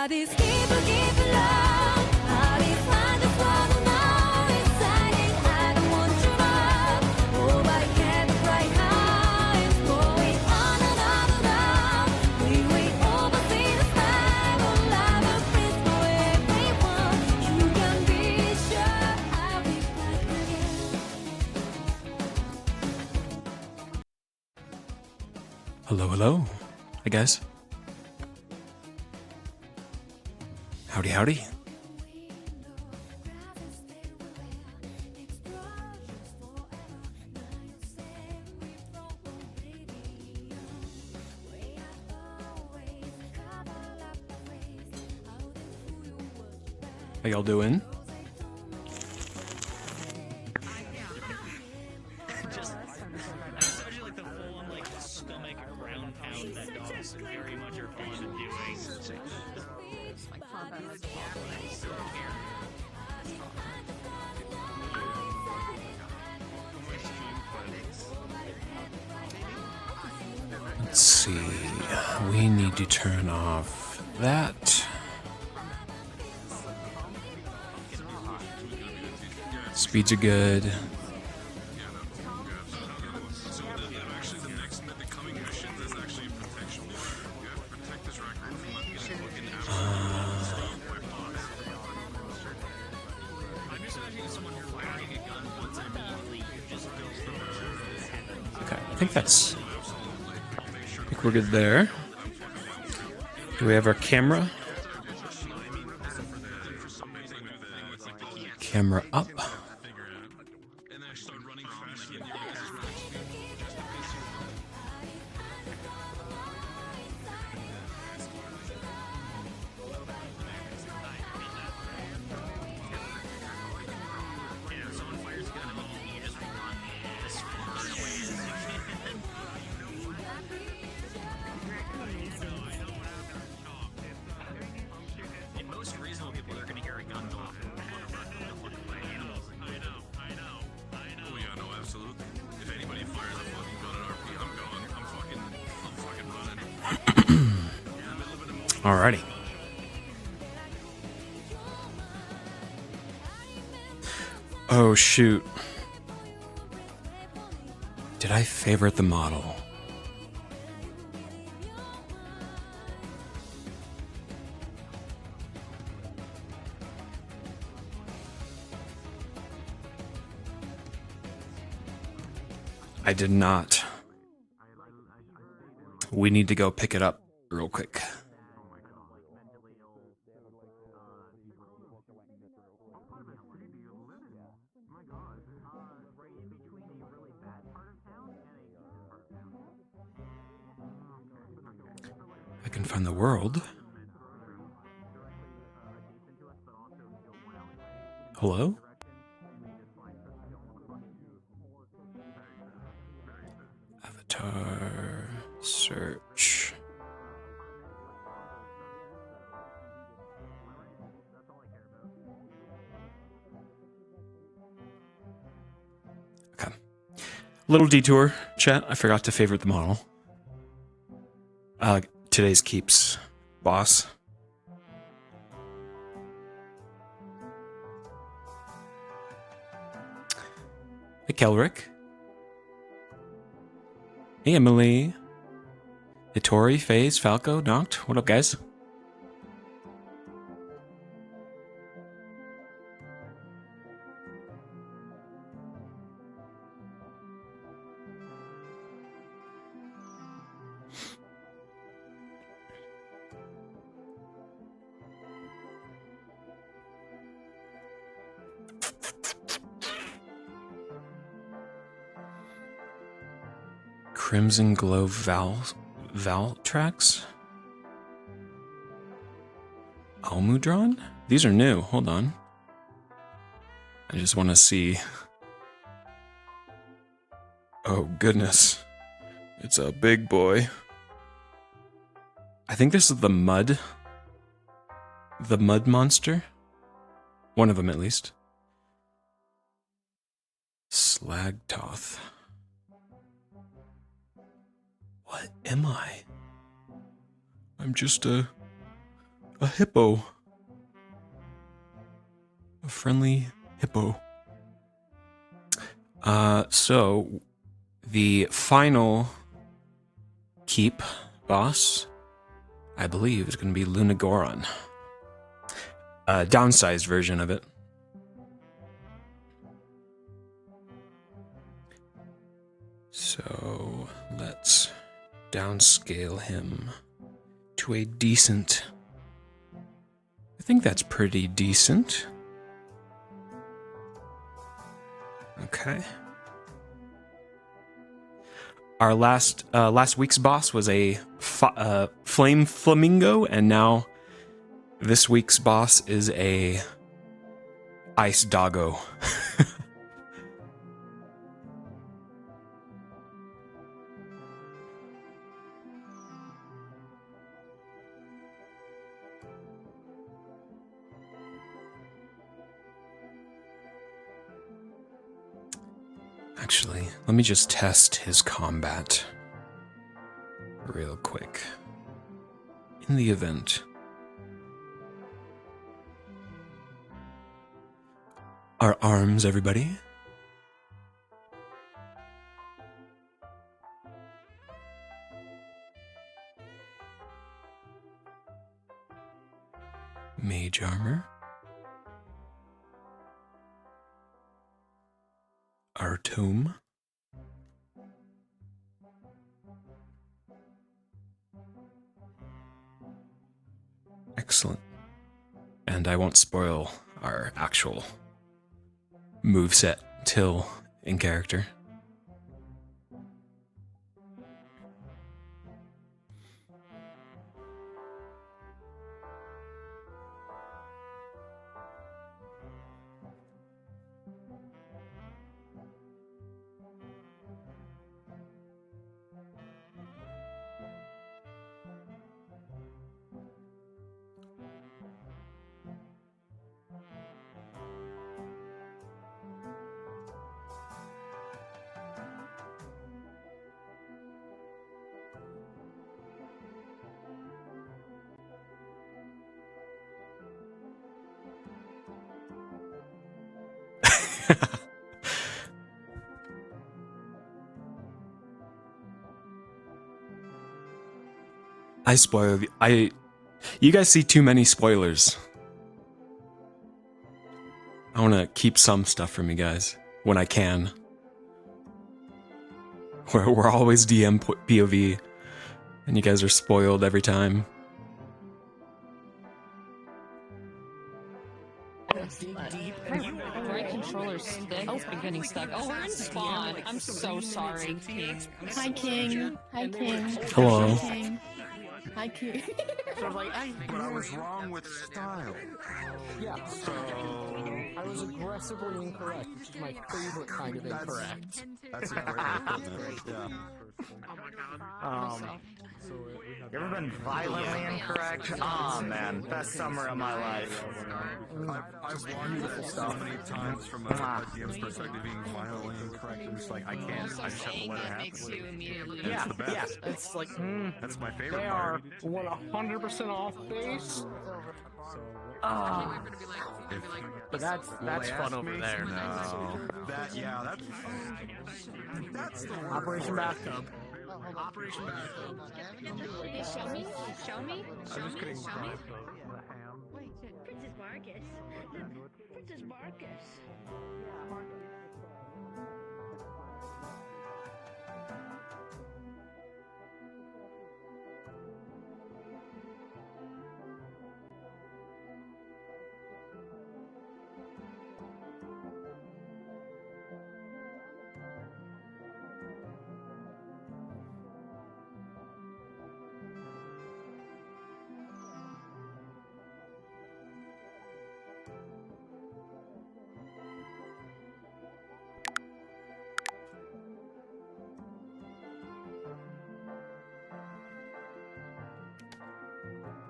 this keep love. All this I just wanna know inside it. I don't want your love. Oh, but I can't right now. It's going on and on and on. We wait oversee the sky. Will love a place for everyone. You can be sure I'll be back again. Hello, hello. Hi, guys. Howdy, howdy. How y'all doing? Just, especially like the full on like stomach ground pound that dogs very much are fond of doing. Let's see. We need to turn off that. Speeds are good. Okay, I think we're good there. Do we have our camera? Camera up. Alrighty. Oh shoot. Did I favorite the model? I did not. We need to go pick it up real quick. I can find the world. Hello? Avatar search. Okay. Little detour, chat. I forgot to favorite the model. Today's keeps, boss. Hey, Kelrick. Hey, Emily. Hey, Tori, FaZe, Falco, Noct. What up, guys? Crimson Glow Val tracks? Almudron? These are new. Hold on. I just want to see. Oh, goodness. It's a big boy. I think this is the mud. The mud monster. One of them, at least. Slagtoth. What am I? I'm just a A hippo. A friendly hippo. So the final keep boss, I believe, is going to be Lunagoron. A downsized version of it. So let's downscale him to a decent. I think that's pretty decent. Okay. Our last week's boss was a flame flamingo, and now this week's boss is a ice doggo. Actually, let me just test his combat real quick. In the event. Our arms, everybody. Mage armor. Our tome. Excellent. And I won't spoil our actual moveset till in character. I spoil. You guys see too many spoilers. I want to keep some stuff from you guys when I can. We're always DM POV, and you guys are spoiled every time. My controller's stick. Oh, been getting stuck. Oh, we're in spawn. I'm so sorry, King. Hi, King. Hi, King. Hello. Hi, King. Hi, King. So like, but I was wrong with style. Yeah, So I was aggressively incorrect, which is my favorite kind of incorrect. that's a great way of putting it. Yeah. You ever been violently incorrect? Oh man, best summer of my life. I've watched it so many times from a DM's perspective being violently incorrect. I'm just like, I can't. I just have to let it happen. Yeah, It's the best. yeah. It's like, That's my favorite they part. are 100% off base. But that's fun over there. No. That's the word. Operation Bathtub. Operation Bathtub. Show me. Show me. I'm just kidding. Wait, Princess Marcus. Princess Marcus.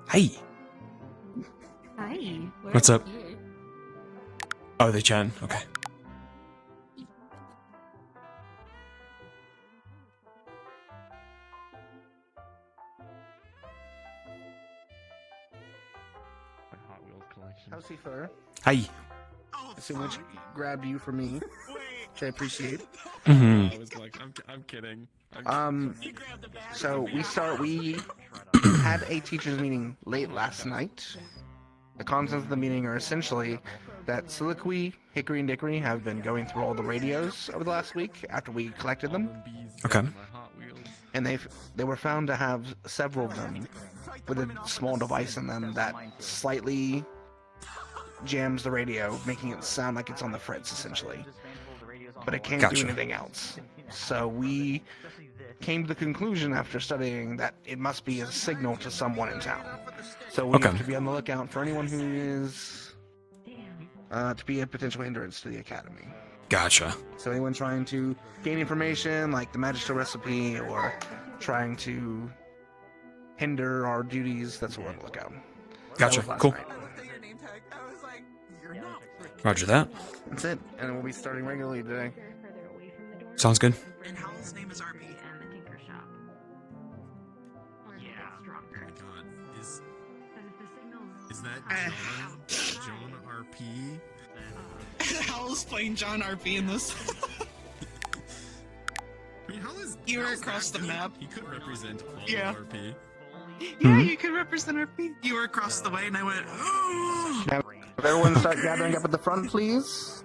Hi. Hi. What's up? Oh, they chatting? Okay. How's he, sir? Hi. Assuming which grabbed you for me, which I appreciate. Mm-hmm. I was like, I'm kidding. So we had a teachers meeting late last night. The contents of the meeting are essentially that Soliloquy, Hickory, and Dickory have been going through all the radios over the last week after we collected them, Okay. and they were found to have several of them with a small device in them that slightly jams the radio, making it sound like it's on the fritz, essentially. But it can't do Gotcha. anything else. So we came to the conclusion after studying that it must be a signal to someone in town. So we Okay. have to be on the lookout for anyone who is to be a potential hindrance to the academy. Gotcha. So anyone trying to gain information like the magister recipe or trying to hinder our duties, that's what we're on the lookout. Gotcha. That was last Cool. night. Roger that. That's it, and we'll be starting regularly today. Sounds good. And Howl's name is RP. God, is that John RP? Howl's playing John RP in this. I mean, Howl is. You were Howl's across that the good. map. He could represent all Yeah. of RP. Yeah, you could represent RP. You were across the way, and I went, oh! Now, if everyone start gathering up at the front, please.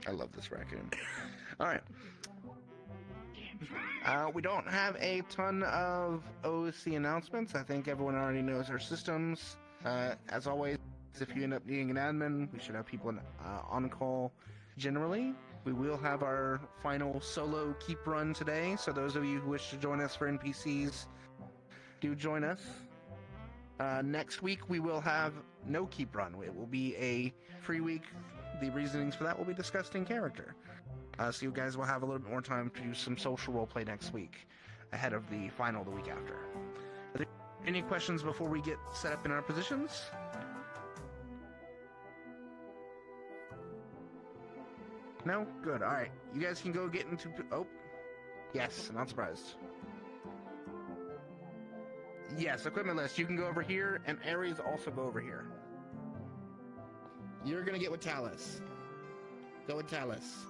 I love this raccoon. Alright. We don't have a ton of OC announcements. I think everyone already knows our systems. As always, if you end up needing an admin, we should have people on call generally. We will have our final solo keep run today, so those of you who wish to join us for NPCs, do join us. Next week we will have no keep run. It will be a free week. The reasonings for that will be discussed in character. So you guys will have a little bit more time to do some social roleplay next week, ahead of the final the week after. Are there any questions before we get set up in our positions? No? Good. Alright. You guys can go get into... Oh. Yes, not surprised. Yes, equipment list. You can go over here, and Ares also go over here. You're gonna get with Talus. Go with Talus.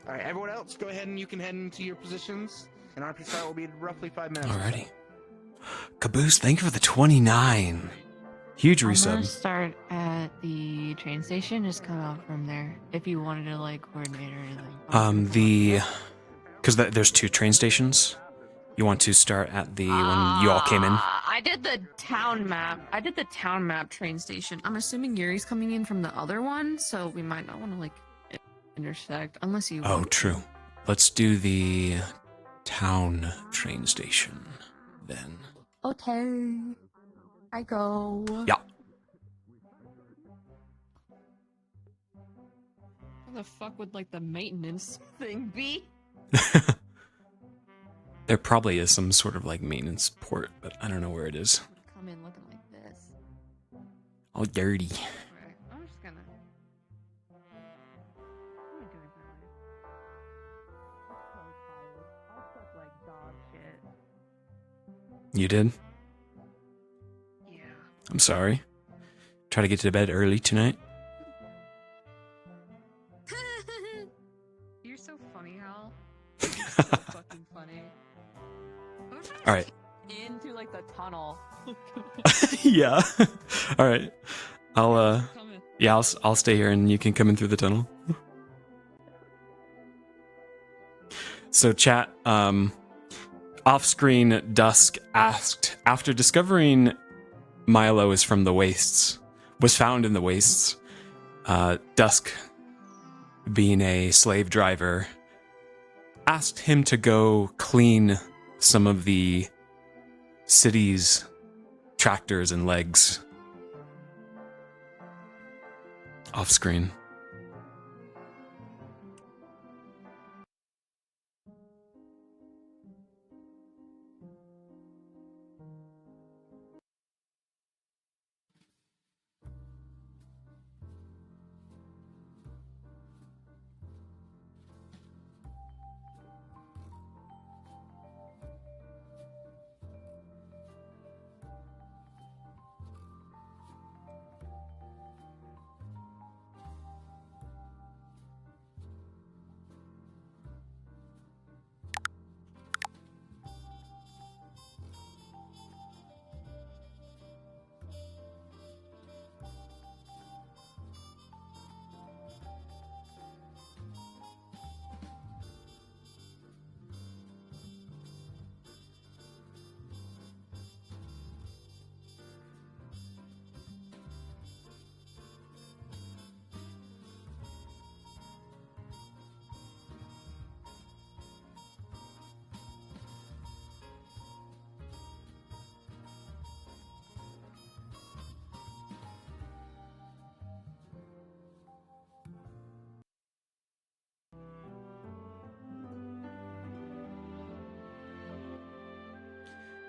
Alright, everyone else, go ahead and you can head into your positions. And RP start will be roughly 5 minutes. Alrighty. Caboose, thank you for the 29. Huge I'm gonna resub. start at the train station. Just come out from there if you wanted to like coordinate or anything. Because there's 2 train stations. You want to start at the when you all came in? I did the town map. I did the town map train station. I'm assuming Yuri's coming in from the other one, so we might not want to like intersect unless you. Oh, true. Let's do the town train station then. Okay. I go. Yeah. How the fuck would like the maintenance thing be? There probably is some sort of like maintenance port, but I don't know where it is. Come in looking like this. All dirty. Okay, I'm just gonna. What am I doing with my life? I'm so tired. I slept like dog shit. You did? Yeah. I'm sorry. Try to get to bed early tonight. You're so funny, Hal. You're so fucking funny. All right. Into like the tunnel. Yeah. All right. I'll Come in. yeah, I'll stay here and you can come in through the tunnel. So chat, off screen Dusk asked, after discovering Milo is from the wastes, was found in the wastes, Dusk, being a slave driver, asked him to go clean some of the city's tractors and legs. Off screen.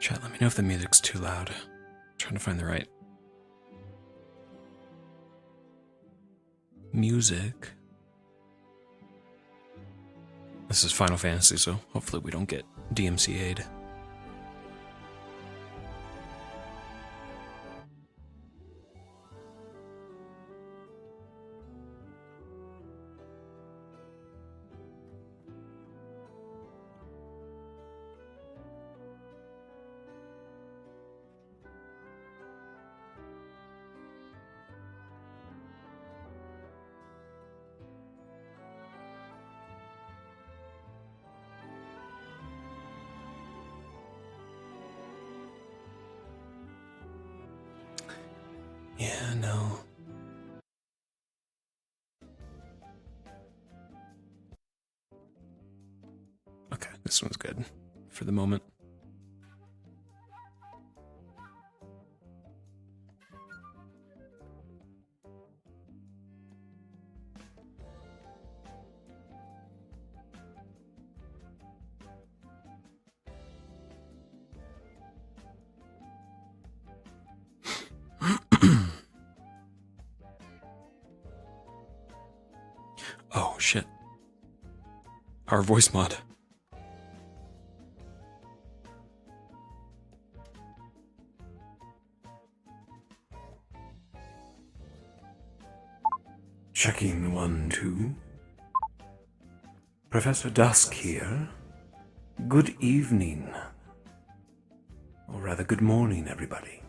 Chat, let me know if the music's too loud. I'm trying to find the right music. This is Final Fantasy, so hopefully we don't get DMCA'd. Yeah, no. Okay, this one's good for the moment. Oh, shit. Our voice mod. Checking 1, 2. Professor Dusk here. Good evening. Or rather, good morning, everybody.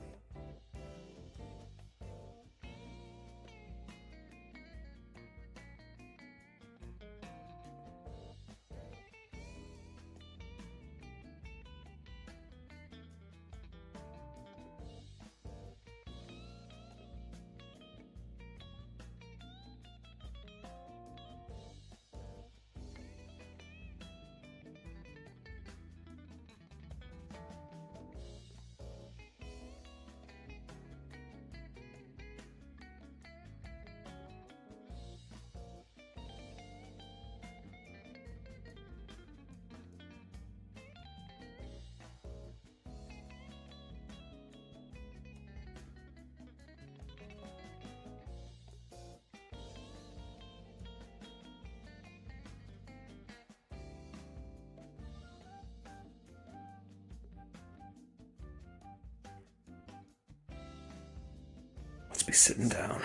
Let's be sitting down.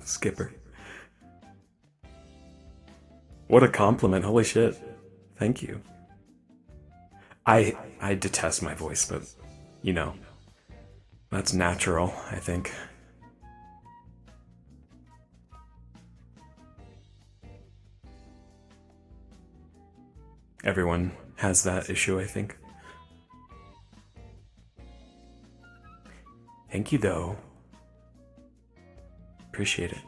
Skipper. What a compliment. Holy shit. Thank you. I detest my voice, but you know, that's natural, I think. Everyone has that issue, I think. Thank you, though. Appreciate it.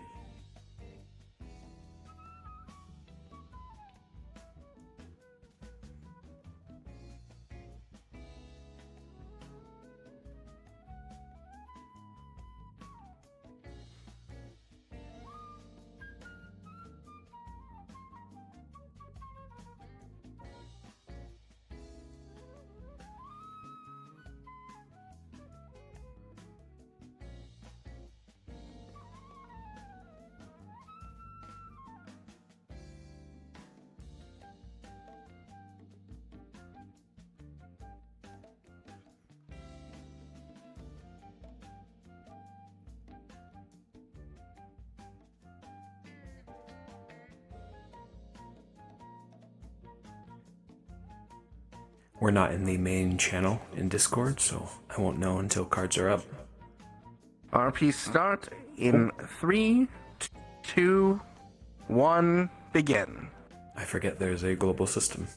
We're not in the main channel in Discord, so I won't know until cards are up. RP start in 3, 2, 1, begin. I forget there's a global system.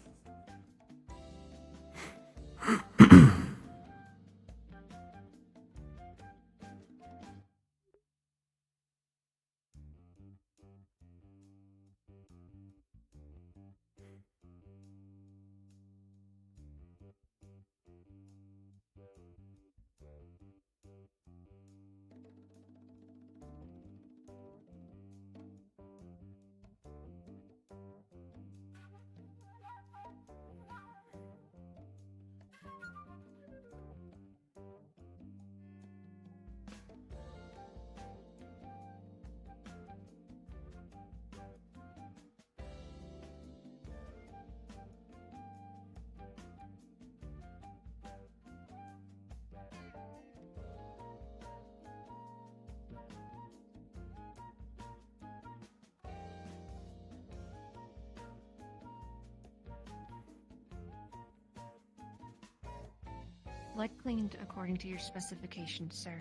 Like cleaned according to your specifications, sir.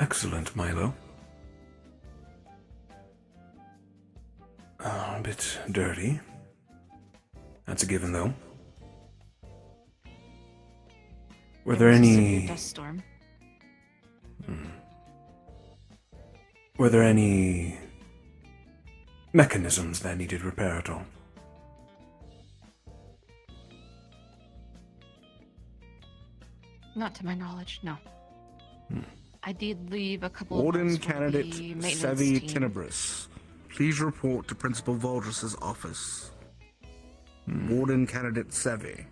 Excellent, Milo. A bit dirty. That's a given, though. Were there It was a severe any... dust storm. Were there any... mechanisms that needed repair at all? Not to my knowledge, no. I did leave a couple of Warden notes for candidate the maintenance Sevi team. Tenebris, please report to Principal Voldress's office. Warden candidate Sevi,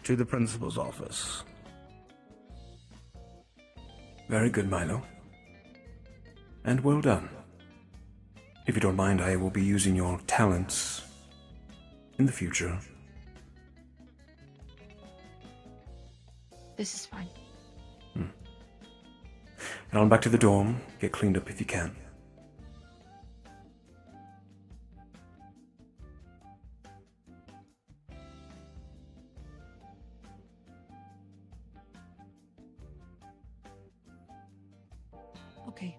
to the principal's office. Very good, Milo. And well done. If you don't mind, I will be using your talents in the future. This is fine. And on back to the dorm. Get cleaned up if you can. Okay.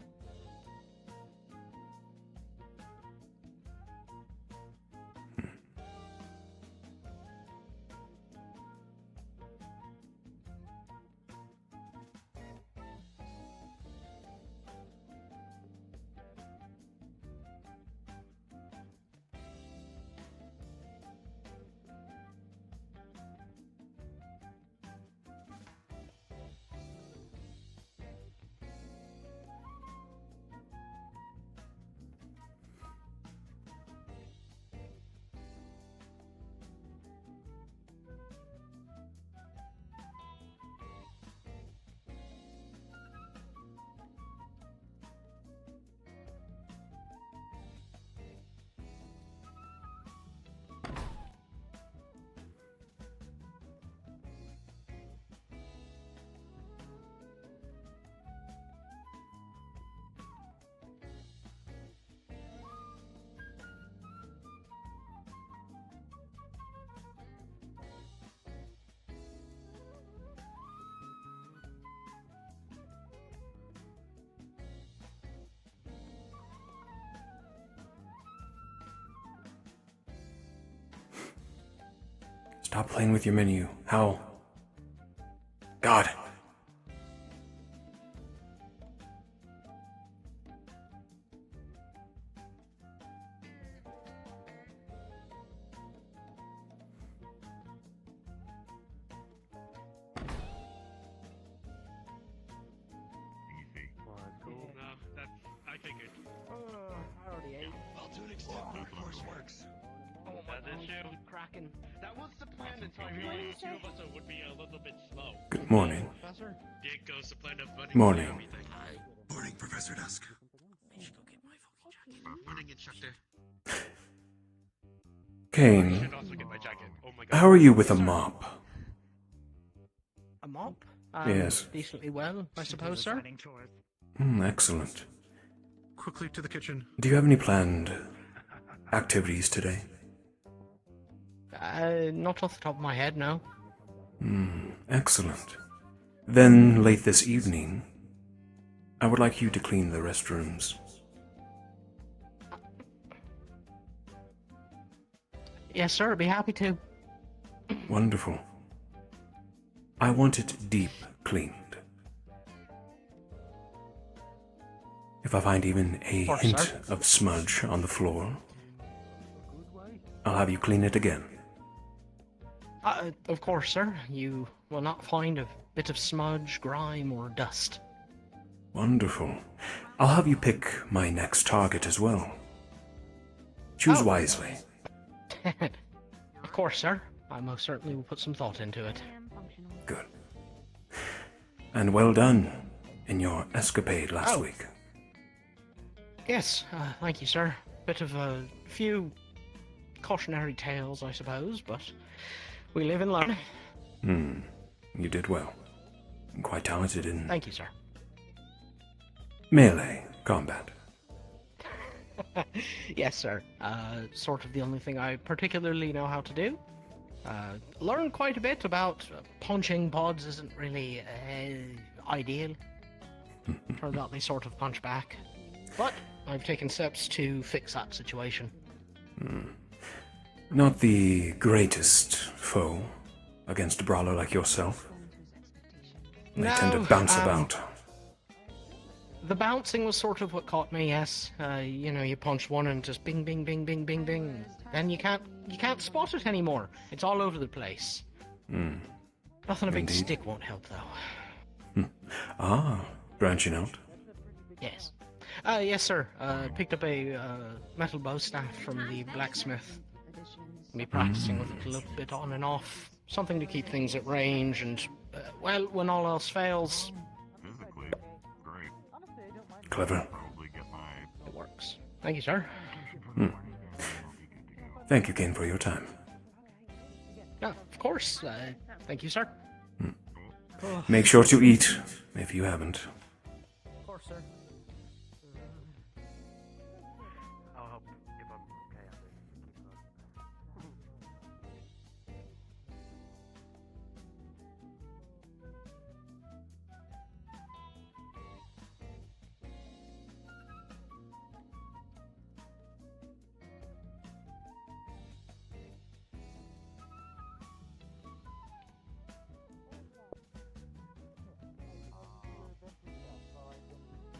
Stop playing with your menu. How? God. I figured. I already ate. Well, to an extent, of course works. Oh my That is God, true. cracking. That was the plan until I realized two of us would be a little bit slow. Good morning. Professor? Dick goes to plan of running Morning. through everything. Morning, Professor Dusk. I should go get my fucking jacket. Morning, instructor. I Kane, should also get my jacket. Oh my god. how are you with a mop? A mop? Yes. Decently well, I suppose, sir. Excellent. Quickly to the kitchen. Do you have any planned activities today? Not off the top of my head, no. Excellent. Then, late this evening, I would like you to clean the restrooms. Yes, sir, I'd be happy to. Wonderful. I want it deep cleaned. If I find even a course, hint sir. of smudge on the floor, I'll have you clean it again. Of course, sir. You will not find a bit of smudge, grime, or dust. Wonderful. I'll have you pick my next target as well. Choose Oh. wisely. Of course, sir. I most certainly will put some thought into it. Good. And well done in your escapade last Oh. week. Yes, thank you, sir. Bit of a few cautionary tales, I suppose, but we live and learn. You did well. Quite talented in Thank you, sir. melee combat. Yes, sir. Sort of the only thing I particularly know how to do. Learned quite a bit about punching pods isn't really ideal. Turns out they sort of punch back. But I've taken steps to fix that situation. Not the greatest foe against a brawler like yourself. They tend to No, bounce about. The bouncing was sort of what caught me, yes. You punch one and just bing, bing, bing, bing, bing, bing. Then you can't spot it anymore. It's all over the place. Nothing a big Indeed. stick won't help, though. Branching out. Yes. Yes, sir. Picked up a metal bow staff from the blacksmith. Be practicing with it a little bit on and off. Something to keep things at range and, well, when all else fails, Physically, great. Clever. Probably get my. it works. Thank you, sir. Thank you, Kane, for your time. Yeah, of course. Thank you, sir. Make sure to eat if you haven't. Of course, sir. I'll help if I'm okay.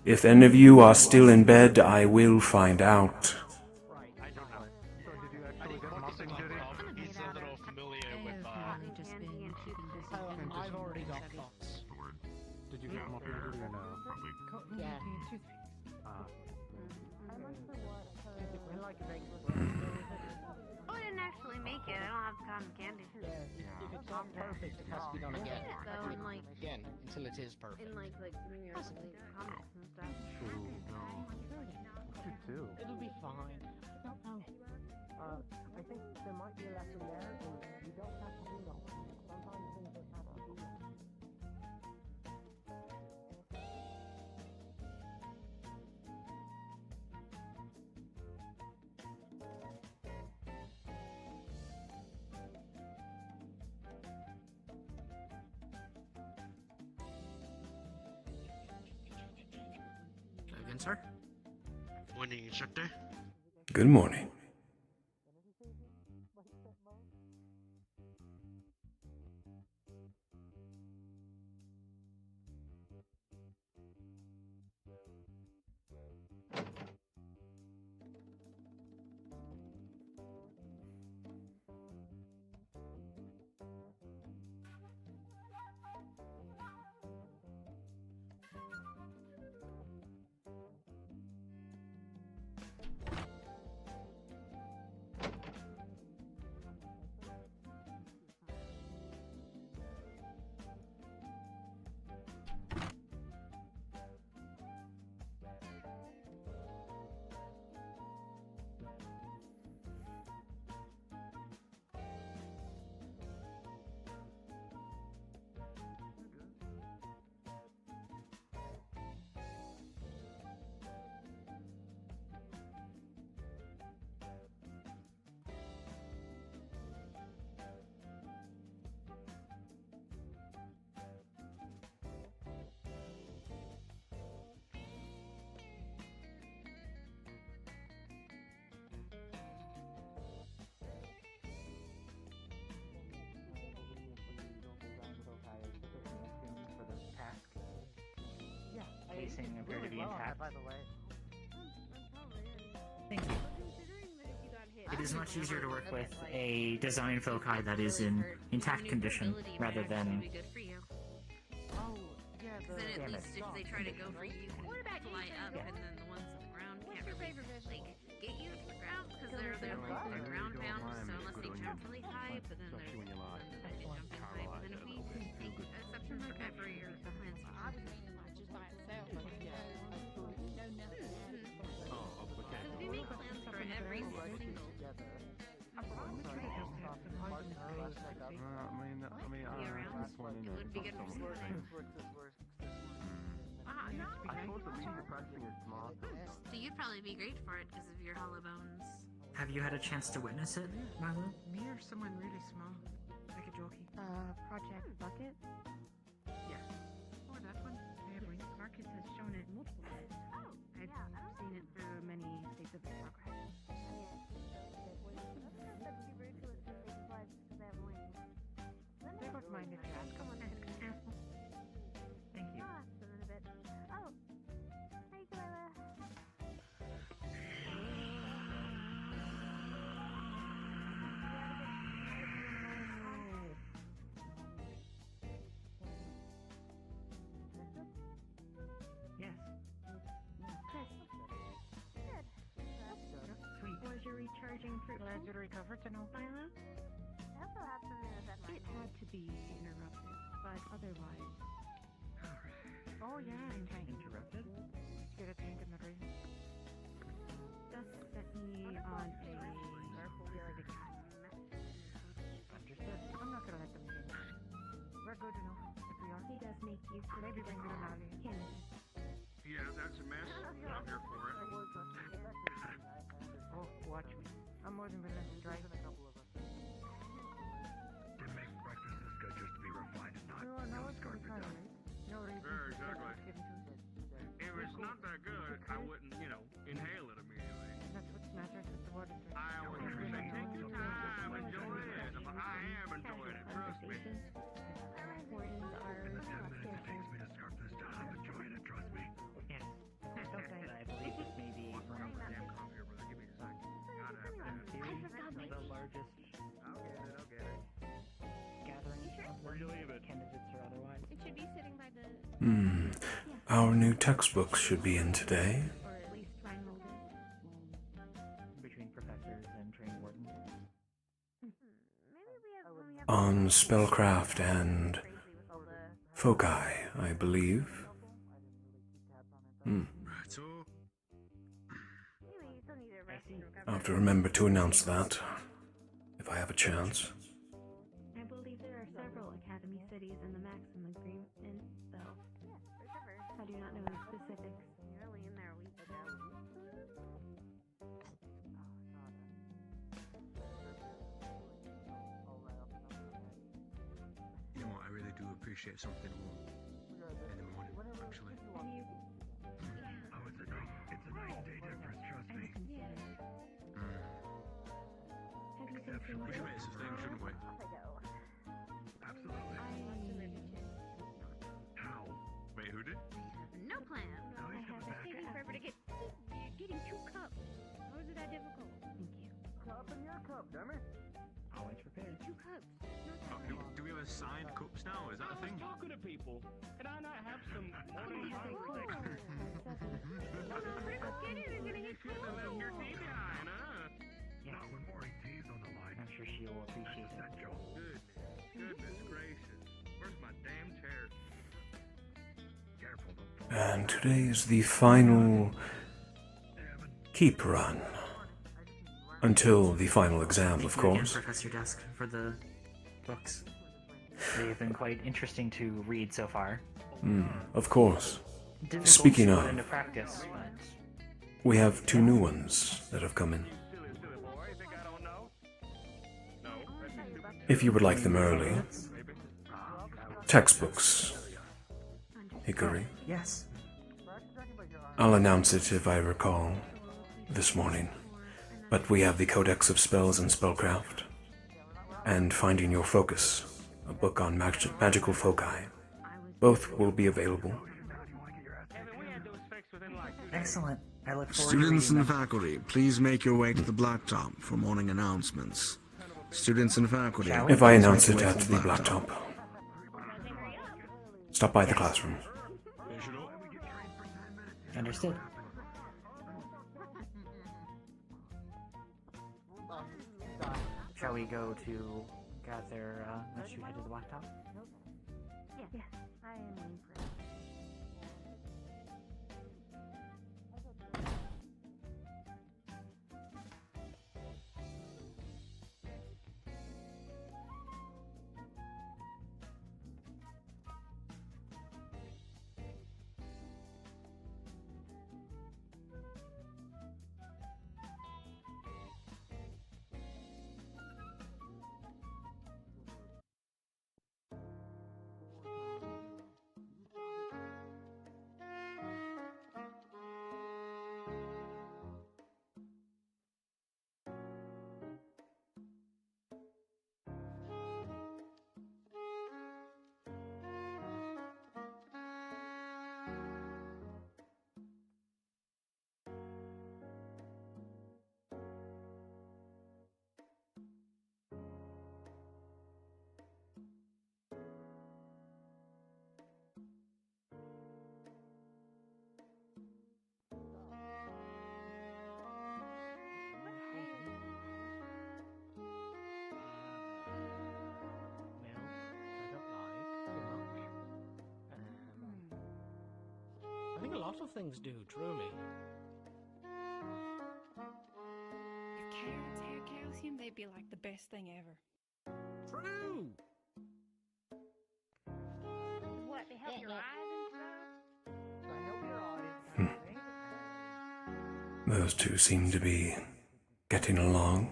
If any of you are still in bed, I will find out. I don't know. So did you actually get nothing, Judy? He's a little familiar with I've already got thoughts. Did you get nothing, Judy, or no? Probably. Yeah. Oh, I didn't actually make it. I don't have cotton candy. If it's not perfect, it has to be done again. So in like Again, until it is perfect. in like New York City comics and stuff. You too. It'll be fine. I don't know. I think there might be a lesson there, and you don't have to do nothing. Sometimes things just have to be done. Again, sir? Morning, Instructor. Good morning. Casing appear to be intact. By the way. Thank you. It is much easier to work with a design foci that is in intact condition rather than. Be good for you. Oh, yeah, Then at least if they try to go for you, you can fly up, and then the ones on the ground can't really get you to the ground because they're ground bound. So unless they jump really high, but then there's then they can jump in high. But then if we take exceptions like that for your plans, if you make plans for every single it would be good for So you'd probably be great for it because of your hollow bones. Have you had a chance to witness it, Milo? Me or someone really small? Project Bucket? Yeah. Oh, that one? Apparently, Marcus has shown it multiple times. Oh, I've seen it through many states of progress. They won't mind if you ask. Come on, ask. Thank you. Oh, hey, Joella. Yes. Chris. Good. Sweet. Was your recharging fruit? Glad you recovered to no Philo? I also have something to set my It had to be interrupted, but otherwise. Oh yeah, I'm trying. Interrupted? Get a tank in the rain. Dusk set me on a feeling attack. Understood. I'm not gonna let them change. We're good enough if we are. He does make use of maybe bring it on him. Yeah, that's a mess. I'm here for it. Oh, watch me. I'm more than willing to try. They make breakfast this good just to be refined and not No, it's scarred gonna for try, death. right? No reason. Very to exactly. give him to it. If it's not that good, I wouldn't, inhale it immediately. That's what matters with the water. I always say, take your time, enjoy it. I am enjoying it, trust me. Portions are In the 10 minutes it takes me to scarf this down, I'm enjoying it, trust me. Yes. But I believe this may be one of Damn, come here, brother. Give me a second. Gotta have in that. theory, the largest I'll get it. gathering of candidates or otherwise. It should be sitting by the, Our new textbooks should be in today. or at least try and hold it. Between professors and trained wardens. maybe we have, when we have On spellcraft and crazy with all the, foci, I believe. Right, so anyway, you still need a rest see. and recovery. I'll have to remember to announce that if I have a chance. I believe there are several academy cities in the maximum agreement, though. Yeah, recover. I do not know the specifics. You're only in there a week ago. you know what? I really do appreciate something warm in the morning. Actually, Have you? Oh, it's a night day difference, trust me. Yeah. mm. Have you been seeing we should make this a thing, shouldn't we? Absolutely. How? Wait, who did? No plan. Now he's coming back. Taking forever to get. You're getting 2 cups. How is it that difficult? Thank you. Always prepared. 2 cups. Do we have assigned cups now? Is that a thing? Talking to people. Can I not have some morning I have a coffee? No, Rick's getting it. He's gonna get You left your tea behind, huh? Yes. Not when morning tea's on the line. I'm sure she will appreciate it. Essential. Goodness gracious. Where's my damn chair? Careful, don't fall. And today is the final keep run. Until the final exam, of Thank you again, course. Professor Dusk, for the books. They've been quite interesting to read so far. Of course. Difficult Speaking to of- put into practice, but We have 2 new ones that have come in. Silly boy. Think I don't know? No. That'd be stupid. If you would like them early. Maybe. Textbooks. Hickory. yes. I'll announce it if I recall this morning. But we have the Codex of Spells and Spellcraft. And Finding Your Focus, a book on magical foci. Both will be available. Evan, we had those fixed within like 2 days. Excellent. I look forward Students to reading and them. faculty, please make your way to the blacktop for morning announcements. Students and faculty. Shall we? If I please announce make it your way at to the blacktop, stop by the classroom. Understood. Shall we go to gather, unless you head to the blacktop? Yes, I am waiting for it. lot of things do, truly. If carrots had calcium, they'd be like the best thing ever. True! What, they help your eyes and stuff? I help your audience. Those two seem to be getting along.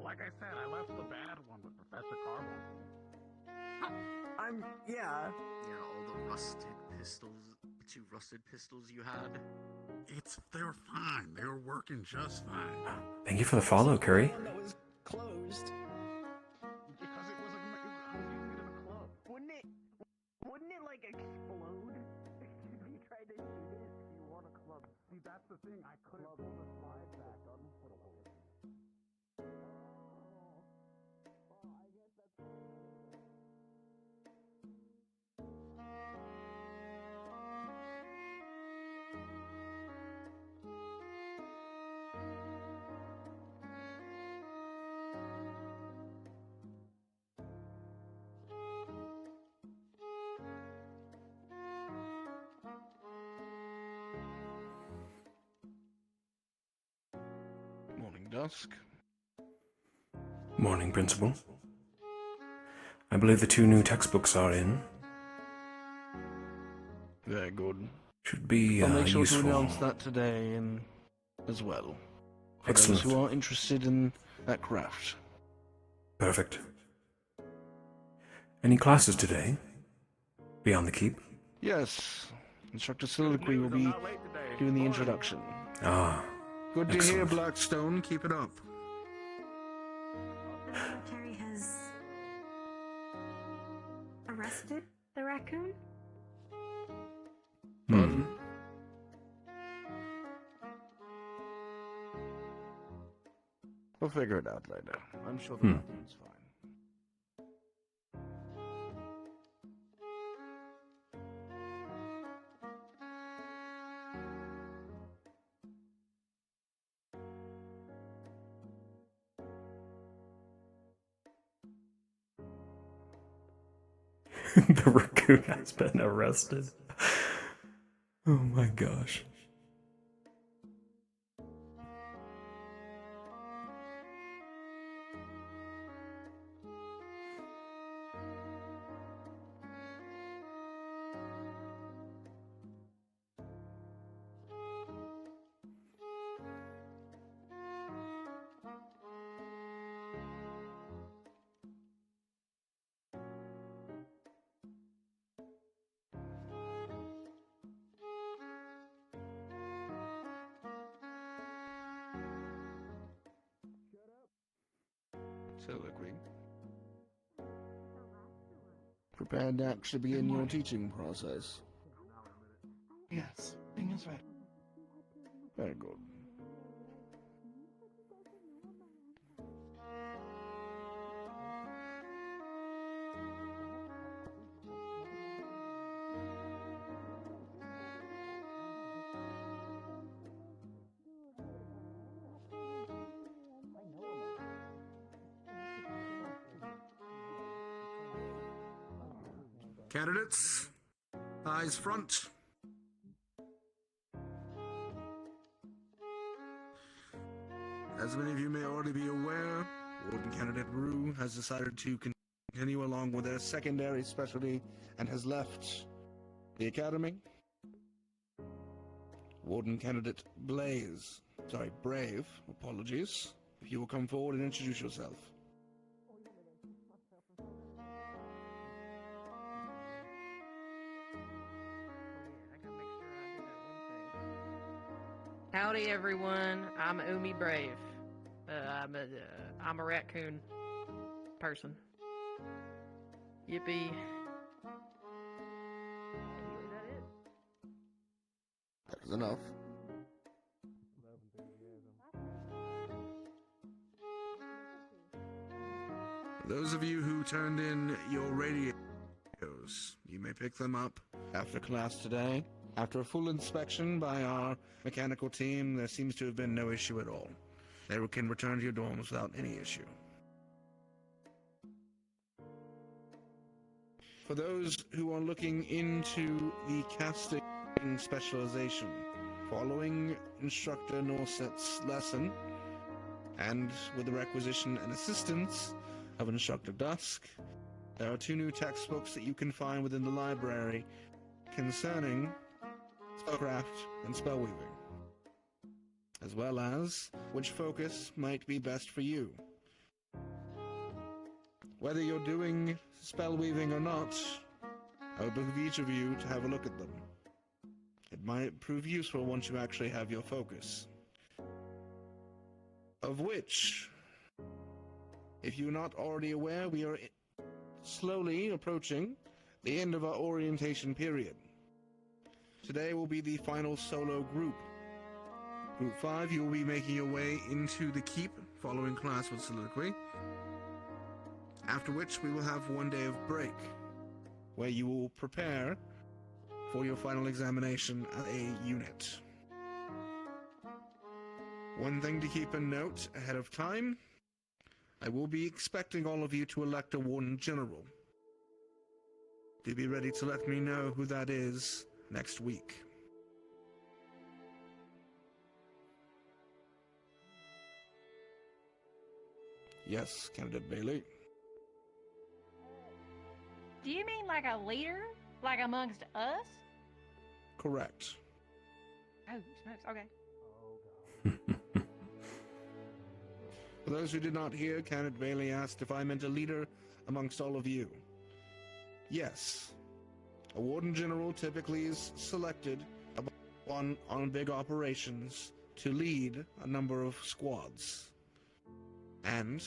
Like I said, I left the bad one with Professor Carbon. Yeah, all the rusted pistols, the 2 rusted pistols you had. They were fine. They were working just fine. Thank you for the follow, Curry. that was closed. Because it was I was using it in a club. Wouldn't it like explode if you tried to shoot it? You want a club? See, that's the thing. I couldn't pull the slide back on. Morning, Dusk. Morning, Principal. I believe the 2 new textbooks are in. Very good. Should be I'll make sure useful. to announce that today as well. For Excellent. those who are interested in that craft. Perfect. Any classes today? Beyond the keep? Yes. Instructor Soliloquy will be doing the introduction. Ah, Good to excellent. hear, Blackstone. Keep it up. The military has arrested the raccoon? Hmm. We'll figure it out later. I'm sure the Hmm. raccoon's fine. The raccoon has been arrested. Oh my gosh. Soliloquy. Prepared to actually begin your teaching process. Yes, thing is right. Very good. Candidates, eyes front. As many of you may already be aware, Warden Candidate Rue has decided to continue along with their secondary specialty and has left the academy. Warden Candidate Brave, apologies. If you will come forward and introduce yourself. Howdy, everyone. I'm Umi Brave. I'm a raccoon person. Yippee. That is enough. Those of you who turned in your radios, you may pick them up after class today. After a full inspection by our mechanical team, there seems to have been no issue at all. They can return to your dorms without any issue. For those who are looking into the casting specialization, following Instructor Norset's lesson, and with the requisition and assistance of Instructor Dusk, there are 2 new textbooks that you can find within the library concerning spellcraft and spellweaving, as well as which focus might be best for you. Whether you're doing spellweaving or not, I would behoove each of you to have a look at them. It might prove useful once you actually have your focus. Of which, if you're not already aware, we are slowly approaching the end of our orientation period. Today will be the final solo group. Group 5, you will be making your way into the keep following class with soliloquy. After which we will have 1 day of break, where you will prepare for your final examination as a unit. One thing to keep in note ahead of time, I will be expecting all of you to elect a Warden General. Do be ready to let me know who that is next week. Yes, Candidate Bailey. Do you mean like a leader? Like amongst us? Correct. Oh, smokes. Okay. For those who did not hear, Candidate Bailey asked if I meant a leader amongst all of you. Yes. A Warden General typically is selected on big operations to lead a number of squads. And,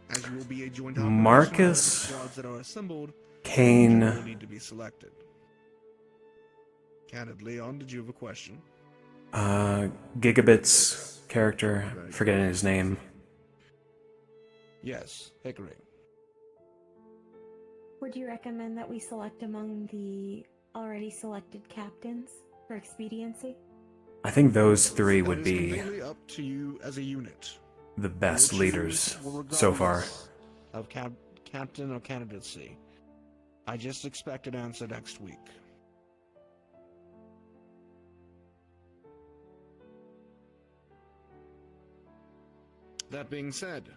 as you will be a joint operation, Marcus squads that are assembled, Kane. will need to be selected. Candidate Leon, did you have a question? Gigabit's character, forgetting his name. Yes, Hickory. Would you recommend that we select among the already selected captains for expediency? I think those 3 That would is be completely up to you as a unit. the best You will leaders choose so far. regardless of captain or candidacy. I just expect an answer next week. That being said,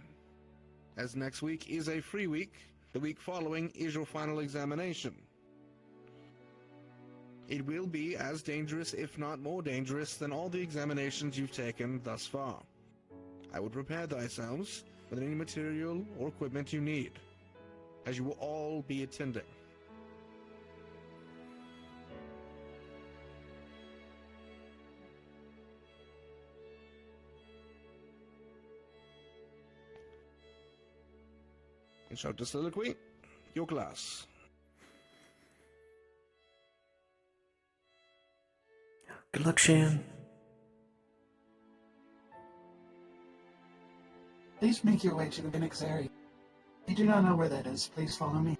as next week is a free week, the week following is your final examination. It will be as dangerous, if not more dangerous, than all the examinations you've taken thus far. I would prepare thyselves with any material or equipment you need, as you will all be attending. Instructor Soliloquy, your class. Good luck, Shan. Please make your way to the Phoenix area. If you do not know where that is, please follow me.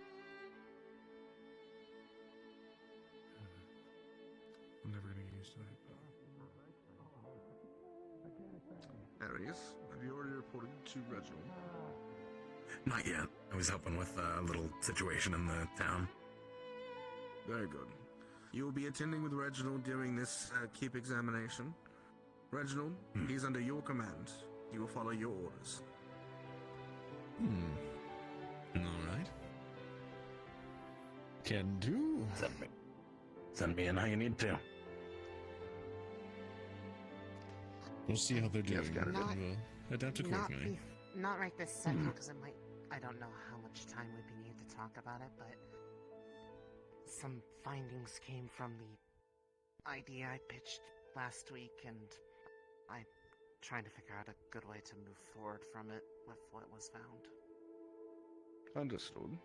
I'm never gonna get used to it. Arius, have you already reported to Reginald? Not yet. I was helping with a little situation in the town. Very good. You will be attending with Reginald during this keep examination. Reginald, he's under your command. You will follow your orders. Alright. Can do. Send me in how you need to. We'll see how they're doing. Not- We'll adapt accordingly. Not right this second, because I don't know how much time would be needed to talk about it, but some findings came from the idea I pitched last week, and I'm trying to figure out a good way to move forward from it with what was found. Understood.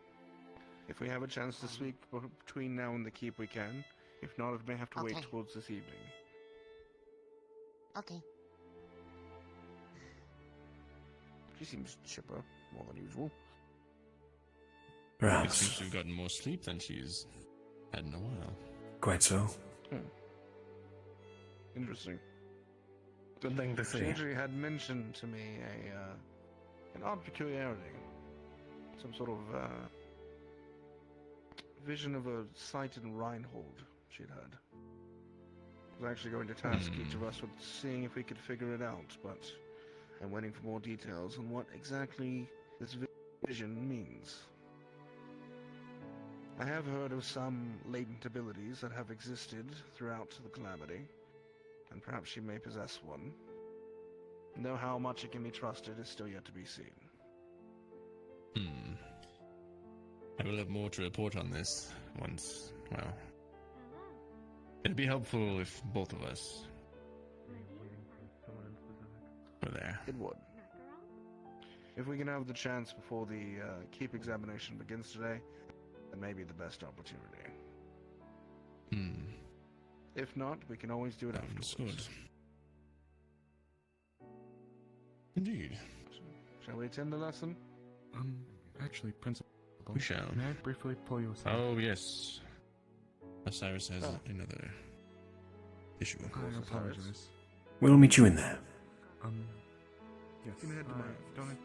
If we have a chance to speak between now and the keep, we can. If not, it may have to wait Okay. towards this evening. Okay. She seems chipper, more than usual. It Perhaps. seems to have gotten more sleep than she's had in a while. Quite so. Interesting. Good thing to see. She actually had mentioned to me an odd peculiarity. Some sort of vision of a sight in Reinhold she'd had. I was actually going to task each of us with seeing if we could figure it out, but I'm waiting for more details on what exactly this vision means. I have heard of some latent abilities that have existed throughout the Calamity, and perhaps she may possess one. Though how much it can be trusted is still yet to be seen. I will have more to report on this once, well... It'd be helpful if both of us were there. It would. If we can have the chance before the keep examination begins today, that may be the best opportunity. If not, we can always do it afterwards. Good. Indeed. Shall we attend the lesson? Actually, Principal... We shall. May I briefly pull you aside? Oh, yes. Osiris has another issue. I apologize. We'll meet you in there. Yes. Give me that tomorrow. Don't I...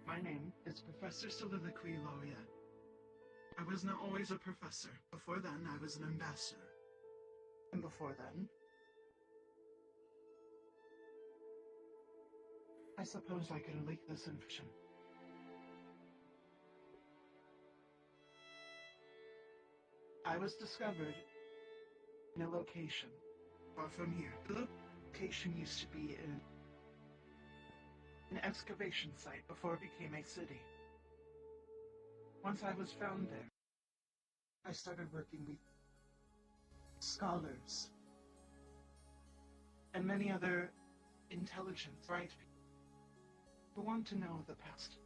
My name is Professor Soliloquy Laureate. I was not always a professor. Before then, I was an ambassador. And before then, I suppose I could leak this information. I was discovered in a location far from here. The location used to be an excavation site before it became a city. Once I was found there, I started working with scholars and many other intelligent, bright people who want to know the past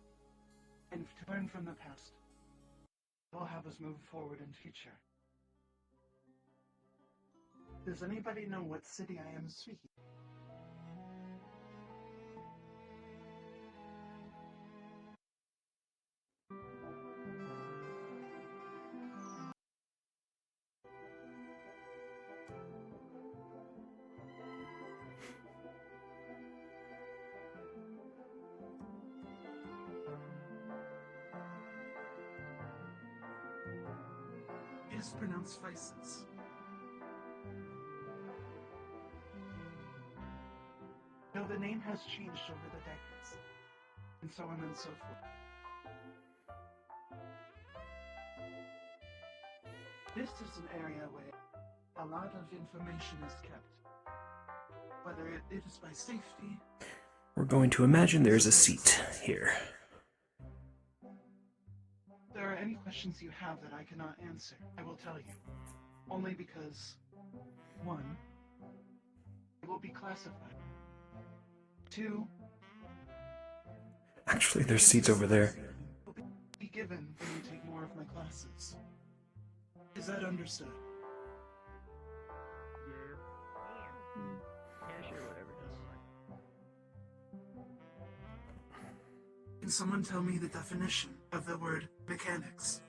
and to learn from the past. It will have us move forward in future. Does anybody know what city I am speaking? It is pronounced Vices. No, the name has changed over the decades, and so on and so forth. This is an area where a lot of information is kept, whether it is by safety. We're going to imagine there's a seat here. If there are any questions you have that I cannot answer, I will tell you. Only because, 1, it will be classified. 2, Actually, there's seats over there. will be given when you take more of my classes. Is that understood? Yeah, sure, whatever. Can someone tell me the definition of the word mechanics?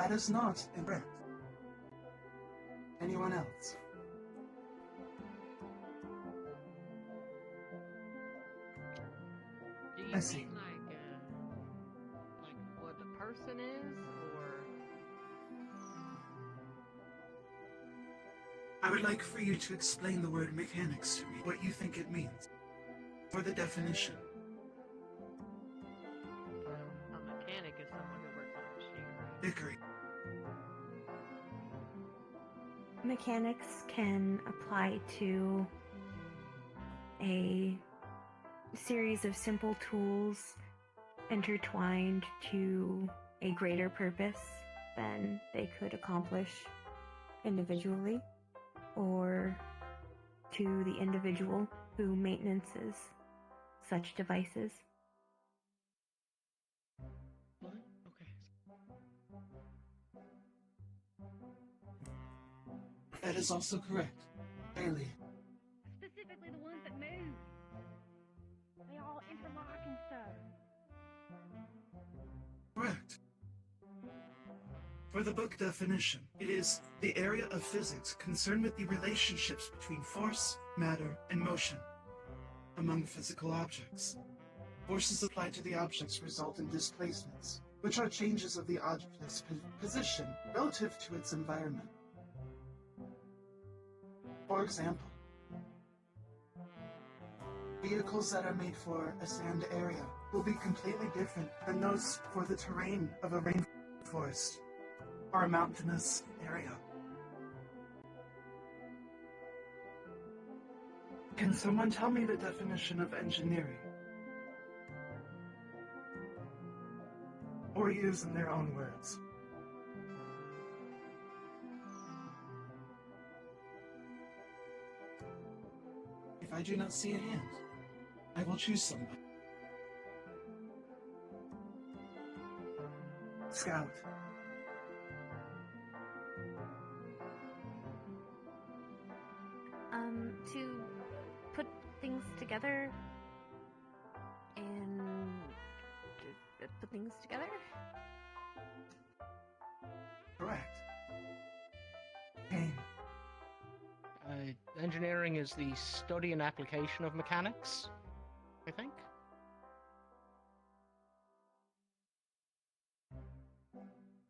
That is not incorrect. Anyone else? Do you I see. mean like what the person is, or? I would like for you to explain the word mechanics to me, what you think it means. For the definition. Well, a mechanic is someone who works on machinery. Hickory. Mechanics can apply to a series of simple tools intertwined to a greater purpose than they could accomplish individually, or to the individual who maintenances such devices. What? Okay. That is also correct. Bailey. Specifically the ones that move. They all interlock and stuff. Correct. For the book definition, it is the area of physics concerned with the relationships between force, matter, and motion among physical objects. Forces applied to the objects result in displacements, which are changes of the object's position relative to its environment. For example, vehicles that are made for a sand area will be completely different than those for the terrain of a rainforest or a mountainous area. Can someone tell me the definition of engineering? Or use in their own words? If I do not see a hand, I will choose somebody. Scout. To put things together and put things together? Correct. Game. Engineering is the study and application of mechanics, I think.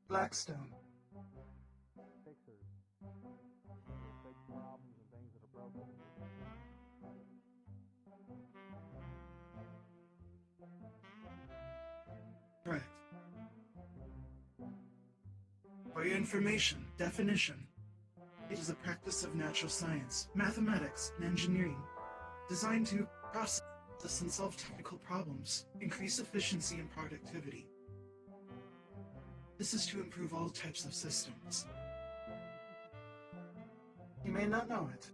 Blackstone. Correct. For your information, definition. It is a practice of natural science, mathematics, and engineering, designed to process and solve technical problems, increase efficiency and productivity. This is to improve all types of systems. You may not know it,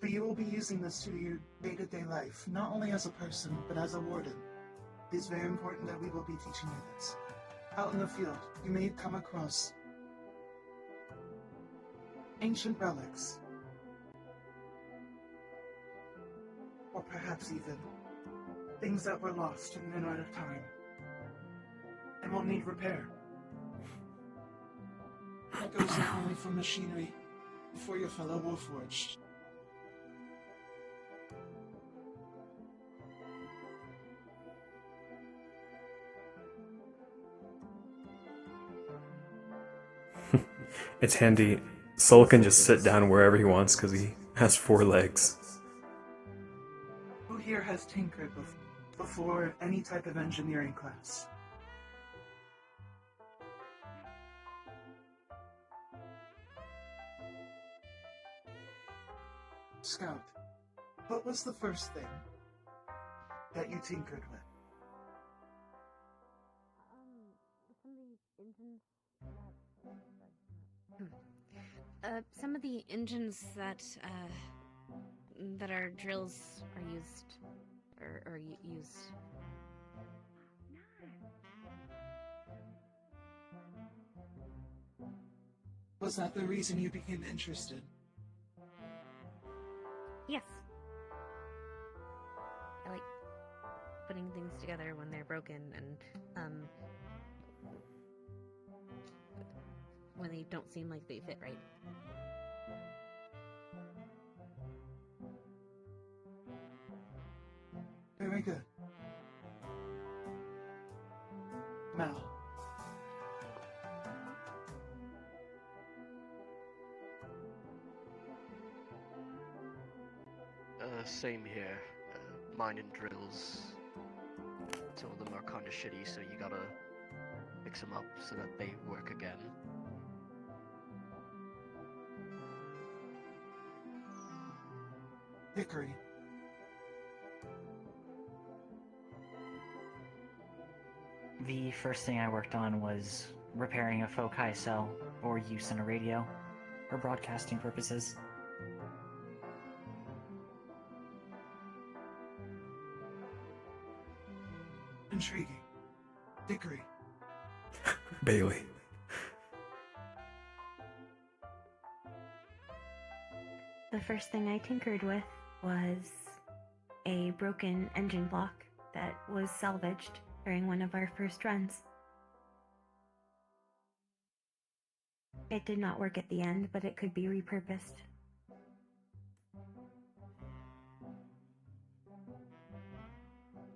but you will be using this to your day-to-day life, not only as a person, but as a warden. It is very important that we will be teaching you this. Out in the field, you may come across ancient relics, or perhaps even things that were lost in the night of time and will need repair. That goes not only for machinery, but for your fellow Warforged. It's handy. Soul can just sit down wherever he wants because he has 4 legs. Who here has tinkered before any type of engineering class? Scout, what was the first thing that you tinkered with? Some of the engines that our drills are used, or used. Was that the reason you became interested? Yes. I like putting things together when they're broken, and when they don't seem like they fit right. Very good. Mal. Same here. Mining drills. Some of them are kind of shitty, so you gotta fix them up so that they work again. Hickory. The first thing I worked on was repairing a foci cell for use in a radio for broadcasting purposes. Intriguing. Hickory. Bailey. The first thing I tinkered with was a broken engine block that was salvaged during one of our first runs. It did not work at the end, but it could be repurposed.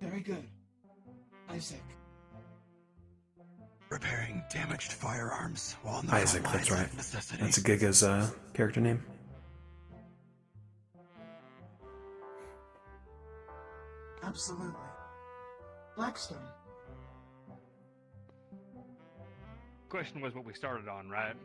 Very good. Isaac. Repairing damaged firearms while on the Isaac, front that's lines right. of necessity. That's Giga's character name. Absolutely. Blackstone. Question was what we started on, right?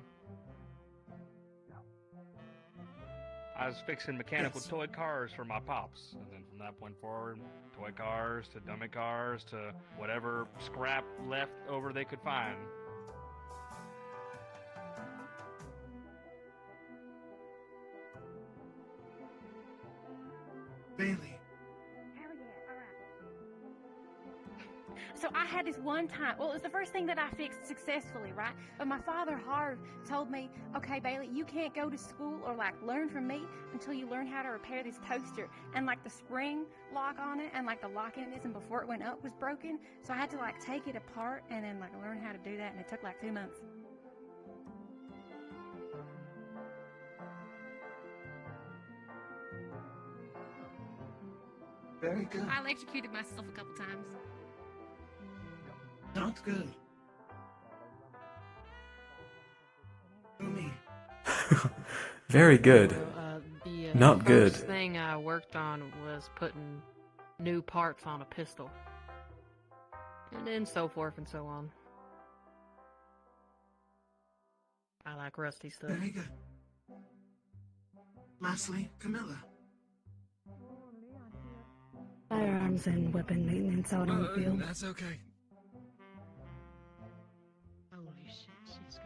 I was fixing mechanical toy cars for my pops, and then from that point forward, toy cars to dummy cars to whatever scrap left over they could find. Bailey. So I had this one time, well, it was the first thing that I fixed successfully, right? But my father hard told me, okay, Bailey, you can't go to school or like learn from me until you learn how to repair this toaster. And like the spring lock on it and like the lock mechanism before it went up was broken. So I had to like take it apart and then like learn how to do that. And it took like 2 months. Very good. I electrocuted myself a couple times. Not good. Umi. Very good. The Not good. first thing I worked on was putting new parts on a pistol. And then so forth and so on. I like rusty stuff. Very good. Lastly, Camilla. Firearms and weapon maintenance out on the field. That's okay.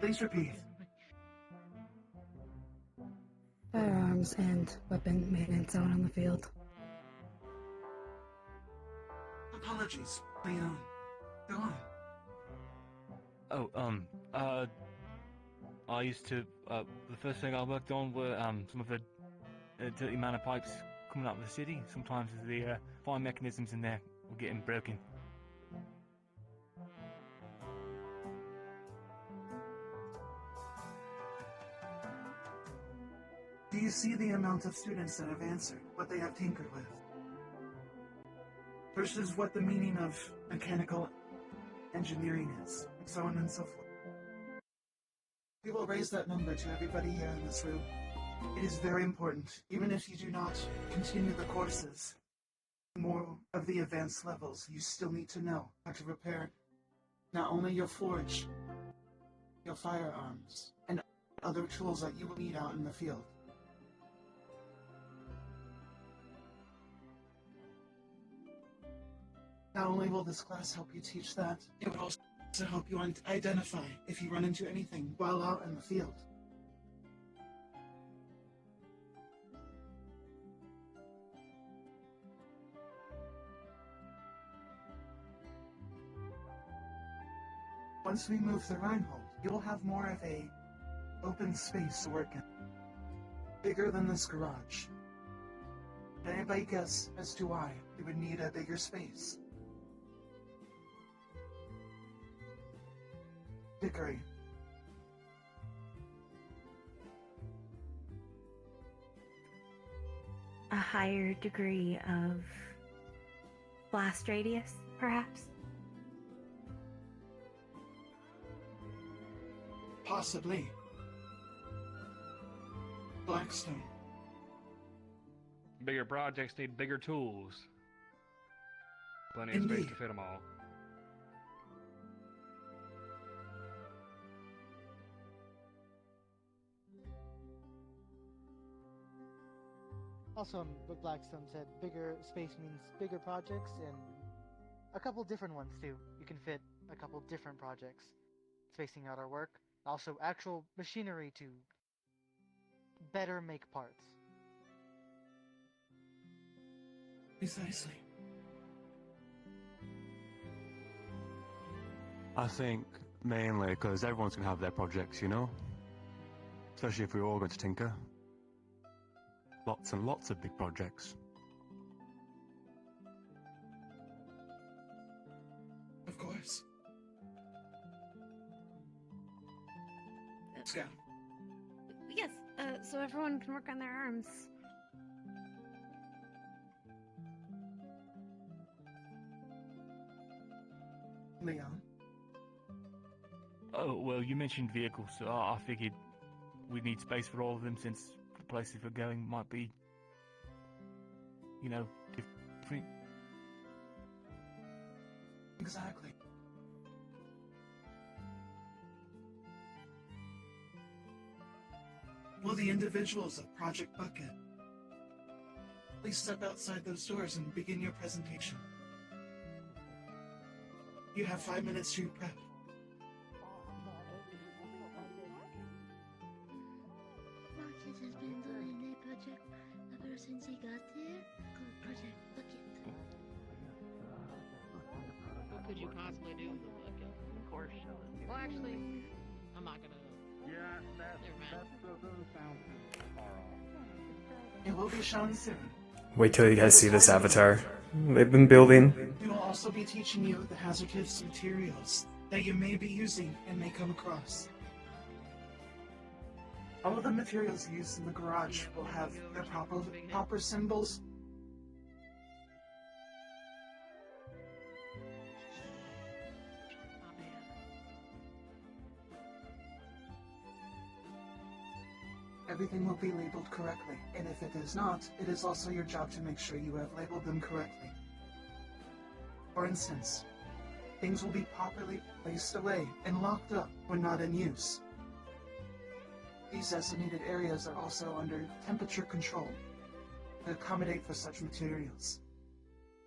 Please repeat. Firearms and weapon maintenance out on the field. Apologies, Leon. Go on. I used to, the first thing I worked on were, some of the dirty manor pipes coming out of the city. Sometimes the fire mechanisms in there were getting broken. Do you see the amount of students that have answered what they have tinkered with? Versus what the meaning of mechanical engineering is, and so on and so forth. We will raise that number to everybody here in this room. It is very important, even if you do not continue the courses. More of the advanced levels, you still need to know how to repair not only your forge, your firearms, and other tools that you will need out in the field. Not only will this class help you teach that, it will also help you identify if you run into anything while out in the field. Once we move the Rhinehold, you'll have more of a open space to work in. Bigger than this garage. Can anybody guess as to why we would need a bigger space? Hickory. a higher degree of blast radius, perhaps? Possibly. Blackstone. Bigger projects need bigger tools. Plenty of space Indeed. to fit them all. Also, what Blackstone said, bigger space means bigger projects, and a couple different ones too. You can fit a couple different projects, spacing out our work. Also, actual machinery to better make parts. Precisely. I think mainly because everyone's going to have their projects, you know? Especially if we're all going to tinker. Lots and lots of big projects. Of course. Let's go. Yes, so everyone can work on their arms. Leon. Oh, well, you mentioned vehicles, so I figured we'd need space for all of them since the places we're going might be, you know, different. Exactly. Will the individuals of Project Bucket please step outside those doors and begin your presentation? You have 5 minutes to prep. Marcus has been doing a project ever since he got here called Project Bucket. What could you possibly do with a bucket? Of course. Well, actually, I'm not gonna. Yeah, Never doesn't sound too far off. It will be shown soon. Wait till you guys see this avatar. They've been building. We will also be teaching you the hazardous materials that you may be using and may come across. All of the materials used in the garage will have their proper symbols. Everything will be labeled correctly, and if it is not, it is also your job to make sure you have labeled them correctly. For instance, things will be properly placed away and locked up when not in use. These designated areas are also under temperature control to accommodate for such materials.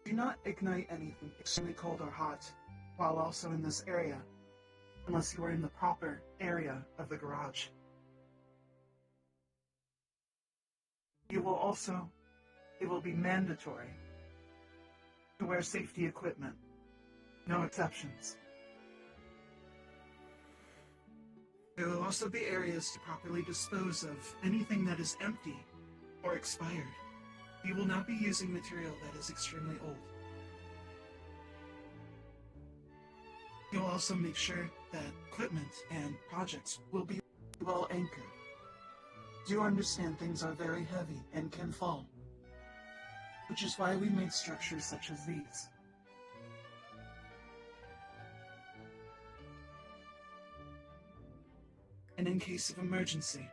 Do not ignite anything extremely cold or hot while also in this area, unless you are in the proper area of the garage. It will be mandatory to wear safety equipment. No exceptions. There will also be areas to properly dispose of anything that is empty or expired. You will not be using material that is extremely old. You'll also make sure that equipment and projects will be well anchored. Do understand things are very heavy and can fall, which is why we made structures such as these. And in case of emergency,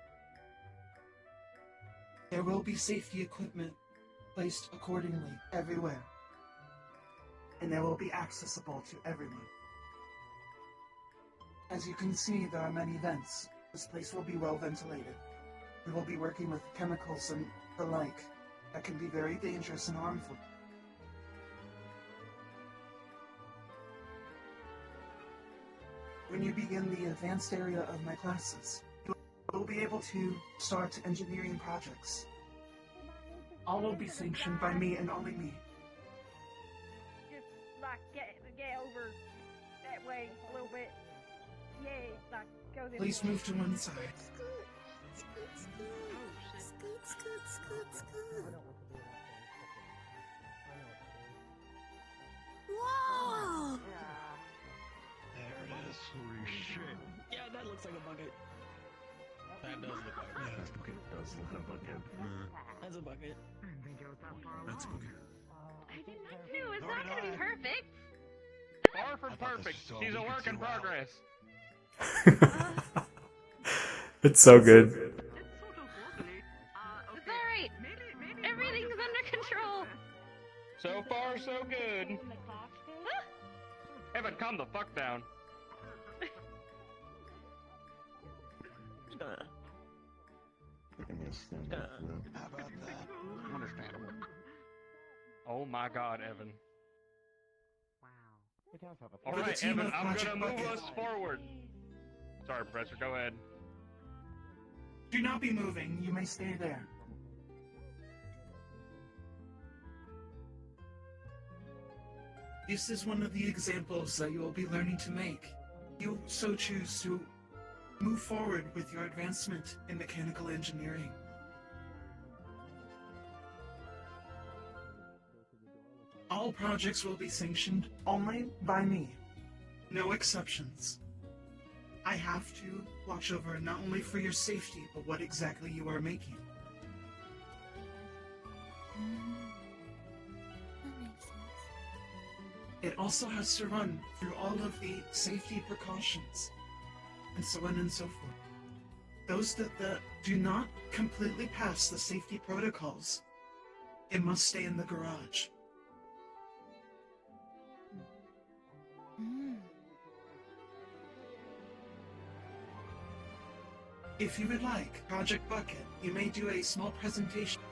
there will be safety equipment placed accordingly everywhere, and they will be accessible to everyone. As you can see, there are many vents. This place will be well ventilated. We will be working with chemicals and the like that can be very dangerous and harmful. When you begin the advanced area of my classes, you will be able to start engineering projects. All will be sanctioned by me and only me. Just like get over that way a little bit. Yeah, like go this Please way. move to one side. Whoa! There it is. Holy shit. Yeah, that looks like a bucket. That does look like a bucket. That bucket does look like a bucket. That's a bucket. That's okay. I knew it's not gonna be perfect. Far from perfect. She's a work in progress. It's so good. It's alright. Everything's under control. So far, so good. Evan, calm the fuck down. How about that? Understandable. Oh my god, Evan. All For the right, team Evan, of I'm Project gonna move Bucket. us forward. Sorry, Professor, go ahead. Do not be moving. You may stay there. This is one of the examples that you will be learning to make. You so choose to move forward with your advancement in mechanical engineering. All projects will be sanctioned only by me. No exceptions. I have to watch over not only for your safety, but what exactly you are making. That makes sense. It also has to run through all of the safety precautions, and so on and so forth. Those that do not completely pass the safety protocols, it must stay in the garage. If you would like Project Bucket, you may do a small presentation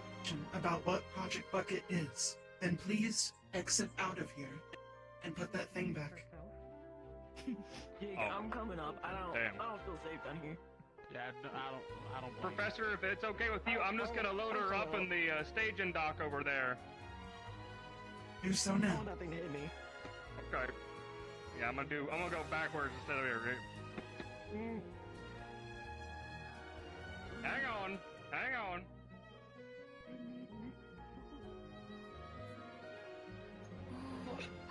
about what Project Bucket is. Then please exit out of here and put that thing back. Oh. I'm coming up. I don't feel safe down here. Yeah, I don't. Professor, if it's okay with you, I'm just gonna load her up in the staging dock over there. Do so I now. want that thing to hit me. Okay. Yeah, I'm gonna go backwards instead of here. Right? Hang on.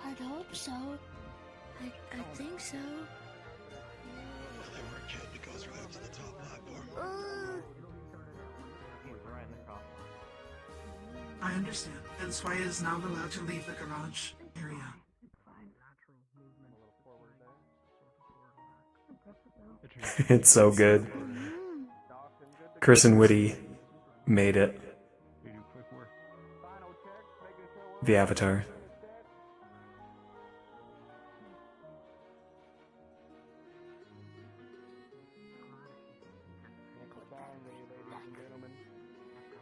I'd hope so. I think so. Whenever a kid goes right up to the top platform. I understand. That's why it is not allowed to leave the garage area. It's so good. Chris and Witty made it. The Avatar.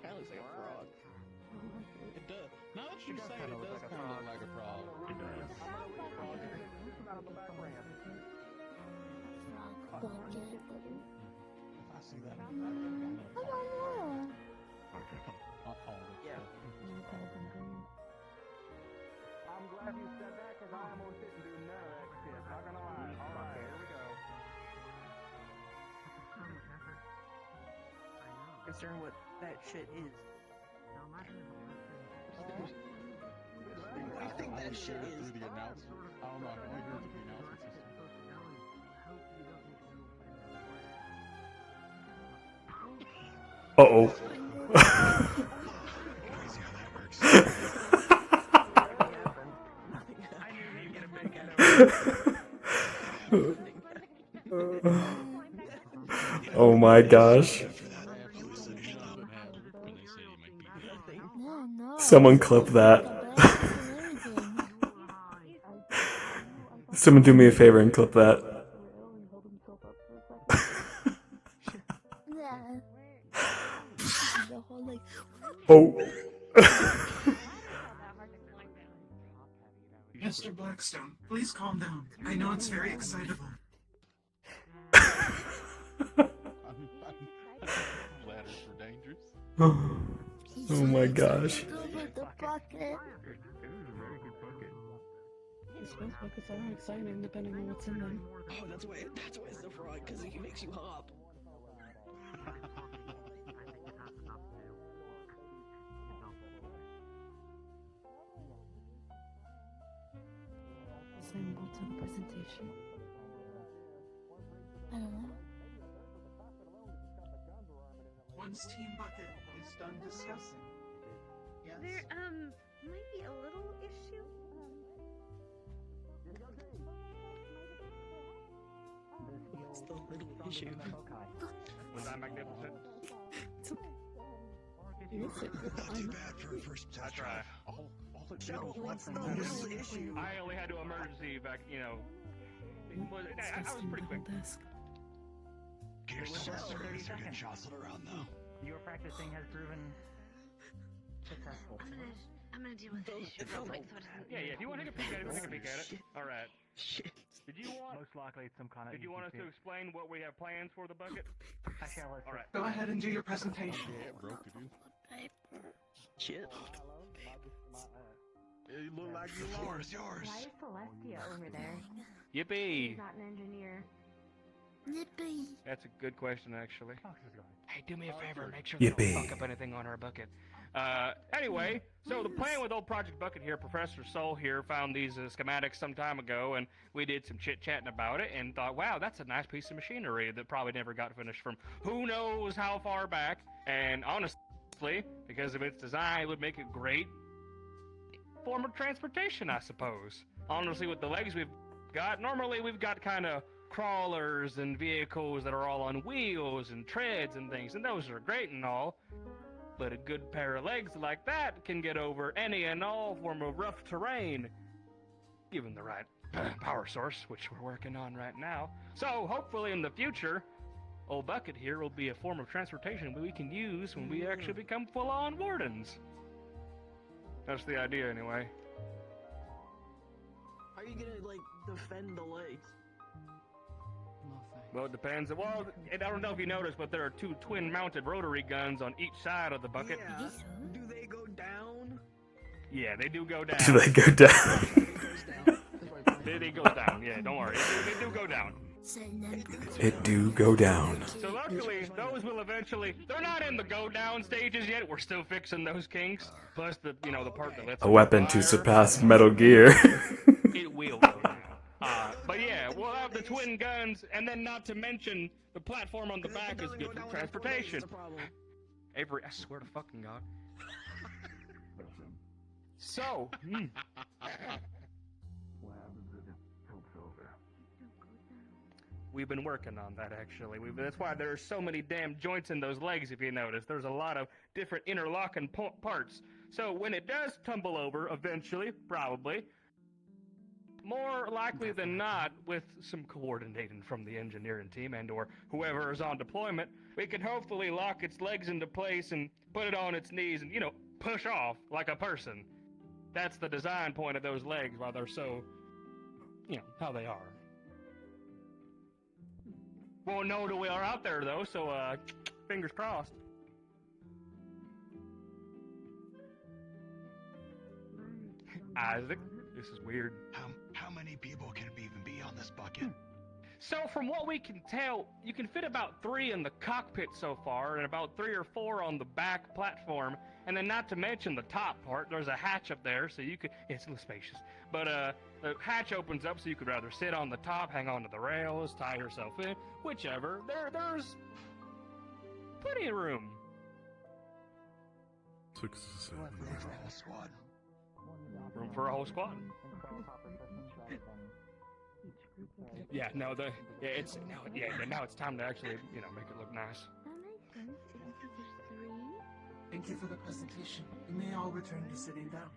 Kind of looks like a frog. It does. Now that you say it, does kind of look like a frog. It does. I see that. Yeah. I'm glad you said that because I almost didn't do none of that shit. Not gonna lie. All right, here we go. Concerned what that shit is. What do you think that shit is? Through the announcement. I don't know. I can only hear it through the announcement system. Uh-oh. Crazy how that works. Oh my gosh. Someone clip that. Someone do me a favor and clip that. Oh. Mr. Blackstone, please calm down. I know it's very excitable. Ladders are dangerous. Oh my gosh. The bucket. I suppose buckets are exciting depending on what's in them. Oh, that's why it's the frog, because it makes you hop. Symbol to the presentation. I don't know. Once Team Bucket is done discussing, yes, There might be a little issue. It's the little issue. Was that magnificent? Not too bad for a first test drive. What's the little issue? I only had to emergency back, I was pretty quick. Gears still servers are getting jostled around though. Your practicing has proven successful. I'm gonna deal with the issue real quick. Yeah, if you want to take a peek at it, take a peek at it. All right. Shit. Did you want? Most likely it's some kind of. Did you want us to explain what we have plans for the bucket? I shall listen. All right. Go ahead and do your presentation. Shit. You look like you lost. Yours. Why is Celestia over there? Yippee! She's not an engineer. Yippee. That's a good question, actually. Hey, do me a favor, make sure Yippee. they don't fuck up anything on our bucket. Anyway, so the plan with old Project Bucket here, Professor Soul here found these schematics some time ago, and we did some chit-chatting about it, and thought, wow, that's a nice piece of machinery that probably never got finished from who knows how far back, and honestly, because of its design, it would make a great form of transportation, I suppose. Honestly, with the legs we've got, normally we've got kind of crawlers and vehicles that are all on wheels and treads and things, and those are great and all, but a good pair of legs like that can get over any and all form of rough terrain, given the right power source, which we're working on right now. So hopefully in the future, old Bucket here will be a form of transportation we can use when we actually become full-on wardens. That's the idea anyway. How are you gonna, defend the legs? Well, it depends. Well, I don't know if you noticed, but there are two twin-mounted rotary guns on each side of the bucket. Yeah. Do they go down? Yeah, they do go down. Do they go down? They go down, yeah, don't worry. They do go down. It do go down. So luckily, those will eventually... They're not in the go-down stages yet. We're still fixing those kinks. Plus, the part that lets A weapon to surpass Metal Gear. It will go down. But yeah, we'll have the twin guns, and then not to mention the platform on the back is good for transportation. Avery, I swear to fucking God. So, we've been working on that, actually. That's why there's so many damn joints in those legs, if you notice. There's a lot of different interlocking parts. So when it does tumble over, eventually, probably, more likely than not, with some coordinating from the engineering team and or whoever is on deployment, we can hopefully lock its legs into place and put it on its knees and, push off like a person. That's the design point of those legs, why they're so, how they are. Won't know till we are out there, though, so, fingers crossed. Isaac, this is weird. How many people can even be on this bucket? So from what we can tell, you can fit about 3 in the cockpit so far, and about 3 or 4 on the back platform, and then not to mention the top part, there's a hatch up there, so you could, it's a little spacious, but the hatch opens up so you could rather sit on the top, hang onto the rails, tie yourself in, whichever. There's plenty of room. Room for a whole squad. Yeah, now it's time to actually, make it look nice. That makes sense. Isn't there 3? Thank you for the presentation. You may all return to sitting down.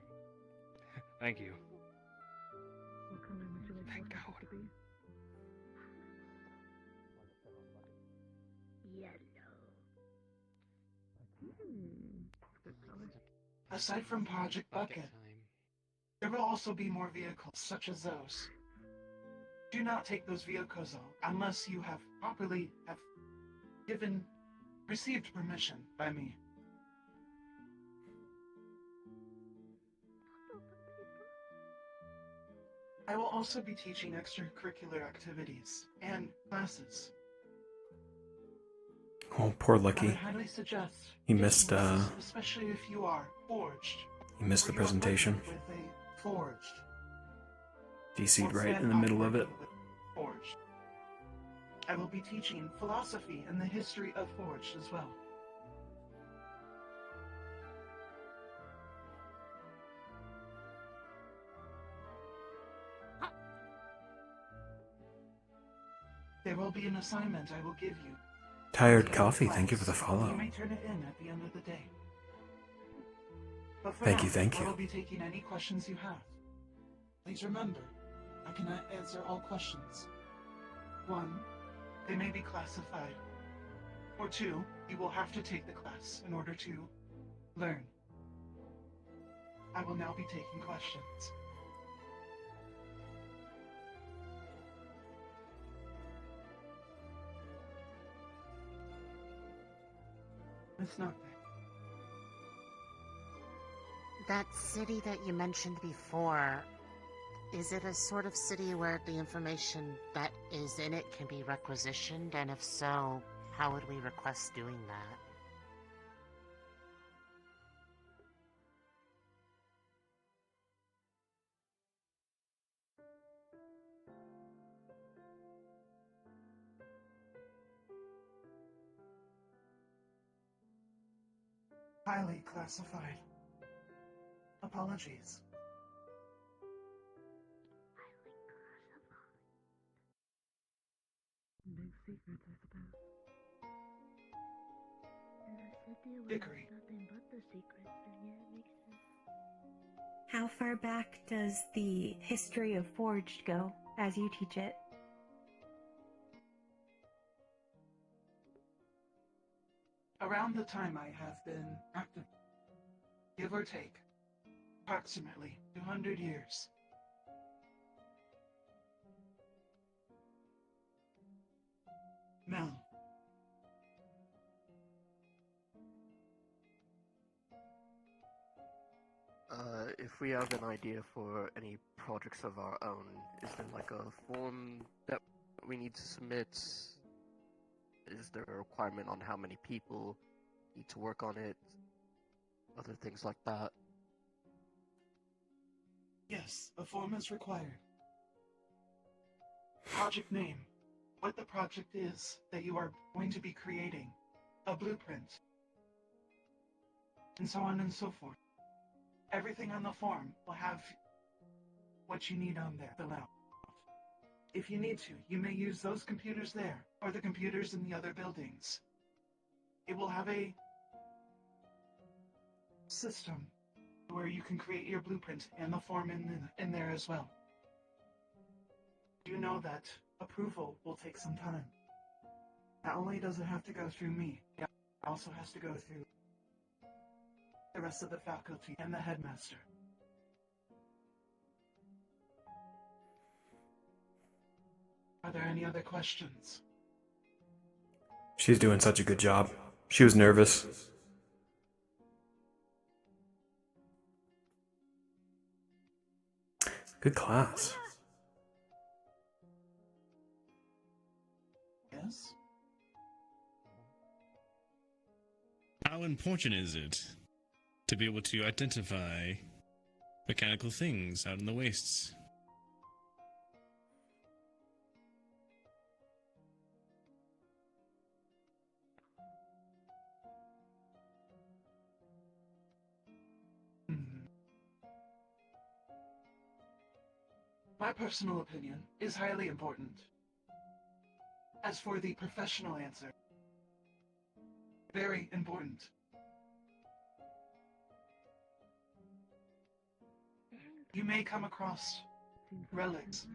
Thank you. What color would you like Thank your God. bucket to be? Yellow. Good color. Aside from Project Bucket, there will also be more vehicles such as those. Do not take those vehicles unless you have received permission by me. I will also be teaching extracurricular activities and classes. Oh, poor I Lucky. would highly suggest He missed, taking classes, especially if you are forged. He missed the or you are working presentation. With a forged. DC'd Or right in the stand middle on of it. working with Forged. I will be teaching philosophy and the history of Forged as well. There will be an assignment I will give you. Tired Coffee, thank you for the You follow. may turn it in at the end of the day. But for Thank now, you, thank I you. will be taking any questions you have. Please remember, I cannot answer all questions. 1, they may be classified. Or 2, you will have to take the class in order to learn. I will now be taking questions. Miss Nocte. That city that you mentioned before, is it a sort of city where the information that is in it can be requisitioned? And if so, how would we request doing that? Highly classified. Apologies. Big secrets, I suppose. And I said the away Dickory. nothing but the secrets, and yeah, it makes sense. How far back does the history of Forged go, as you teach it? Around the time I have been active, give or take, approximately 200 years. Mel. If we have an idea for any projects of our own, is there like a form that we need to submit? Is there a requirement on how many people need to work on it? Other things like that. Yes, a form is required. Project name, what the project is that you are going to be creating, a blueprint, and so on and so forth. Everything on the form will have what you need on there. Fill out. If you need to, you may use those computers there, or the computers in the other buildings. It will have a system where you can create your blueprint and the form in there as well. Do know that approval will take some time. Not only does it have to go through me, it also has to go through the rest of the faculty and the headmaster. Are there any other questions? She's doing such a good job. She was nervous. Good class. Yes? How important is it to be able to identify mechanical things out in the wastes? My personal opinion is highly important. As for the professional answer, very important. You may come across relics,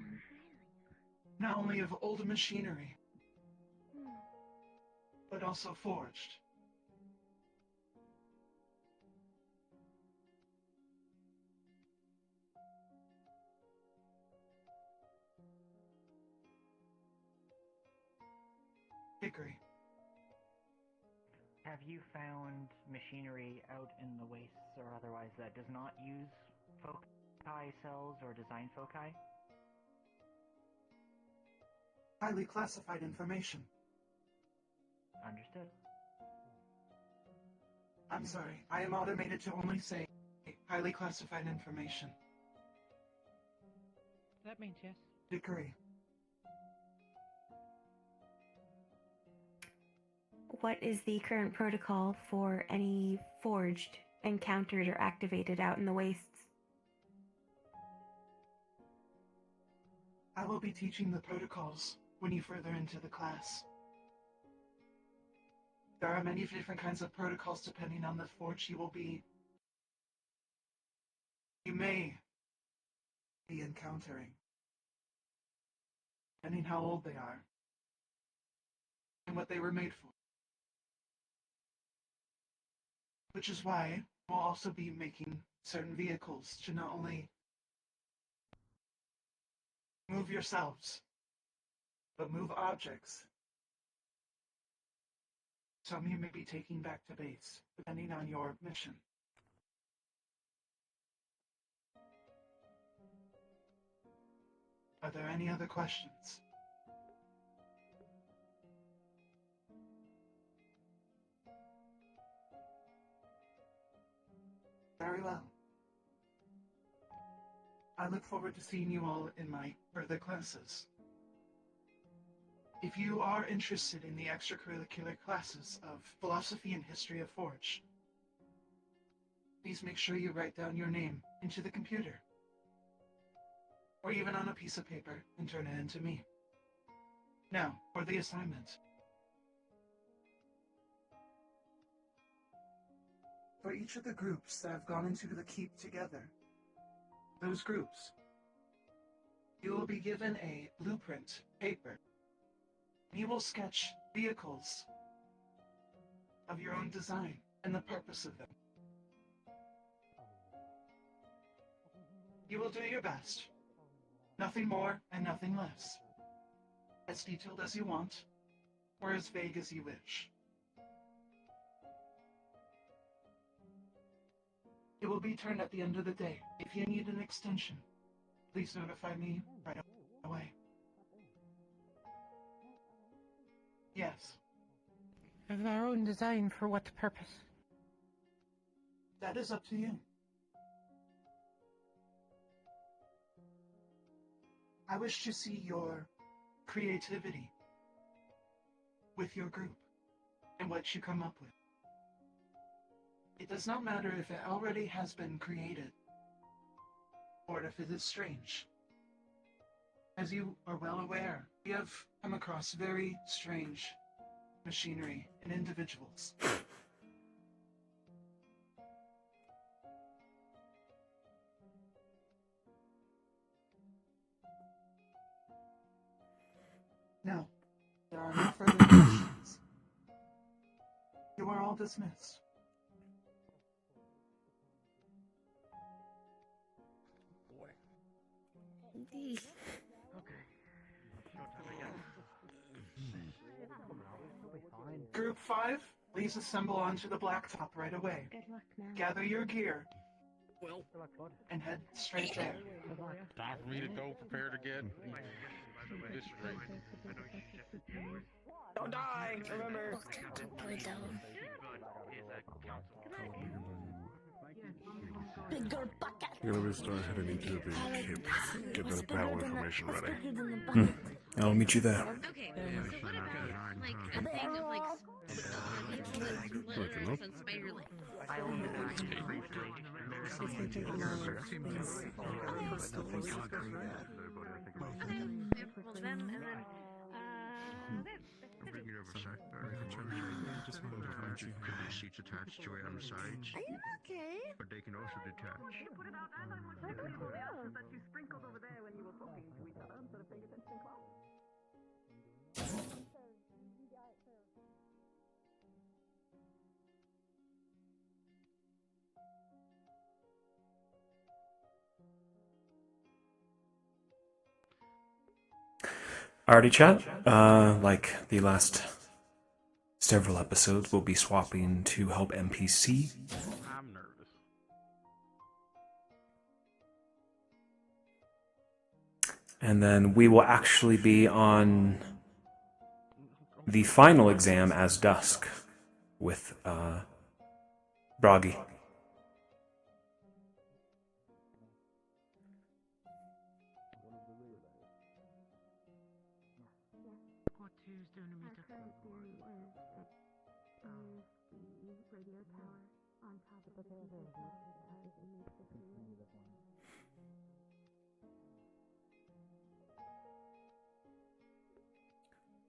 not only of old machinery, but also forged. Hickory. Have you found machinery out in the wastes or otherwise that does not use foci cells or design foci? Highly classified information. Understood. I'm sorry, I am automated to only say highly classified information. That means yes. Hickory. What is the current protocol for any forged encountered or activated out in the wastes? I will be teaching the protocols when you further into the class. There are many different kinds of protocols depending on the forge you may be encountering, depending how old they are and what they were made for. Which is why we'll also be making certain vehicles to not only move yourselves, but move objects. Some you may be taking back to base, depending on your mission. Are there any other questions? Very well. I look forward to seeing you all in my further classes. If you are interested in the extracurricular classes of Philosophy and History of Forge, please make sure you write down your name into the computer, or even on a piece of paper, and turn it into me. Now, for the assignment. For each of the groups that have gone into the keep together, those groups, you will be given a blueprint paper. You will sketch vehicles of your own design and the purpose of them. You will do your best. Nothing more and nothing less. As detailed as you want, or as vague as you wish. It will be turned at the end of the day. If you need an extension, please notify me right away. Yes. Of our own design for what purpose? That is up to you. I wish to see your creativity with your group and what you come up with. It does not matter if it already has been created or if it is strange. As you are well aware, we have come across very strange machinery and individuals. Now, there are no further questions. You are all dismissed. Group 5, please assemble onto the blacktop right away. Good luck now. Gather your gear. And head straight there. Time for me to go prepare to get this straight. Don't die! Remember! Bigger bucket! You're gonna be starting heading into the keep. Get that battle information ready. I'll meet you there. Okay, so what if like a thing of like splitters and spider legs? Well then, and then, Bring it over side. Just wanted to find you. The seats attached to it on the sides. Are you okay? But they can also detach. Alrighty, chat. Like the last several episodes, we'll be swapping to help NPC. I'm nervous. And then we will actually be on the final exam as Dusk with Bragi. What who's doing a meetup? The radio tower on top of the TV tower because it makes the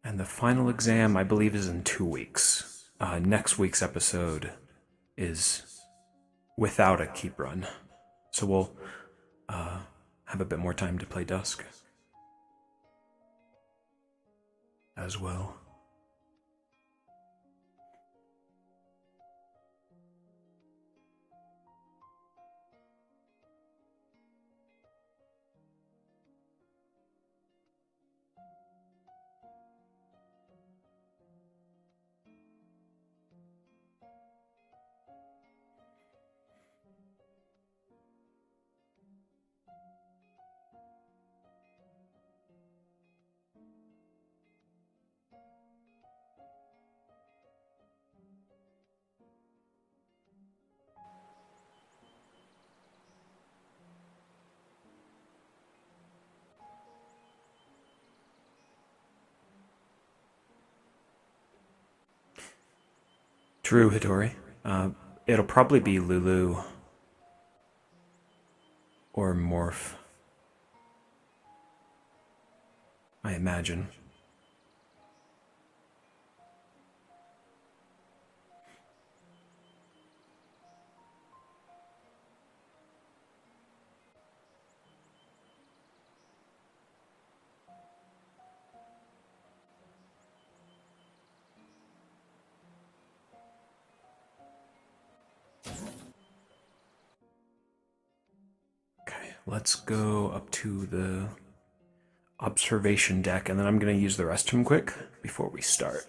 And the final exam, I believe, is in 2 weeks. Next week's episode is without a keep run. So we'll have a bit more time to play Dusk as well. True, Hitori. It'll probably be Lulu or Morph, I imagine. Okay, let's go up to the observation deck, and then I'm going to use the restroom quick before we start.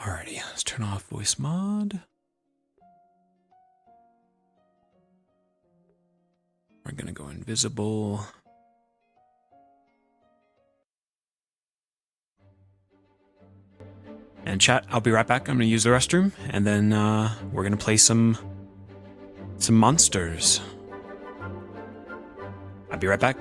Alrighty, let's turn off voice mod. We're gonna go invisible. And chat, I'll be right back. I'm gonna use the restroom, and then we're gonna play some monsters. I'll be right back.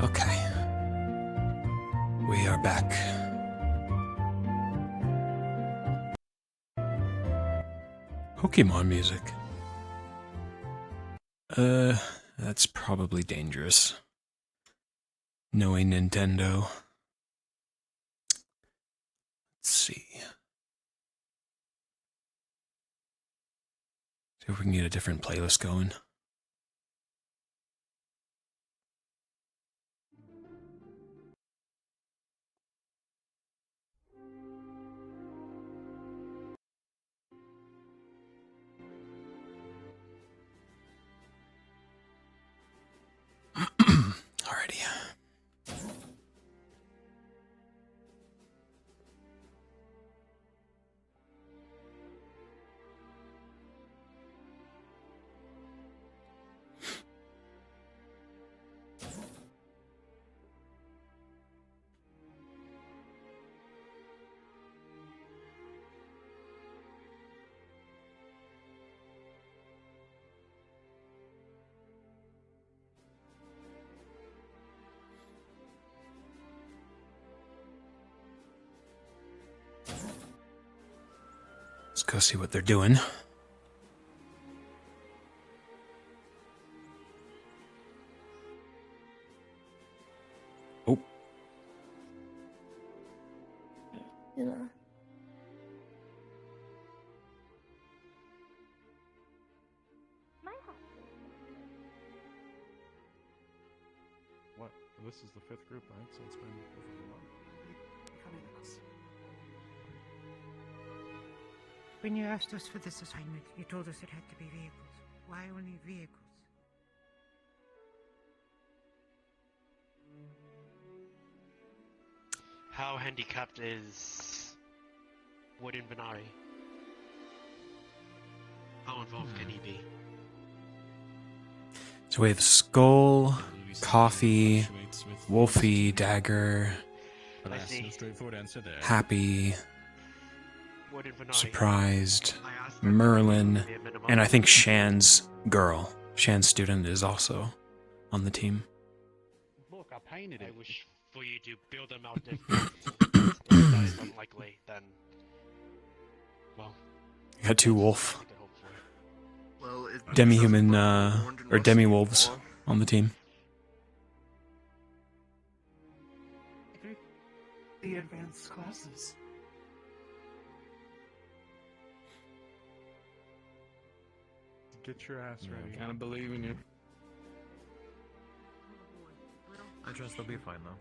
Okay. We are back. Pokemon music. That's probably dangerous. Knowing Nintendo. Let's see. See if we can get a different playlist going. Alrighty. Let's go see what they're doing. Oh. You know. What? This is the 5th group, right? So it's been over a month. When you asked us for this assignment, you told us it had to be vehicles. Why only vehicles? How handicapped is Wooden Benari? How involved can he be? So we have Skull, Coffee, Wolfie, Dagger, Alas, no straightforward answer there. Happy, Surprised, Merlin, and I think Shan's girl. Shan's student is also on the team. Look, I painted it. I wish for you to build them out different. If that is unlikely, then... Well... You got 2 wolf. Well, Demi-human, or demi-wolves on the team. The advanced classes. Get your ass ready. Kind of believe in you. I trust they'll be fine though.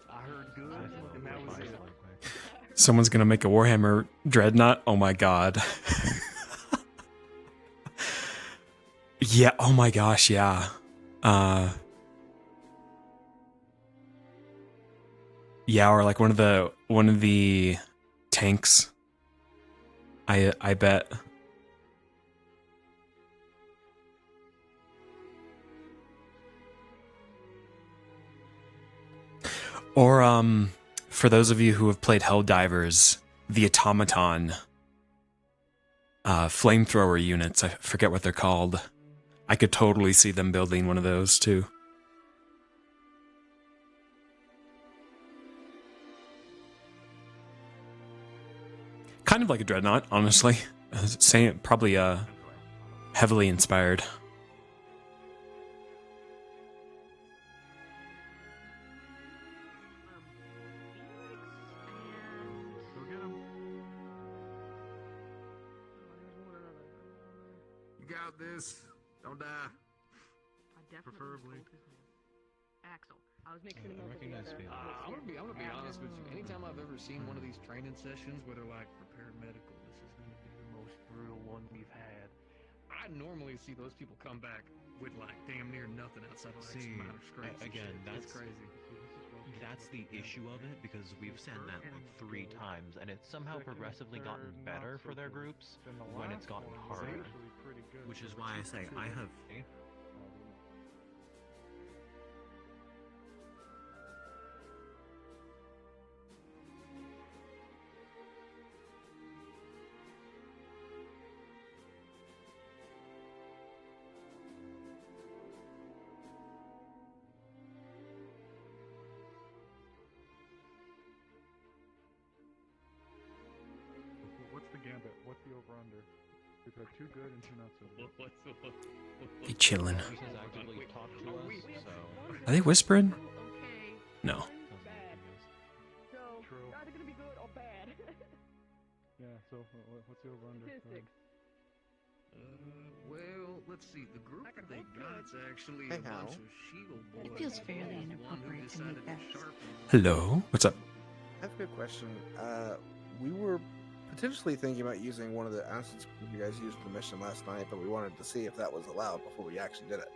I heard good, and that was it. Someone's gonna make a Warhammer Dreadnought. Oh my god. Yeah, oh my gosh, yeah. Yeah, or like one of the tanks. I bet. Or for those of you who have played Helldivers, the automaton flamethrower units, I forget what they're called. I could totally see them building one of those too. Kind of like a dreadnought, honestly. Saying probably heavily inspired. You got this. Don't die. Preferably. Axel. I was mixing them up with the recognize other. feeling. I'm gonna be honest with you. Anytime I've ever seen one of these training sessions where they're like prepared medical, this is gonna be the most brutal one we've had. I normally see those people come back with like damn near nothing outside of like some minor scrapes. and Again, shit. that's It's crazy. That's the issue of it, because we've said that like 3 times, and it's somehow progressively gotten better for their groups when it's gotten harder. Which is why I say I have. bit. What's the over under? We've got 2 good and 2 not so good. They chillin'. This has actively talked to us, so. Are they whispering? No. True. Either gonna be good or bad. Yeah, so what's the over under? Well, let's see. The group that they got's actually Hey, a bunch Hal. of Shield boys. It feels fairly One who inappropriate to decided make that. sharpen Hello? What's up? I have a good question. We were potentially thinking about using one of the acids you guys used in the mission last night, but we wanted to see if that was allowed before we actually did it.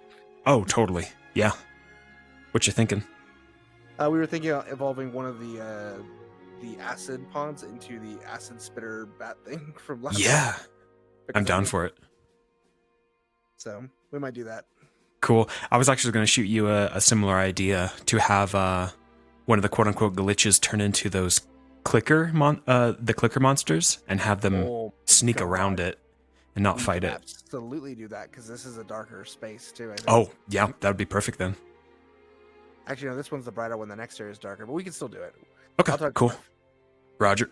Oh, totally. Yeah. What you thinking? We were thinking about evolving one of the acid pods into the acid spitter bat thing from last Yeah. night. I'm Because down for it. So we might do that. Cool. I was actually going to shoot you a similar idea to have one of the quote-unquote glitches turn into those the clicker monsters and have them sneak around it and not We fight can it. Absolutely do that because this is a darker space too. I think. Oh, yeah, that would be perfect then. Actually, no, this one's the brighter one. The next area is darker, but we can still do it. Okay, I'll talk to cool. Jeff. Roger.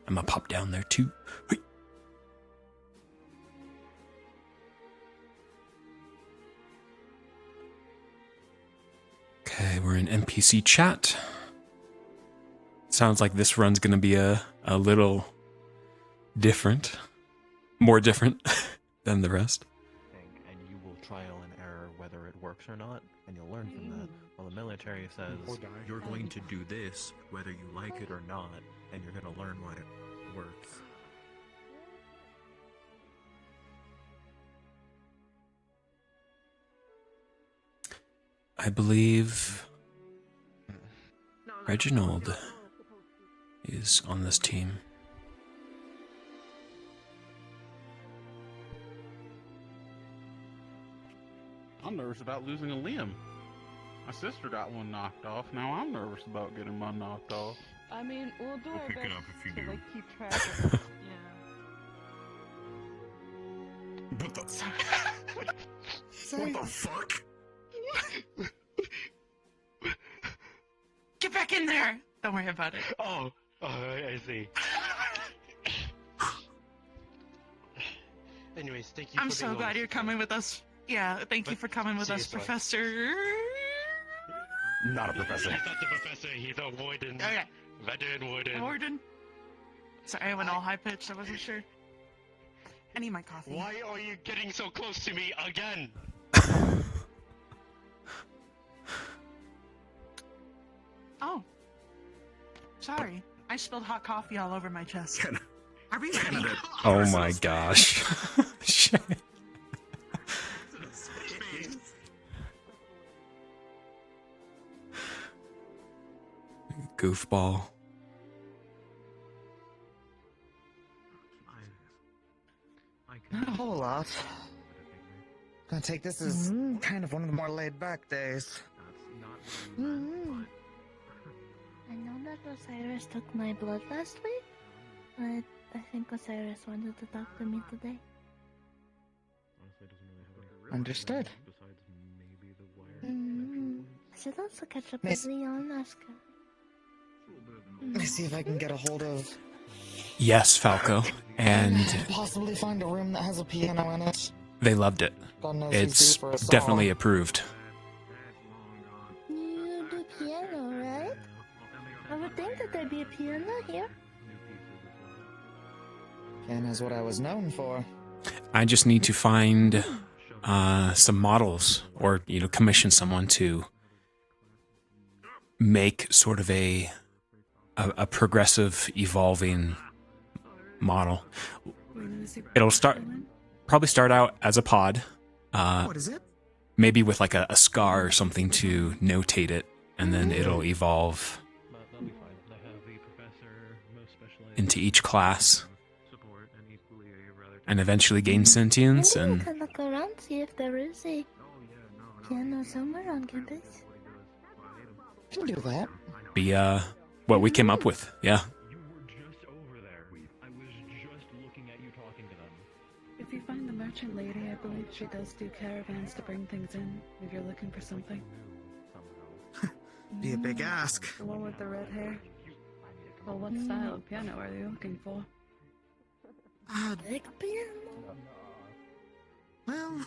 I'm gonna pop down there too. Hey. Okay, we're in NPC chat. Sounds like this run's gonna be a little different. More different than the rest. And you will trial and error whether it works or not, and you'll learn from that. While the military says, you're going to do this whether you like it or not, and you're going to learn why it works. I believe Reginald is on this team. I'm nervous about losing a limb. My sister got one knocked off. Now I'm nervous about getting mine knocked off. I mean, we'll do our pick it best up if you to do. like keep track of it. What the? Sorry. What the fuck? Get back in there! Don't worry about it. Oh, I see. Anyways, thank you I'm for so being glad honest you're with me. coming with us. Yeah, thank you for coming with us, seriously. Professor. Not a professor. He's not the professor, he's a warden. Okay. Veteran warden. Warden. Sorry, I went all high pitched. I wasn't sure. I need my coffee. Why are you getting so close to me again? Oh. Sorry. I spilled hot coffee all over my chest. Are we ready? Oh my gosh. Shit. Goofball. Not a whole lot. Gonna take this as kind of one of the more laid back days. I know that Osiris took my blood last week, but I think Osiris wanted to talk to me today. Understood. I should also catch up Miss- with Leon Oscar. Let me see if I can get a hold of. Yes, Falco. And Possibly find a room that has a piano in it. they loved it. God knows he's It's due for a song. definitely approved. You do piano, right? I would think that there'd be a piano here. Piano's what I was known for. I just need to find some models or, commission someone to make sort of a progressive, evolving model. It'll probably start out as a pod. What is it? Maybe with like a scar or something to notate it, and then it'll evolve into each class, and eventually gain sentience. Maybe we And can look around, see if there is a piano somewhere on campus. Can do that. be what we came up with. Yeah. I was just looking at you talking to them. If If you find the merchant lady, I believe she does do caravans to bring things in if you're looking for something. Be a big ask. The one with the red hair. Well, what style of piano are you looking for? Big piano? Well,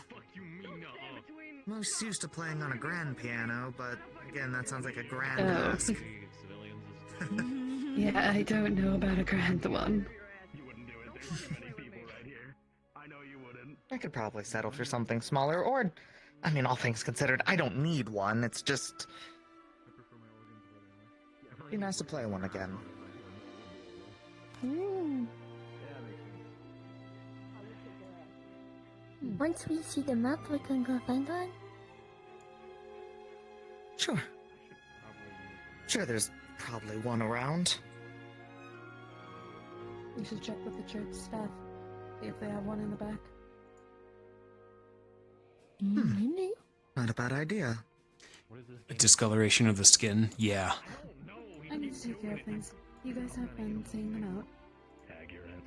most used to playing on a grand piano, but again, that sounds like a grand ask. Yeah, I don't know about a grand one. I could probably settle for something smaller, or, I mean, all things considered, I don't need one, it's just... Be nice to play one again. Once we see the map, we can go find one. Sure. Sure, there's probably one around. We should check with the church staff, see if they have one in the back. Not a bad idea. A discoloration of the skin? Yeah. I need to take care of things. You guys have fun seeing them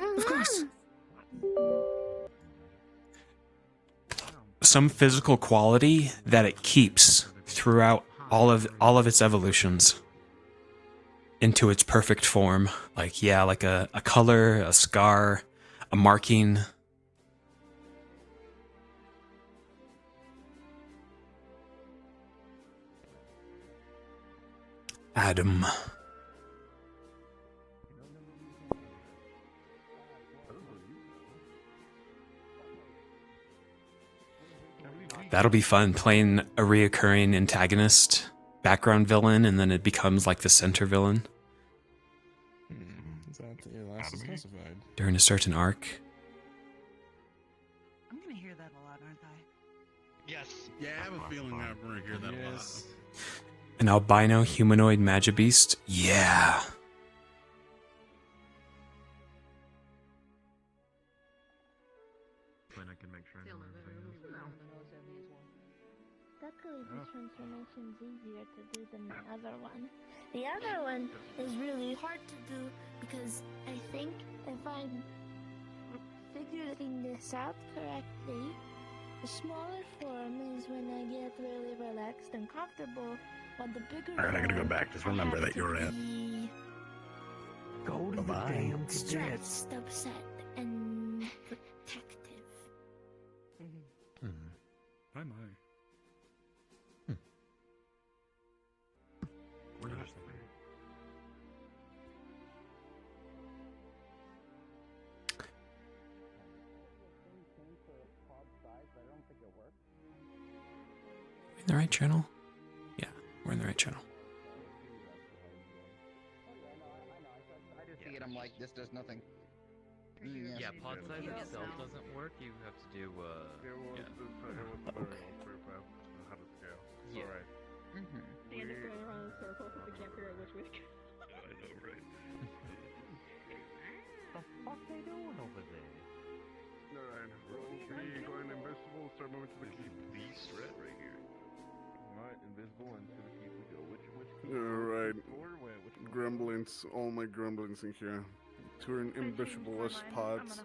out. Of course. Some physical quality that it keeps throughout all of its evolutions into its perfect form. Like, yeah, like a color, a scar, a marking. Adam. That'll be fun, playing a reoccurring antagonist, background villain, and then it becomes like the center villain. Is that your last specified? During a certain arc. I'm gonna hear that a lot, aren't I? Yes. Yeah, I have a feeling I'm going to hear that a lot. An albino humanoid magibeast? Yeah. When I can make sure I know everything else. Luckily, this transformation's easier to do than the other one. The other one is really hard to do because I think if I'm figuring this out correctly, the smaller form is when I get really relaxed and comfortable, while the bigger Alright, I gotta go form, back. Just I remember have that to you're in. be Go to the damn stressed, upset, and protective. Hi, my. In the right channel? Yeah, we're in the right channel. I just see it, I'm like, this does nothing. Yeah, pod size itself doesn't work. You have to do, yeah. Alright. Stand is going around in circles if we can't figure out which way to go. I know, right? The fuck they doing over there? Alright, roll B, going invisible, start moving to the keep. These threat right here. Alright, invisible and to the keep we go. Which keep? Alright. Gremlins, all my gremlins in here. Turn invisible as pods.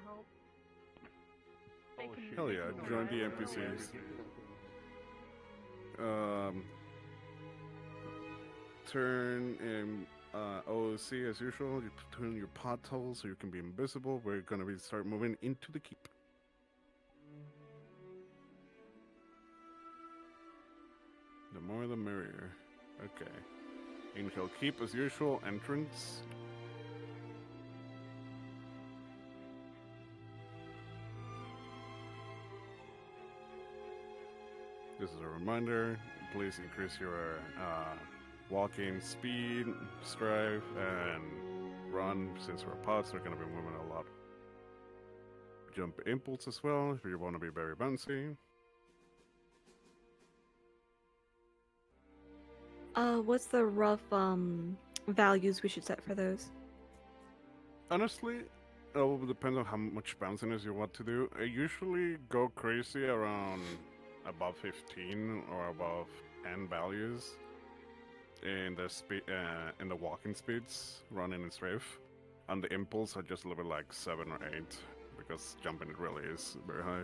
Hell yeah, join the NPCs. Turn in OOC as usual. You turn your pod toggle so you can be invisible. We're gonna start moving into the keep. The more the merrier. Okay. Inhale keep as usual. Entrance. This is a reminder. Please increase your walking speed, strive, and run. Since we're pods, we're going to be moving a lot. Jump impulse as well if you want to be very bouncy. What's the rough values we should set for those? Honestly, it will depend on how much bounciness you want to do. I usually go crazy around above 15 or above 10 values in the speed, in the walking speeds, running and strafe. And the impulse are just a little bit like 7 or 8. because jumping it really is very high.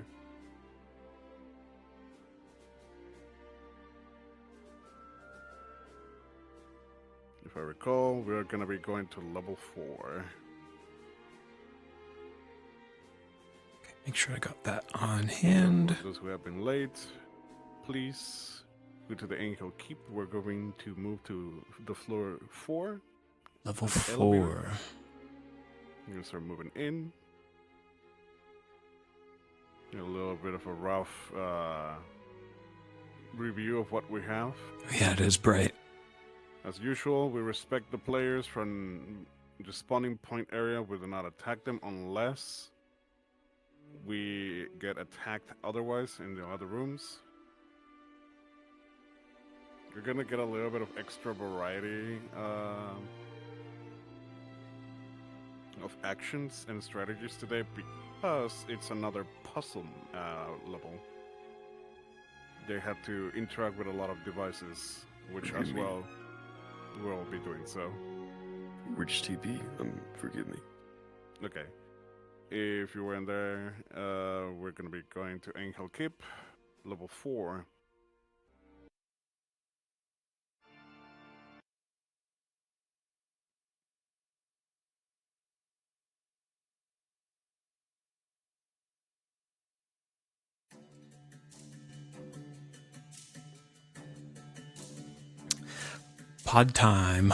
If I recall, we are gonna be going to level 4. Make sure I got that on hand. For those who have been late, please go to the Angel Keep. We're going to move to the floor 4. Level the elevator. 4. You're gonna start moving in. A little bit of a rough review of what we have. Yeah, it is bright. As usual, we respect the players from the spawning point area. We do not attack them unless we get attacked otherwise in the other rooms. You're gonna get a little bit of extra variety of actions and strategies today because it's another puzzle level. They have to interact with a lot of devices, which as well we'll be doing so. Which TP? Forgive me. Okay. If you were in there, we're gonna be going to Angel Keep, level 4. Pod time.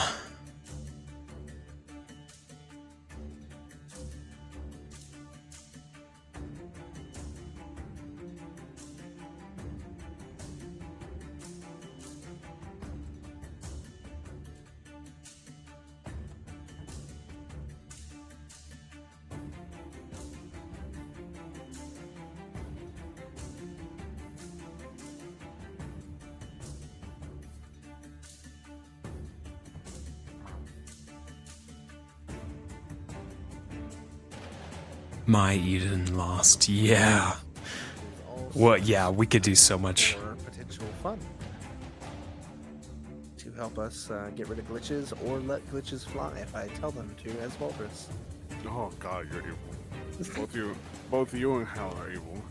My Eden lost. Yeah. Well, yeah, we could do so much. For potential fun. To help us get rid of glitches or let glitches fly if I tell them to as Walters. Oh god, you're evil. both you and Hal are evil.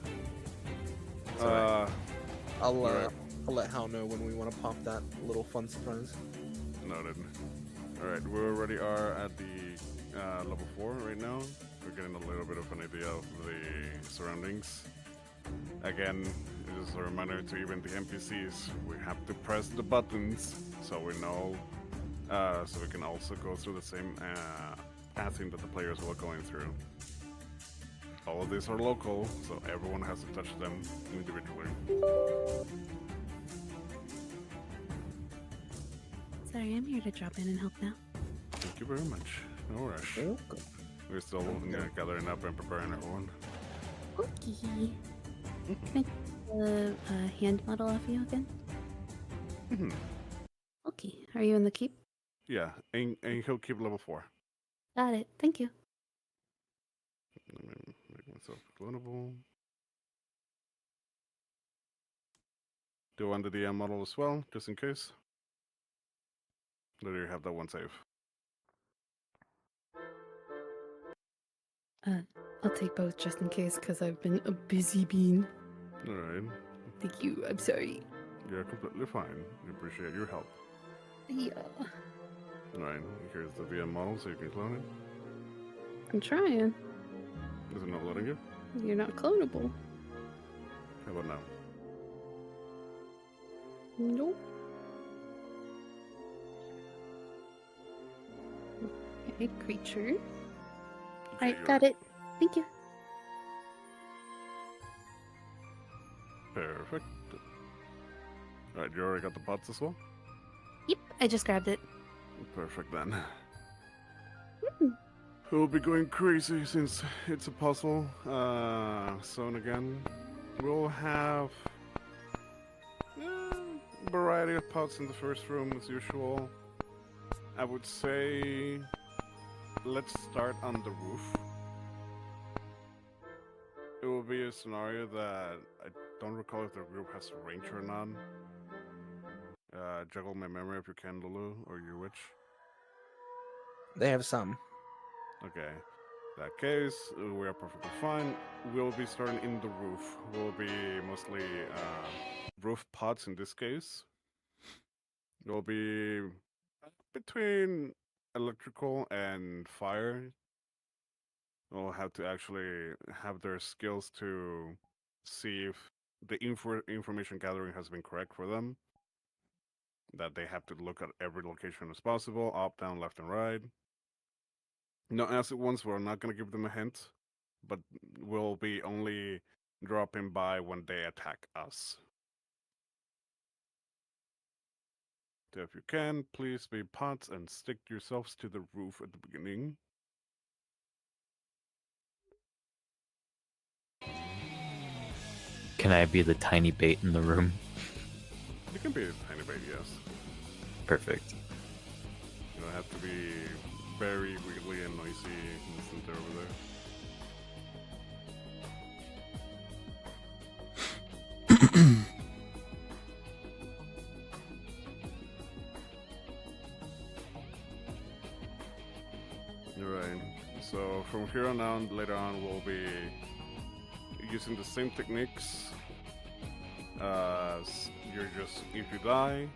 I'll let Hal know when we want to pop that little fun surprise. Noted. Alright, we already are at the level 4 right now. We're getting a little bit of an idea of the surroundings. Again, just a reminder to even the NPCs, we have to press the buttons so we know, so we can also go through the same pathing that the players were going through. All of these are local, so everyone has to touch them individually. Sorry, I'm here to drop in and help now. Thank you very much. No rush. We're still gathering up and preparing everyone. Okay. Can I get the hand model off you again? Mm-hmm. Okay. Are you in the keep? Yeah, and he'll keep level 4. Got it. Thank you. Let me make myself clonable. Do you want the DM model as well, just in case? Or do you have that one saved? I'll take both just in case because I've been a busy bean. Alright. Thank you. I'm sorry. You're completely fine. We appreciate your help. Yeah. Alright, here's the VM model so you can clone it. I'm trying. Is it not letting you? You're not clonable. How about now? Nope. Okay, creature. Alright, got it. Thank you. Perfect. Alright, you already got the pots as well? Yep, I just grabbed it. Perfect then. We'll be going crazy since it's a puzzle zone again. We'll have a variety of pots in the first room as usual. I would say let's start on the roof. It will be a scenario that I don't recall if the group has range or not. Juggle my memory if you can, Lulu, or you witch. They have some. Okay. that case, we are perfectly fine. We'll be starting in the roof. Will be mostly roof pods in this case. It will be between electrical and fire. We'll have to actually have their skills to see if the information gathering has been correct for them. That they have to look at every location as possible, up, down, left, and right. No acid ones, we're not going to give them a hint, but we'll be only dropping by when they attack us. So if you can, please be pots and stick yourselves to the roof at the beginning. Can I be the tiny bait in the room? You can be a tiny bait, yes. Perfect. You don't have to be very wiggly and noisy in the center over there. Alright, so from here on out, later on, we'll be using the same techniques. If you die,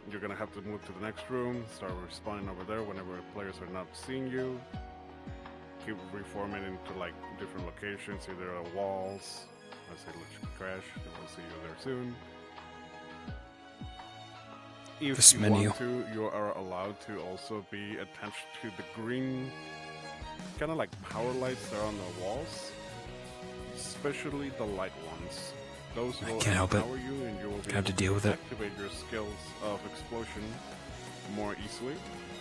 you're gonna have to move to the next room, start respawning over there whenever players are not seeing you. Keep reforming into like different locations, either walls. Let's say let's crash, we'll see you there soon. If This you menu. want to, you are allowed to also be attached to the green, kind of like power lights that are on the walls, especially the light ones. Those I will can't help it. empower you, and you will be Have to able deal with it. activate your skills of explosion more easily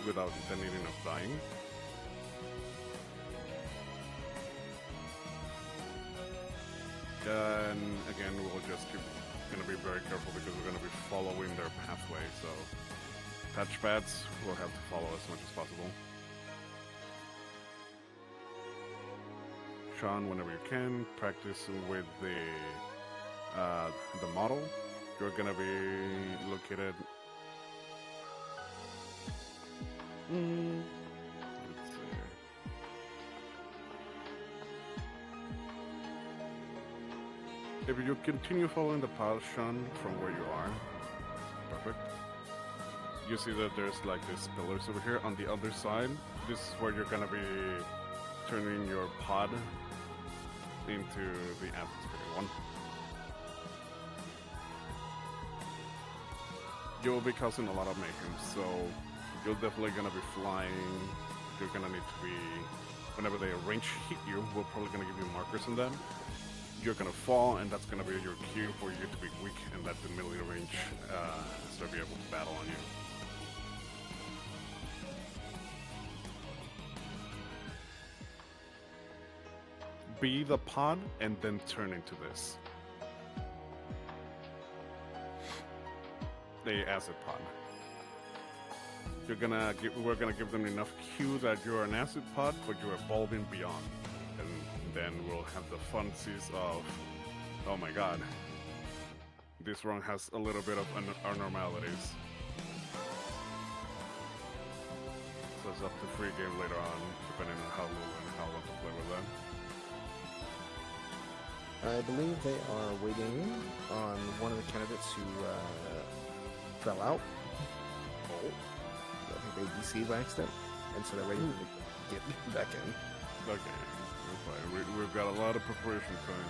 without the needing of dying. And again, we'll just keep gonna be very careful because we're gonna be following their pathway. So touchpads will have to follow as much as possible. Sean, whenever you can, practice with the model. You're gonna be located. Let's see. If you continue following the path, Sean, from where you are, perfect. You see that there's like these pillars over here. On the other side, this is where you're gonna be turning your pod into the atmospheric one. You'll be causing a lot of mayhem, so you're definitely gonna be flying. You're gonna need to be, whenever they range hit you, we're probably gonna give you markers on them. You're gonna fall, and that's gonna be your cue for you to be weak and let the melee range start be able to battle on you. Be the pod and then turn into this. The acid pod. We're gonna give them enough cue that you're an acid pod, but you're evolving beyond. And then we'll have the funsies of, oh my god, this run has a little bit of abnormalities. So it's up to free game later on, depending on how low and how long to play with them. I believe they are waiting on one of the candidates who fell out. Oh. I think they DC'd by accident, and so they're waiting to get back in. Okay, we're fine. We've got a lot of preparation time.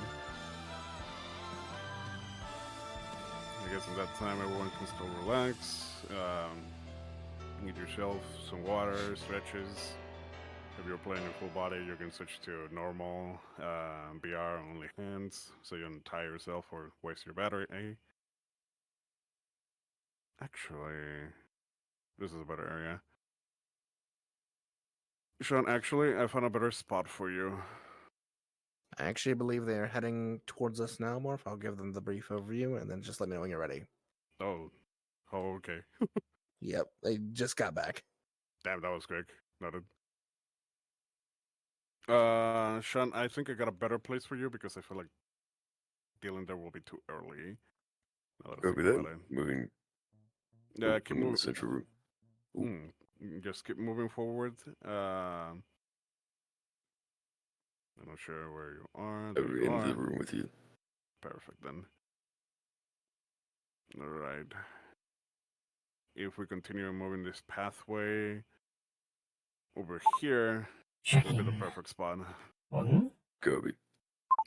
I guess in that time everyone can still relax, get yourself some water, stretches. If you're playing in full body, you can switch to normal, BR, only hands, so you don't tire yourself or waste your battery. Actually, this is a better area. Sean, actually, I found a better spot for you. I actually believe they are heading towards us now, Morph. I'll give them the brief overview, and then just let me know when you're ready. Oh, okay. Yep, they just got back. Damn, that was quick. Noted. Sean, I think I got a better place for you because I feel like dealing there will be too early. Copy that. Moving. Keep moving. Central room. Just keep moving forward. I'm not sure where you are. I'll There be you in the are. room with you. Perfect then. Alright. If we continue moving this pathway over here, will be the perfect spot. One. Kobe.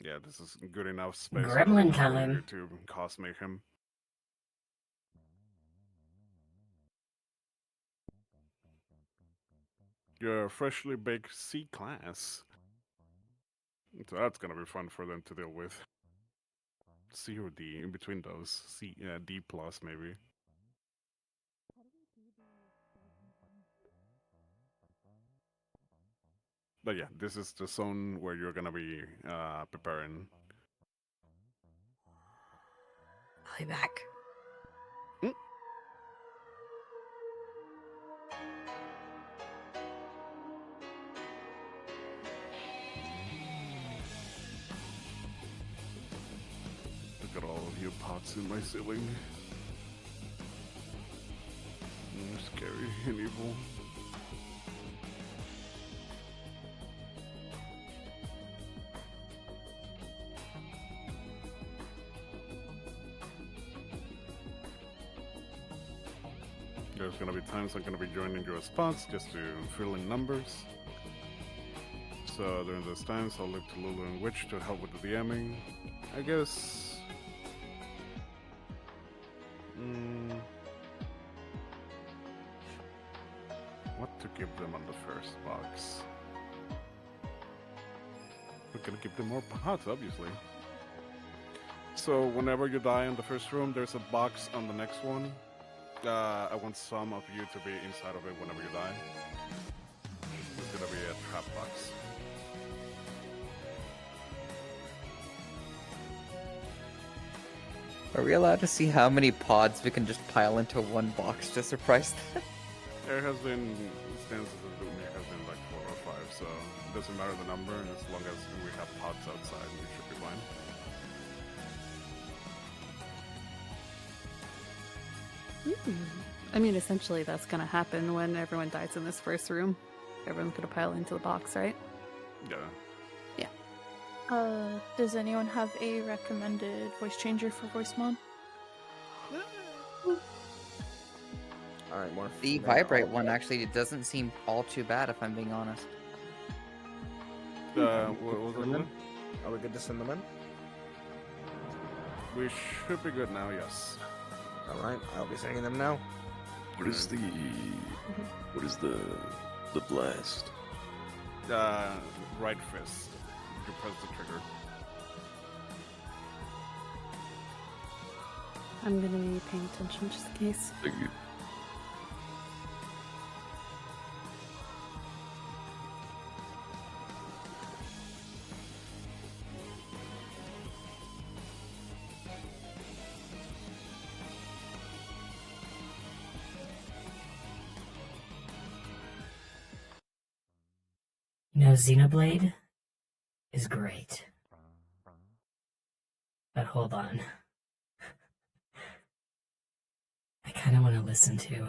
Yeah, this is good enough space Gremlin for you time. to cause mayhem. You're a freshly baked C class. So that's gonna be fun for them to deal with. C or D, in between those. C, D plus maybe. But yeah, this is the zone where you're gonna be preparing. I'll be back. Look at all of you pots in my ceiling. Scary and evil. There's gonna be times I'm gonna be joining your spots just to fill in numbers. So during those times, I'll look to Lulu and Witch to help with the DMing. I guess. What to give them on the first box? We're gonna give them more pots, obviously. So whenever you die in the first room, there's a box on the next one. I want some of you to be inside of it whenever you die. It's gonna be a trap box. Are we allowed to see how many pods we can just pile into one box to surprise them? There has been stances of doing it has been like 4 or 5, so it doesn't matter the number, as long as we have pods outside, we should be fine. I mean, essentially that's gonna happen when everyone dies in this first room. Everyone's gonna pile into the box, right? Yeah. Does anyone have a recommended voice changer for voice mod? Alright, more. The vibrate one actually doesn't seem all too bad, if I'm being honest. What was it? Cinnamon? Are we good to send them in? We should be good now, yes. Alright, I'll be sending them now. What is the blast? Right fist. You press the trigger. I'm gonna be paying attention just in case. Thank you. You know, Xenoblade is great. But hold on. I kind of want to listen to,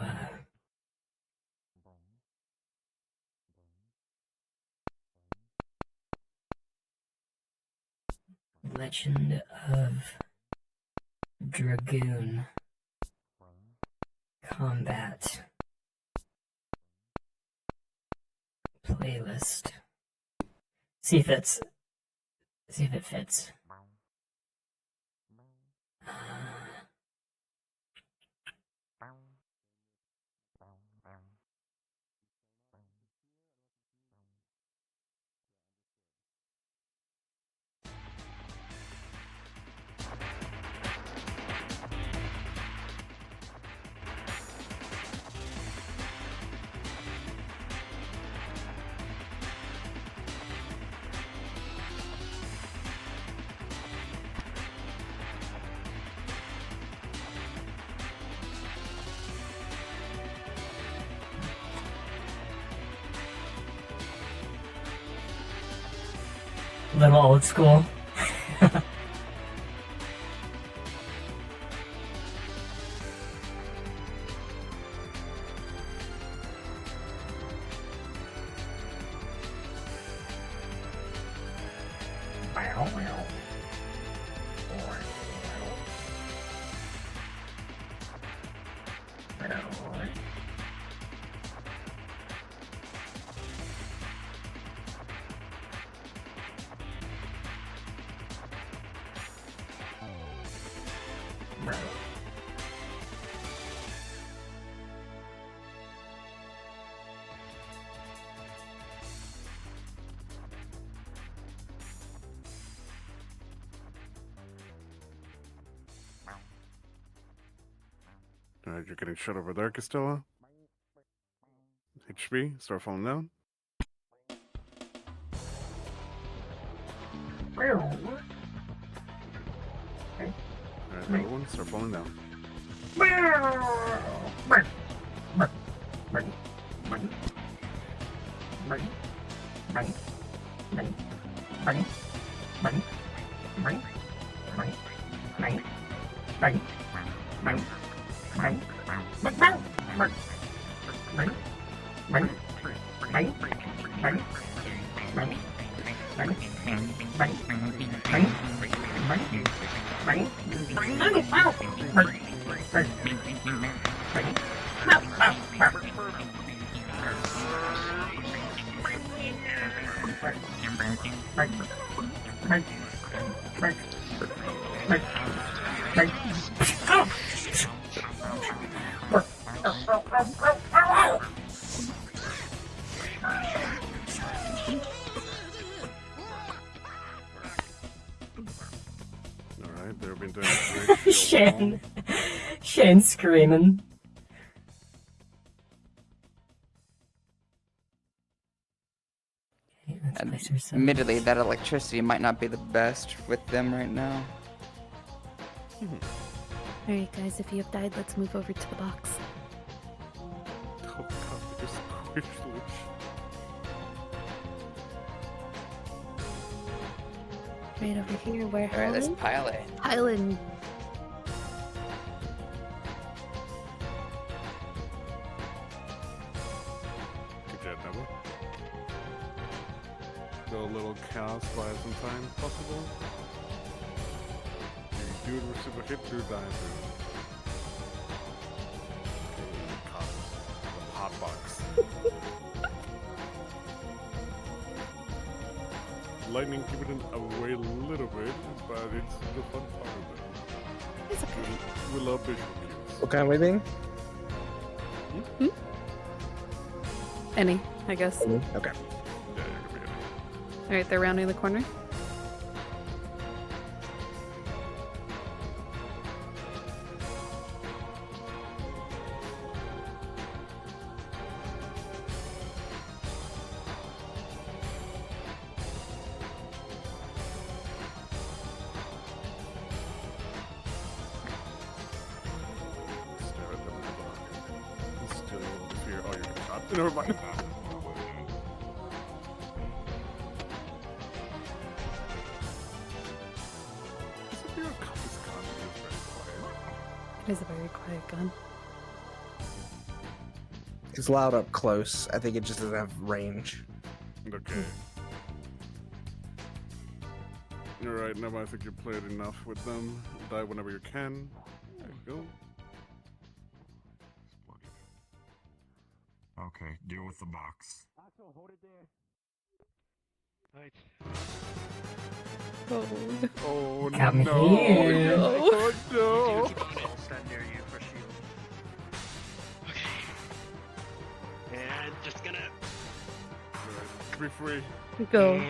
Legend of Dragoon Combat playlist. See if it fits. A little old school. Alright, you're getting shot over there, Castella. HP, start falling down. Alright, the other one, start falling down. Alright, they've been doing a great Shane. Shane screaming. Admittedly, that electricity might not be the best with them right now. Alright, guys, if you have died, let's move over to the box. Oh god, they're squishy. Right over here, where Alright, let's pile it. Island. Good job, Double. Go a little chaos by some time possible. You do receive a hit, do die through. The hot box. Lightning keeping it away a little bit, but it's the fun part of it. It's okay. We love visual cues. What kind of waving? Any, I guess. Okay. Yeah, you're gonna be any. Alright, they're rounding the corner. Stare at them in the block. Still a little fear. Oh, you're gonna shot. Never mind. It is a very quiet gun. It's loud up close. I think it just doesn't have range. Okay. You're right, Neva. I think you played enough with them. Die whenever you can. There you go. Okay, deal with the box. Hold it there. Right. Oh, Oh Come no! here. Oh no! I'll stand near you for shield. Okay. And just gonna. Be free. Go.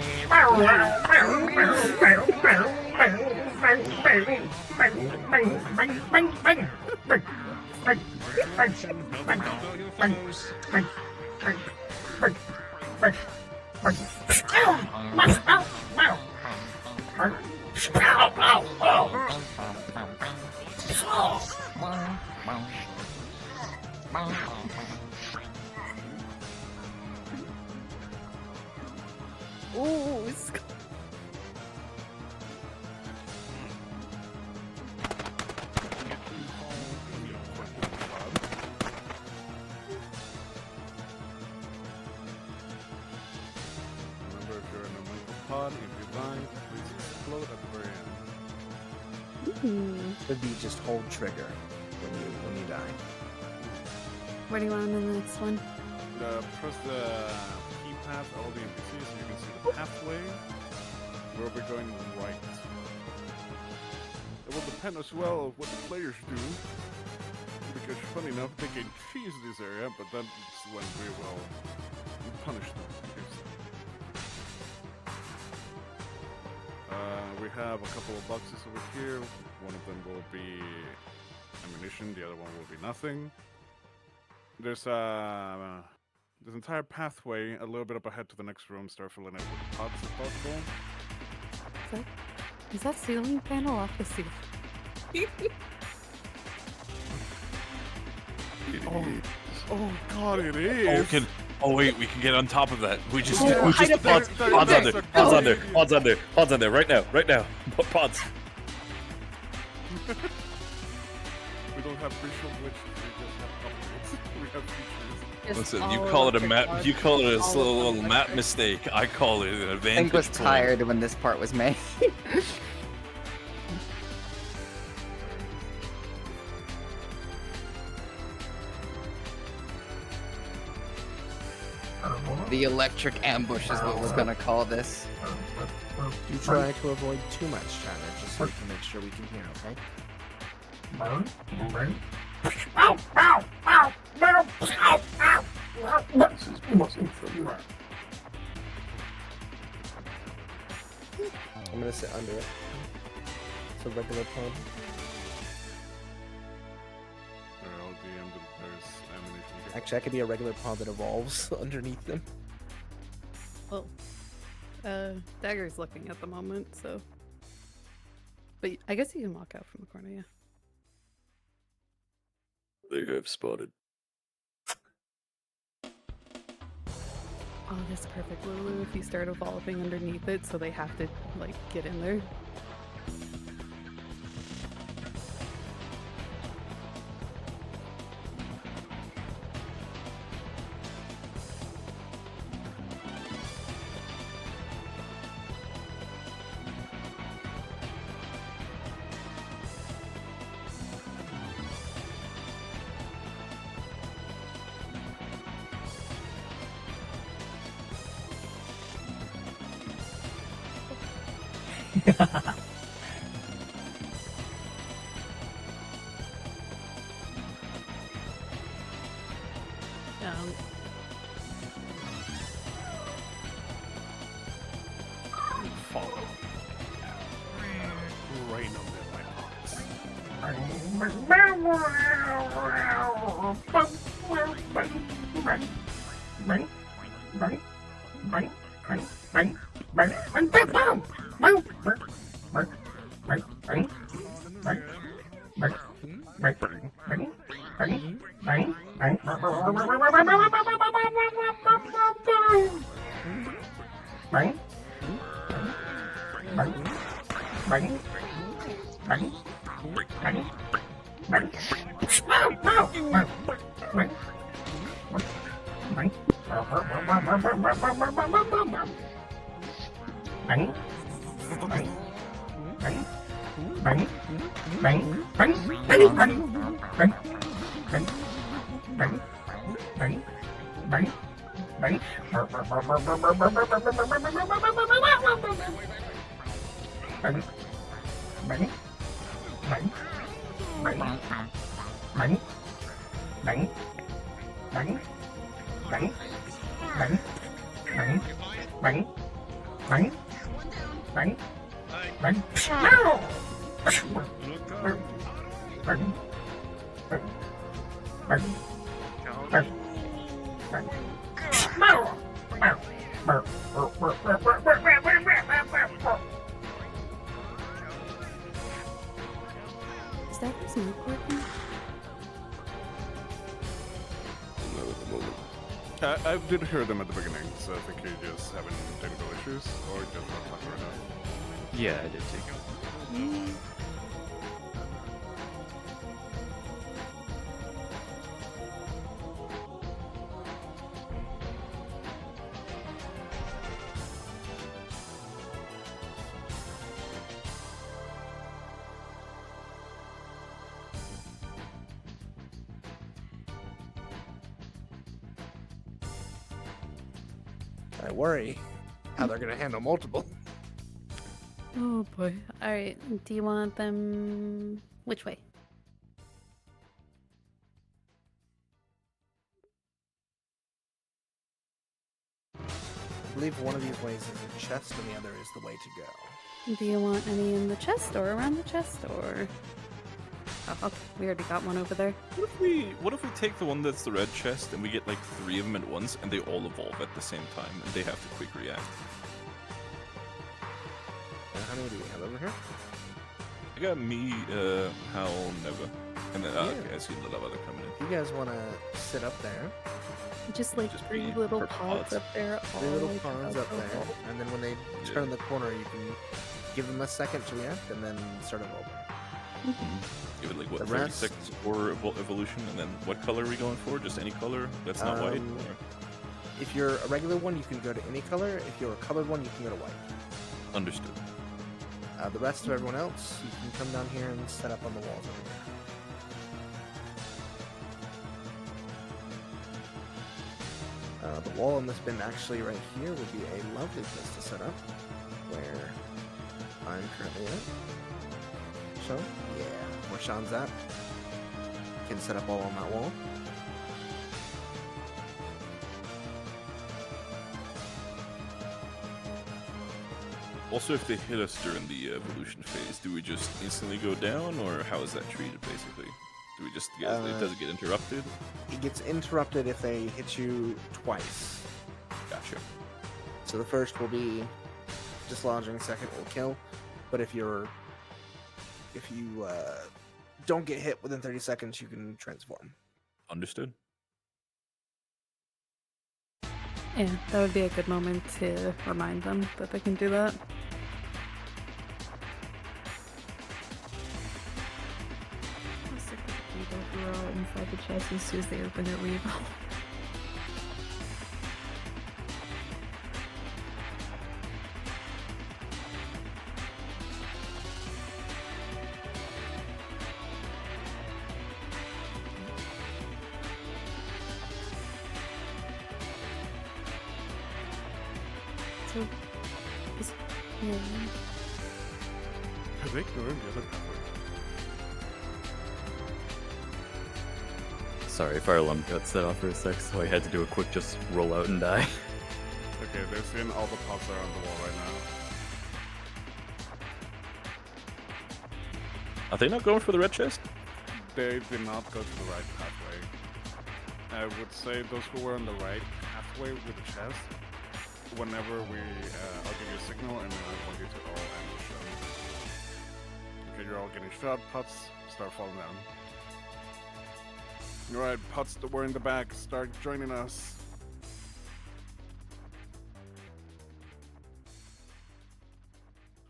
Ooh, it's Remember, if you're in a mental pod, if you die, please explode at the very end. Could be just hold trigger when you die. Where do you want them in the next one? Press the keypad, all the NPCs, and you can see the pathway. We'll be going right. It will depend understand as well what the players do. Because funny enough, they can cheese this area, but that's when we will punish them. We have a couple of boxes over here. One of them will be ammunition, the other one will be nothing. There's this entire pathway a little bit up ahead to the next room. Start filling it with pots if possible. Is that ceiling panel off the ceiling? Oh god, it is! Oh wait, we can get on top of that. We just Pods on there, right now. Pods. We don't have visual glitches, we just have upgrades. We have features. Listen, you call it a map. You call it a little map mistake. I call it an I advantage. think was point. tired when this part was made. The electric ambush is what we're gonna call this. You try to avoid too much chatter, just so we can make sure we can hear, okay? I'm gonna sit under it. It's a regular pond. Actually, I could be a regular pond that evolves underneath them. Well, Dagger's looking at the moment, so. But I guess you can walk out from the corner, yeah. They have spotted. Oh, that's perfect, Lulu, if you start evolving underneath it, so they have to, like, get in there. Right under my pots. Is that his mic working? Not at the moment. I did hear them at the beginning, so I think you're just having technical issues, or just not talking right now. Yeah, I did too. I worry how they're gonna handle multiple. Oh boy. Alright, do you want them... Which way? I believe one of these ways is a chest and the other is the way to go. Do you want any in the chest or around the chest or... Oh, we already got one over there. What if we take the one that's the red chest and we get like 3 of them at once and they all evolve at the same time and they have to quick react? How many do we have over here? I got me, Hal, Neva, and then okay, I see a lot of other coming in. You guys want to sit up there? Just like Just 3 be little per pods pod. up there. 3 little all pawns up there, and then when they turn the corner, you can give them a second to react, and then start evolving. Give it like what, The 30 rest- seconds for evolution, and then what color are we going for? Just any color that's not white? Um, Or? If you're a regular one, you can go to any color. If you're a colored one, you can go to white. Understood. The rest of everyone else, you can come down here and set up on the walls over there. The wall on this bin actually right here would be a lovely place to set up, where I'm currently at. So, yeah, where Sean's at. Can set up all on that wall. Also, if they hit us during the evolution phase, do we just instantly go down, or how is that treated, basically? Do we just get, does it get interrupted? It gets interrupted if they hit you twice. Gotcha. So the first will be dislodging, second will kill. But if you don't get hit within 30 seconds, you can transform. Understood. Yeah, that would be a good moment to remind them that they can do that. If we were all inside the chest as soon as they open it, we evolve. So, yeah. Have they ignored the other pathway? Sorry, fire alarm got set off for a sec, so I had to do a quick just roll out and die. Okay, they're seeing all the pots that are on the wall right now. Are they not going for the red chest? They did not go to the right pathway. I would say those who were on the right pathway with the chest, whenever I'll give you a signal and then I want you to all ambush them. Okay, you're all getting shot. Pots start falling down. Alright, pots that were in the back, start joining us.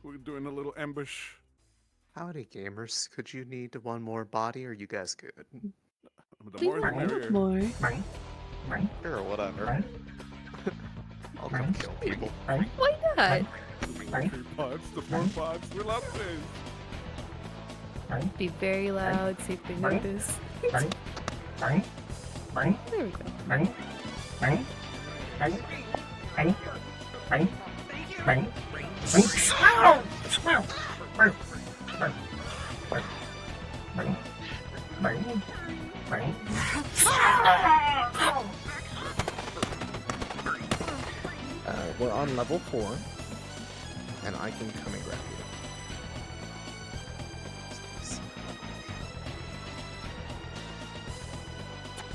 We're doing a little ambush. Howdy, gamers. Could you need one more body, or are you guys good? The more the merrier. More. Sure, whatever. I'll come kill people. Why not? 3 pods, the 4 pods, we love this! Be very loud, see if they notice. There we go. We're on level 4, and I can come and grab you.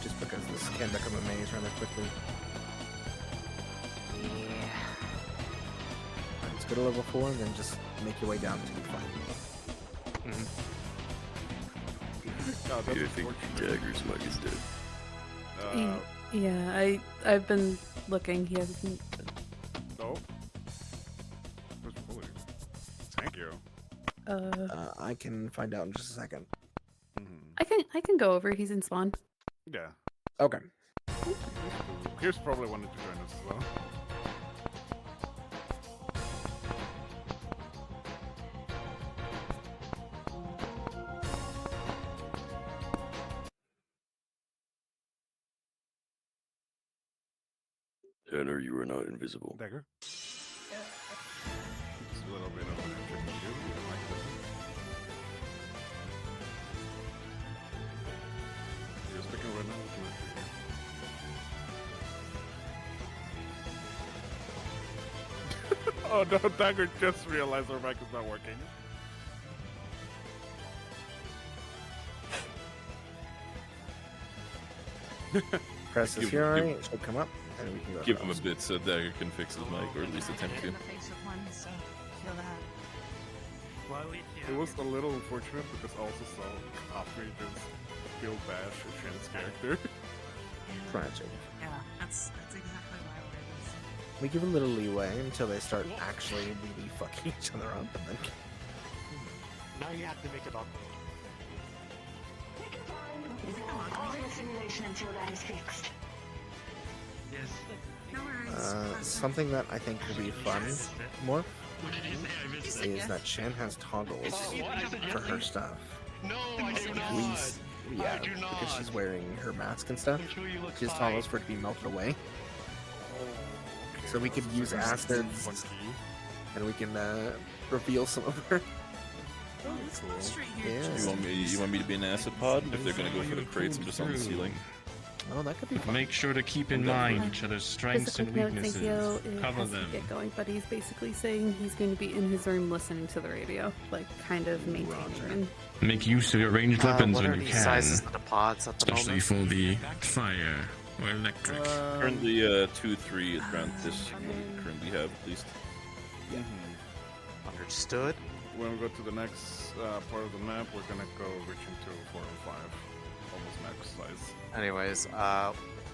Just because this can become a maze rather quickly. Yeah. Alright, let's go to level 4 and then just make your way down until you find me. Oh, I think Dagger's Mug is dead. Yeah, I've been looking. He hasn't. Oh. Thank you. I can find out in just a second. I can go over. He's in spawn. Yeah. Okay. Here's probably wanted to join us as well. Tanner, you are not invisible. Dagger? It's a little bit of an Oh no, Dagger just realized our mic is not working. Press this here, alright? It should come up, and we can go. Give him a bit so Dagger can fix his mic, or at least attempt to. It was a little unfortunate because I also saw Coffee just feel bash a trans character. Tragic. Yeah, that's exactly why we're this. We give a little leeway until they start actually really fucking each other up, and then. Now you have to make it awkward. Simulation until that is fixed. Yes. No worries. Something that I think will be fun, more, is that Shan has toggles for her stuff. No, I do not. Yeah, because she's wearing her mask and stuff. She has toggles for it to be melted away. So we could use acids, and we can reveal some of her. Oh, this one straight here. Yeah. You want me to be an acid pod? If they're gonna go for the crates, I'm just on the ceiling. Oh, that could be fun. Make sure to keep in mind each other's strengths Just a and quick note, weaknesses. Sankyo Cover has to them. get going, but he's basically saying he's going to be in his room listening to the radio, like kind of maintaining. Make use of your ranged weapons what when are you the can, sizes of the pods at the especially moment? for the fire or electric. Currently, 2-3 is around this what we currently have, at least. Yeah. Understood. When we go to the next part of the map, we're gonna go reaching to 4 and 5, almost max size. Anyways,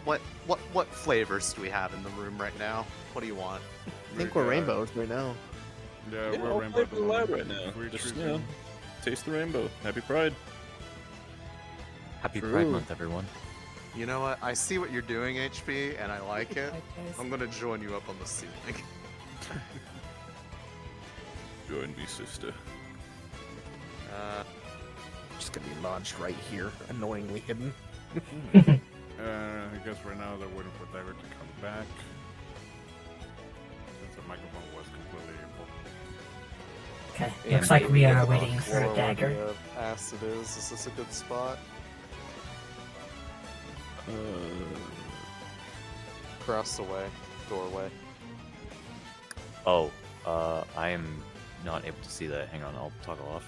what flavors do we have in the room right now? What do you want? I think we're rainbows right now. Yeah, Yeah, we're all rainbow flavors allowed right now. Just, you know, taste the rainbow. Happy Pride. Happy True. Pride Month, everyone. You know what? I see what you're doing, HP, and I like it. I'm gonna join you up on the ceiling. Join me, sister. Just gonna be lodged right here, annoyingly hidden. I guess right now they're waiting for Dagger to come back. Since the microphone was completely Okay, looks like we are waiting for a Where dagger. the acid is this a good spot? Across the way, doorway. Oh, I am not able to see that. Hang on, I'll toggle off.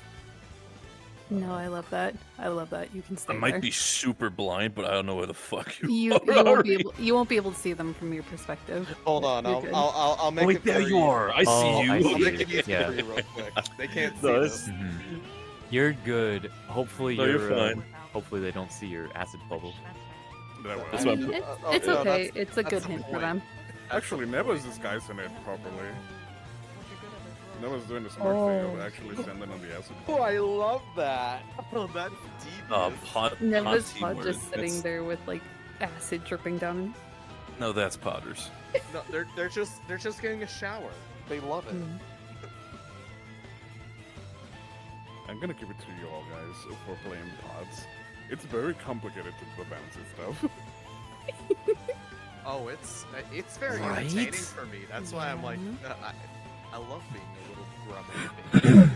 No, I love that. I love that. You can stay I might there. be super blind, but I don't know where the fuck you You are. you won't be able to see them from your perspective. Hold on, You're good. I'll make Wait, it. there you are. I see you. I I'll make see it you. easy Yeah. for you real quick. They can't see Nice. this. You're good. Hopefully No, you're fine. Hopefully they don't see your acid bubble. I mean, it's no, okay. that's- It's a that's good the hint for point. them. Actually, Neva's disguising it properly. Neva's doing the smart thing of actually sending on the acid. Oh, I love that. Oh, that's deep. Pot. Neva's Pot pod teamwork. just sitting That's- there with like acid dripping down him. No, that's Potter's. No, they're just getting a shower. They love it. Mm. I'm gonna give it to you all guys for playing pods. It's very complicated to do the bouncy stuff. Oh, it's very Right? entertaining for me. That's why I'm like, I love being a little grummy.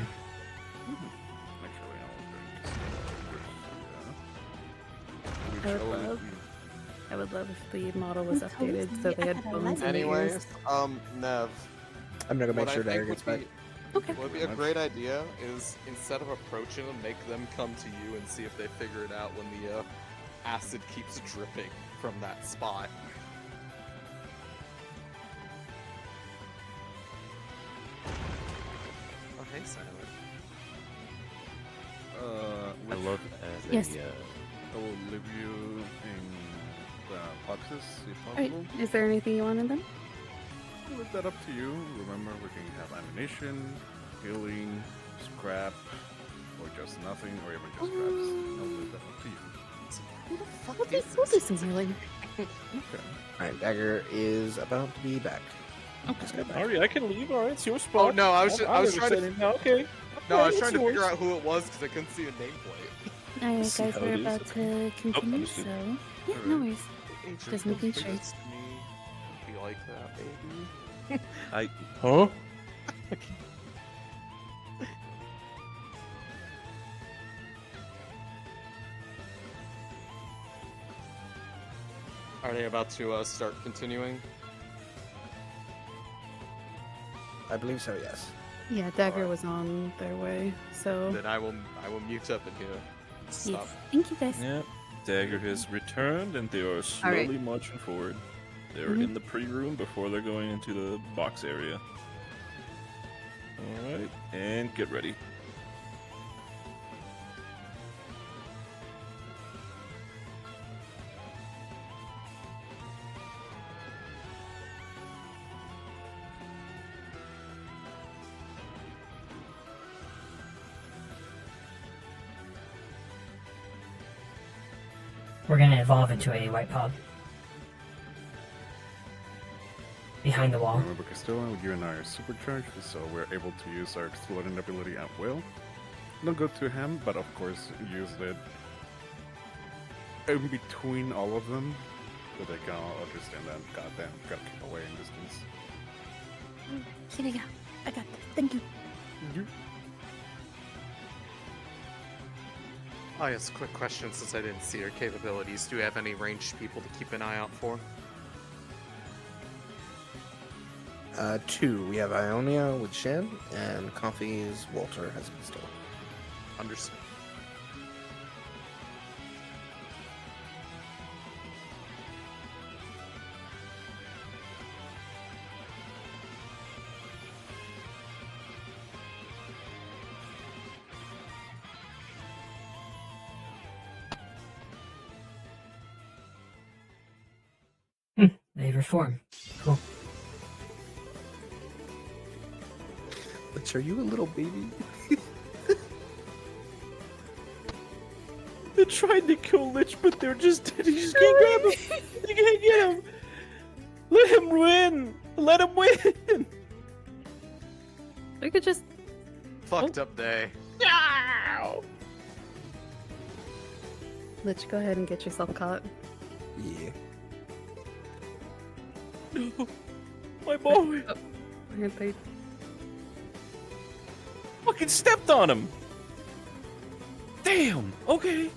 I would love if the model was updated so they had bones in the Anyways, ears. Nev. I'm gonna go make what sure I think Dagger gets would back. What would be a great idea is instead of approaching them, make them come to you and see if they figure it out when the acid keeps dripping from that spot. Oh, hey, Silent. I love as Yes. I will leave you in the boxes if Alright, possible. is there anything you wanted them? I'll leave that up to you. Remember, we can have ammunition, healing, scrap, or just nothing, or even just scraps. I'll leave that up to you. Who the fuck We'll do some healing. Okay. Alright, Dagger is about to be back. Just go back. Alright, I can leave. Alright, it's your spot. Oh no, I was I'm trying to. No, okay. No, I was Okay, trying to it's figure yours. out who it was because I couldn't see a nameplate. Alright, See guys, how we're it is? about to continue, understood. so yeah, no worries. Just making sure. Be like that, baby. I. Huh? Are they about to start continuing? I believe so. Yes. Yeah, Dagger was on their way, so. Then I will mute up in here. Stop. Thank you guys. Yep. Dagger has returned, and they are slowly marching forward. They're in the pre-room before they're going into the box area. All right, and get ready. We're gonna evolve into a white pod. Behind the wall. Remember, Castillo, you and I are supercharged, so we're able to use our exploding ability at will. Don't go to him, but of course use it in between all of them, so they can all understand that. Goddamn, gotta keep away in distance. Here you go. I got this. Thank you. Oh, yes, quick question since I didn't see your capabilities. Do you have any ranged people to keep an eye out for? 2. We have Ionia with Shen, and Coffee's Walter has a pistol. Understood. They reform. Cool. But are you a little baby? They're trying to kill Lich, but they're just dead. You just can't grab him. You can't get him. Let him win. Let him win. We could just. Fucked up day. No. Lich, go ahead and get yourself caught. Yeah. No. My boy. They fucking stepped on him. Damn. Okay.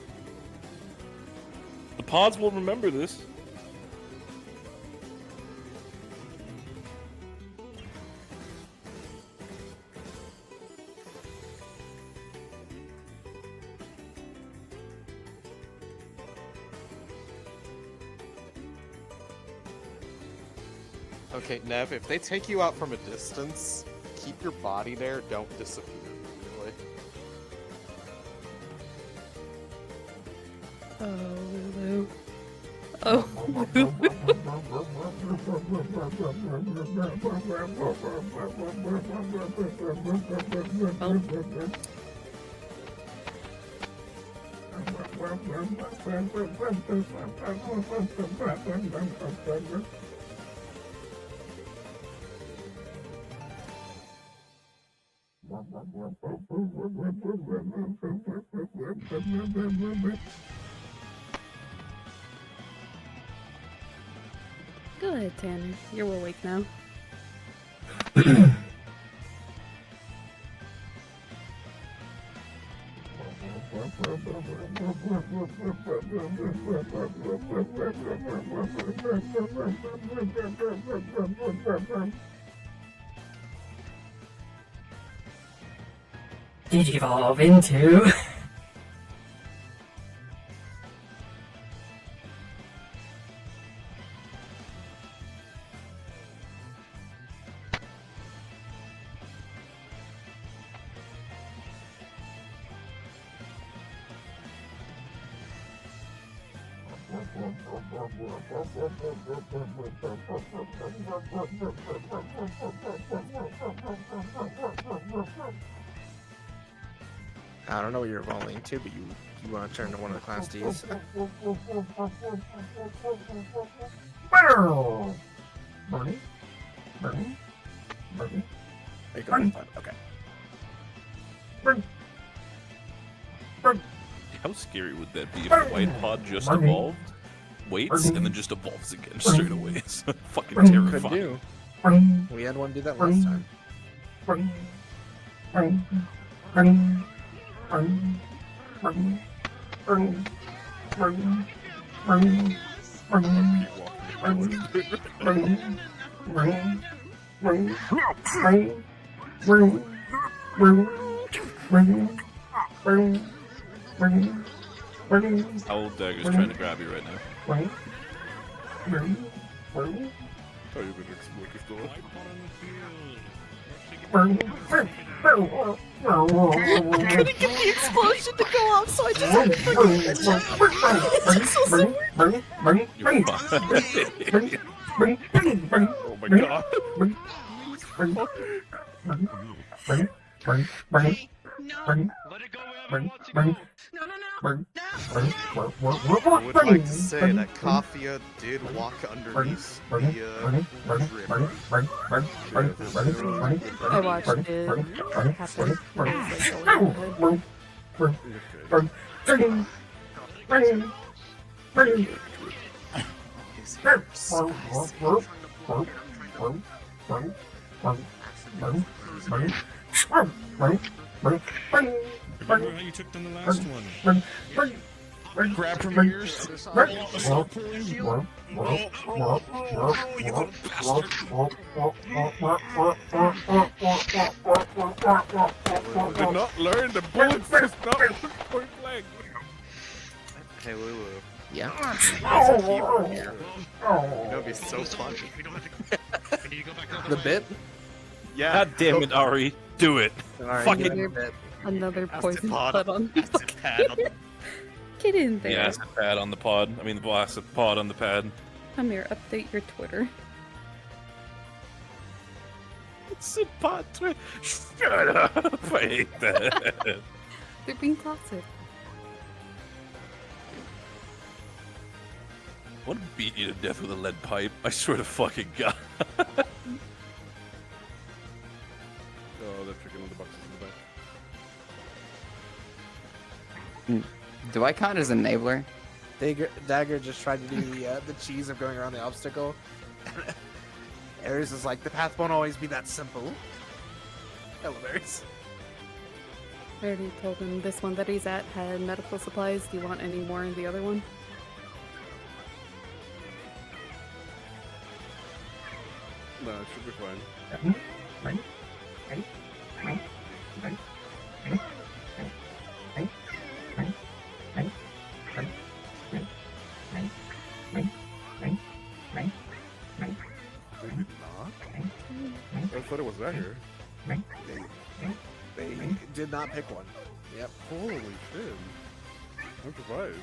The pods will remember this. Okay, Nev, if they take you out from a distance, keep your body there, don't disappear, really. Oh, Lulu. Oh, Go ahead, Tanner. You're awake now. Did you evolve into? I don't know what you're evolving to, but you want to turn to one of the Class Ds. Bernie? Bernie? Bernie? There you go. Okay. How scary would that be if the white pod just evolved, waits, and then just evolves again straight away? It's fucking terrifying. Could do. We had one do that last time. Owl Dagger's trying to grab you right now. Oh, you didn't explode this door. I couldn't get the explosion to go off, so I just had to fucking finish it. It's just so Oh my god. I would like to say that Kafia did walk underneath the drip. I watched it happen. It was like Remember how you took them the last one? Grab from your ears. Stop pulling you. Did not learn the bullets just not point blank. Hey Lulu. Yeah. There's a hero here. That would be so fun. The bit? Yeah. God damn it, Ari. Do it. Alright, Fucking. another poison pod. put on. Pad on the Get in there. Yeah, acid pad on the pod. I mean, the acid pod on the pad. Come here, update your Twitter. Acid pod Twitter. Shut up. I hate that. They're being toxic. I want to beat you to death with a lead pipe. I swear to fucking God. Oh, they're tricking on the boxes in the back. Do I count as an enabler? Dagger just tried to do the cheese of going around the obstacle. Ares is like, the path won't always be that simple. Hello, Ares. I already told him this one that he's at had medical supplies. Do you want any more in the other one? No, it should be fine. Maybe not. I thought it was that here. They did not pick one. Yep. Holy shit. I'm surprised.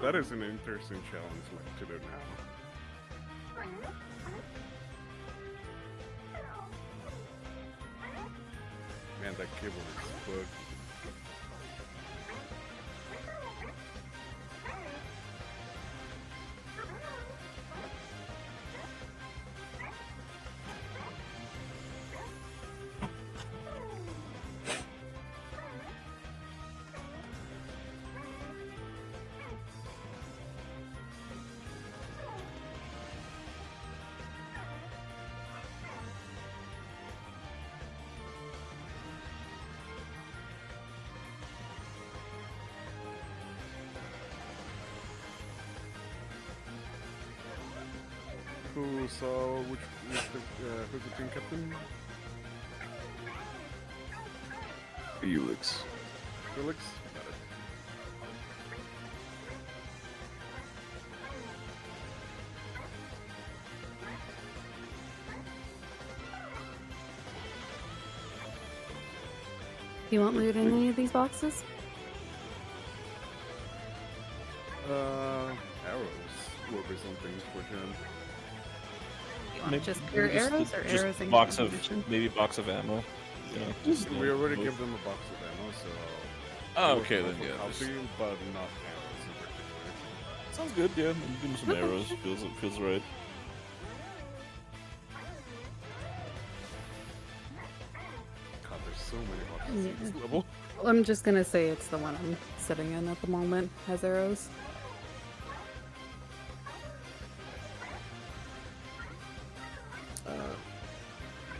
That is an interesting challenge like, to do now. Man, that cable is bugged. Who saw who's the team captain? Felix. Felix? Got it. Do you want loot in any of these boxes? Arrows will be something for him. You want just pure arrows or arrows and box ammunition? of maybe box of ammo. You know, just, We already gave them a box of ammo, so. Oh, okay then. Yeah. Healthy, but not arrows in particular. Sounds good. Yeah, give them some arrows. Feels right. God, there's so many boxes Yeah. at this level. Well, I'm just gonna say it's the one I'm sitting in at the moment. Has arrows.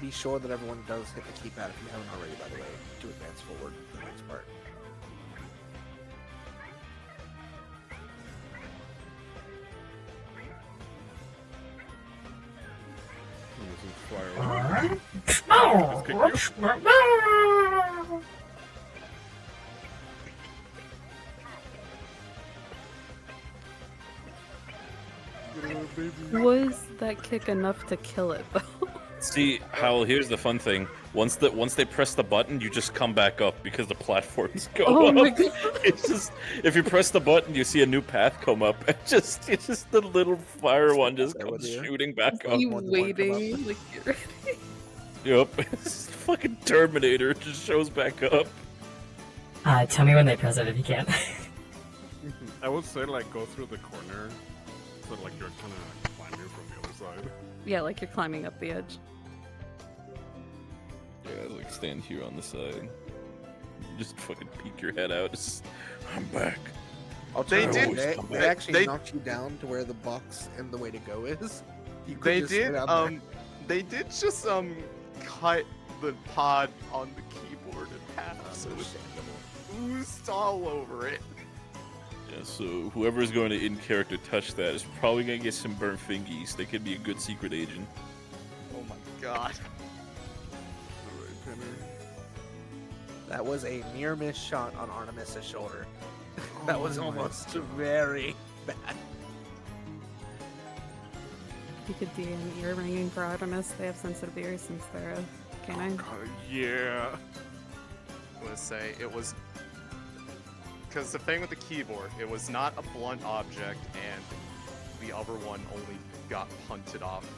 be sure that everyone does hit the keypad if you haven't already, by the way, to advance forward to the next part. Was that kick enough to kill it though? See, Howell, here's the fun thing. Once they press the button, you just come back up because the platforms go Oh up. my God. It's just if you press the button, you see a new path come up. It's just the little fire one just comes shooting back up. You waiting like you're ready. Yep. It's fucking Terminator. It just shows back up. Tell me when they press it if you can. I would say like go through the corner, so like you're kind of climbing from the other side. Yeah, like you're climbing up the edge. Yeah, like stand here on the side. Just fucking peek your head out. I'm back. They They actually knocked you down to where the box and the way to go is. You could They just sit did. out there. They did just cut the pod on the keyboard in half, so it oozed all over it. Yeah, so whoever's going to in-character touch that is probably going to get some burnt fingies. They could be a good secret agent. Oh my god. That was a near miss shot on Artemis's shoulder. That was almost very bad. You could do an ear ringing for Artemis. They have sensitive ears since they're a canine. Yeah. I would say it was because the thing with the keyboard, it was not a blunt object, and the other one only got punted off.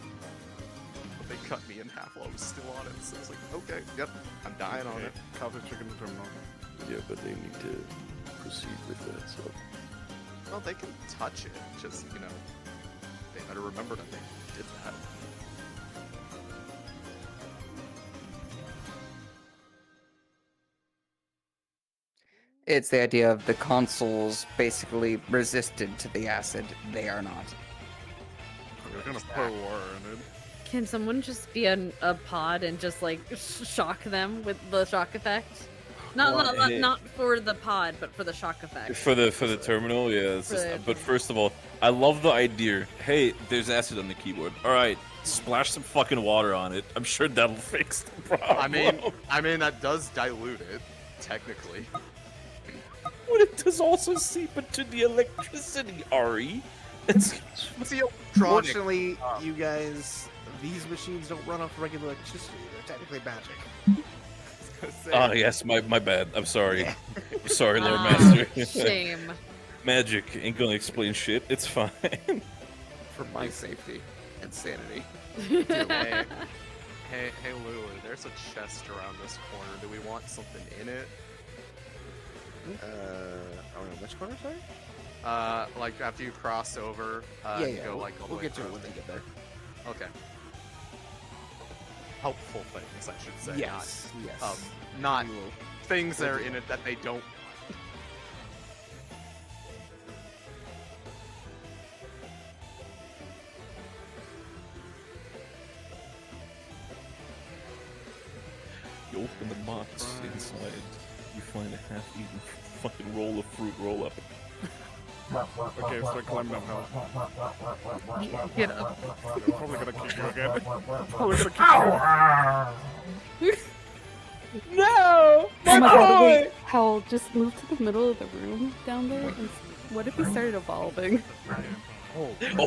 But they cut me in half while I was still on it, so I was like, okay, yep, I'm dying on it. Coffee chicken terminal. Yeah, but they need to proceed with that, so. Well, they can touch it, just, you know, they better remember that they did that. It's the idea of the consoles basically resisted to the acid. They are not. They're gonna pour water in it. Can someone just be a pod and just like shock them with the shock effect? Not for the pod, but for the shock effect. For the terminal, yeah. It's just, but first of all, I love the idea. Hey, there's acid on the keyboard. All right, splash some fucking water on it. I'm sure that'll fix the problem. I mean that does dilute it, technically. But it does also seep into the electricity, Ari. It's Fortunately, you guys, these machines don't run off regular electricity. They're technically magic. Ah, yes, my bad. I'm sorry. I'm sorry, Lord Master. Shame. Magic ain't gonna explain shit. It's fine. For my safety and sanity. Dude, hey, Lulu, there's a chest around this corner. Do we want something in it? Around which corner, sorry? Like after you cross over, yeah. go like all the We'll way get to it across. when they get there. Okay. Helpful things, I should say. Yes, yes. Not things that are in it that they don't. You open the box inside, you find a half-eaten fucking roll of fruit roll-up. Okay, start climbing up, Hal. Get up. They're probably gonna kick you again. Probably gonna kick you. No! My Oh my god, boy! wait. Howell, just move to the middle of the room down there. And what if he started evolving?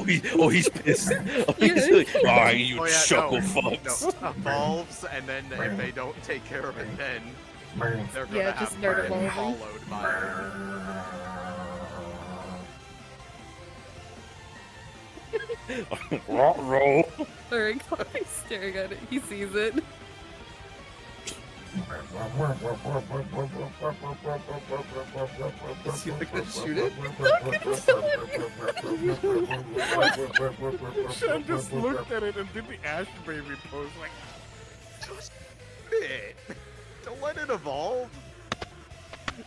He's pissed. He's like, you chuckle fucks. No, evolves, and then if they don't take care of it, then they're gonna Yeah, have just start to be evolving. followed by. Roll. Or he's staring at it. He sees it. Is he like gonna shoot it? Shen just looked at it and did the Ash Baby pose like. Just it. Don't let it evolve.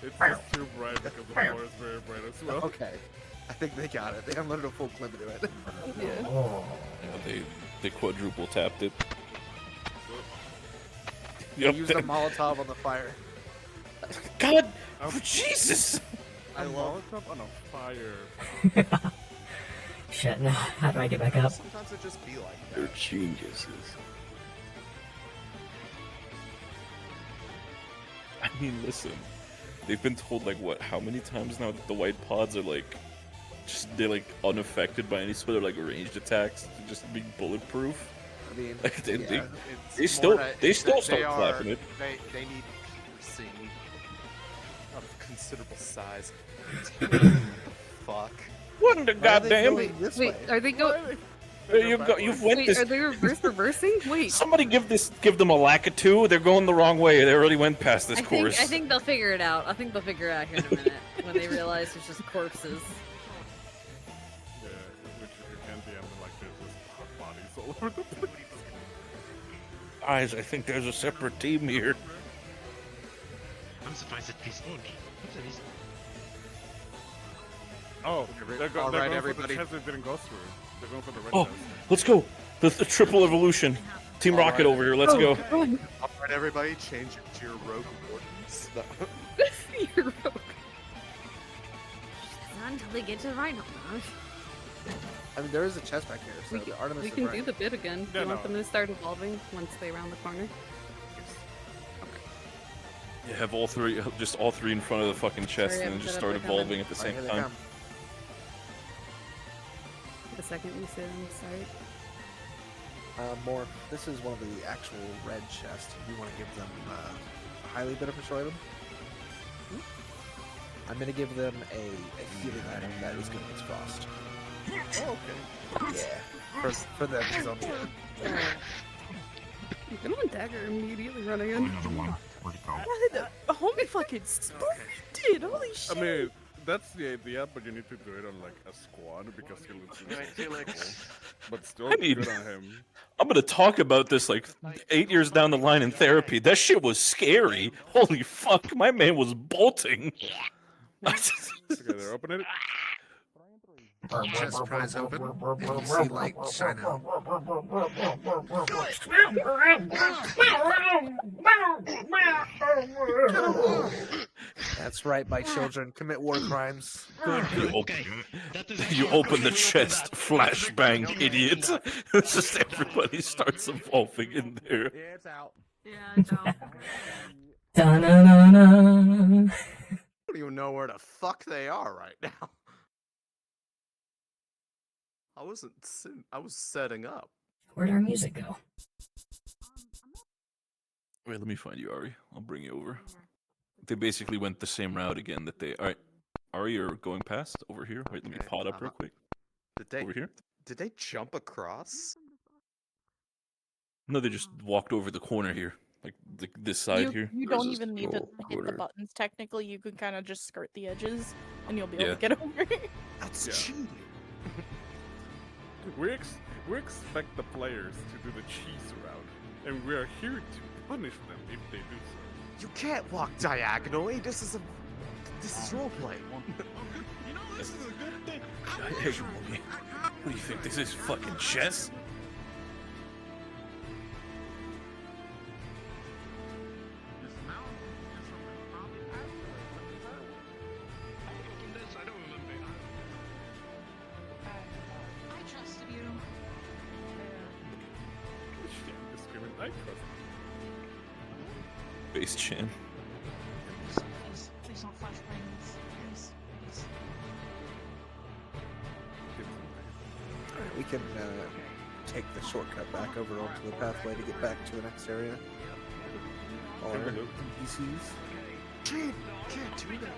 It's just too bright because the floor is very bright as well. Okay. I think they got it. They unloaded a full clip into it. Yeah. Yeah, they quadruple tapped it. Yep. Use the Molotov on the fire. God, Jesus! I love Molotov on a fire. Shit, no. How do I get back up? Sometimes it just be like that. They're geniuses. I mean, listen. They've been told like what? How many times now that the white pods are like, they're like unaffected by any sort of like ranged attacks, just being bulletproof. I mean, Like they It's still more that- they still they start are- clapping it. They need piercing of considerable size. Fuck. What in the goddamn? Wait, are they going? You've went Wait, this. are they reversing? Wait. Somebody give them a lack of two. They're going the wrong way. They already went past this course. I think they'll figure it out. I think they'll figure it out here in a minute when they realize it's just corpses. Yeah, which you can't be like there's just bodies all over the place. Guys, I think there's a separate team here. I'm surprised that he's not. Oh, they're All going right, for everybody. the chest that didn't go through. They're going for the red Oh, chest. let's go. The triple evolution. Team All Rocket right. over here. Let's go. Alright, everybody, change it to your rogue wardens. You're rogue. Not until they get to the right now. I mean, there is a chest back here, so the Artemis We is can right. do the bit again. Yeah, you want no. them to start evolving once they round the corner? You have all three in front of the fucking chest, Hurry up, and then just shut start up, they're coming. evolving at the same Here they time. come. The second you say them start. More. This is one of the actual red chests. We want to give them a highly beneficial item. I'm gonna give them a healing item that is good against frost. Oh, okay. Yeah. For them, it's on the end. Good on Dagger immediately running in. Another one. Where'd it go? Homie fucking sprinted! Holy shit! I mean, that's the idea, but you need to do it on like a squad because he looks cool. But still I mean- good on him. I'm gonna talk about this like 8 years down the line in therapy. That shit was scary. Holy fuck, my man was bolting. Okay, they're opening it. Chest prize open. And you see light shine out. That's right, my children commit war crimes. Good. You open the chest, flashbang, idiot. It's just everybody starts evolving in there. Yeah, it's out. Yeah, it's out. Da-na-na-na. I don't even know where the fuck they are right now. I was setting up. Where'd our music go? Wait, let me find you, Ari. I'll bring you over. They basically went the same route again that they... Alright, Ari, you're going past over here. Wait, let me Okay, pod up real quick. Over here? Did they jump across? No, they just walked over the corner here. Like this side here. You don't even need to hit the buttons. Technically, you can kind of just skirt the edges, and you'll be able to get over. That's cheating. We expect the players to do the cheese route, and we are here to punish them if they do so. You can't walk diagonally. This is roleplay. Hey, what do you think? This is fucking chess? I trusted you. I trust. Base chin. Please don't flashbangs. Please. Alright, we can take the shortcut back over onto the pathway to get back to the next area. Or NPCs. Can't do that.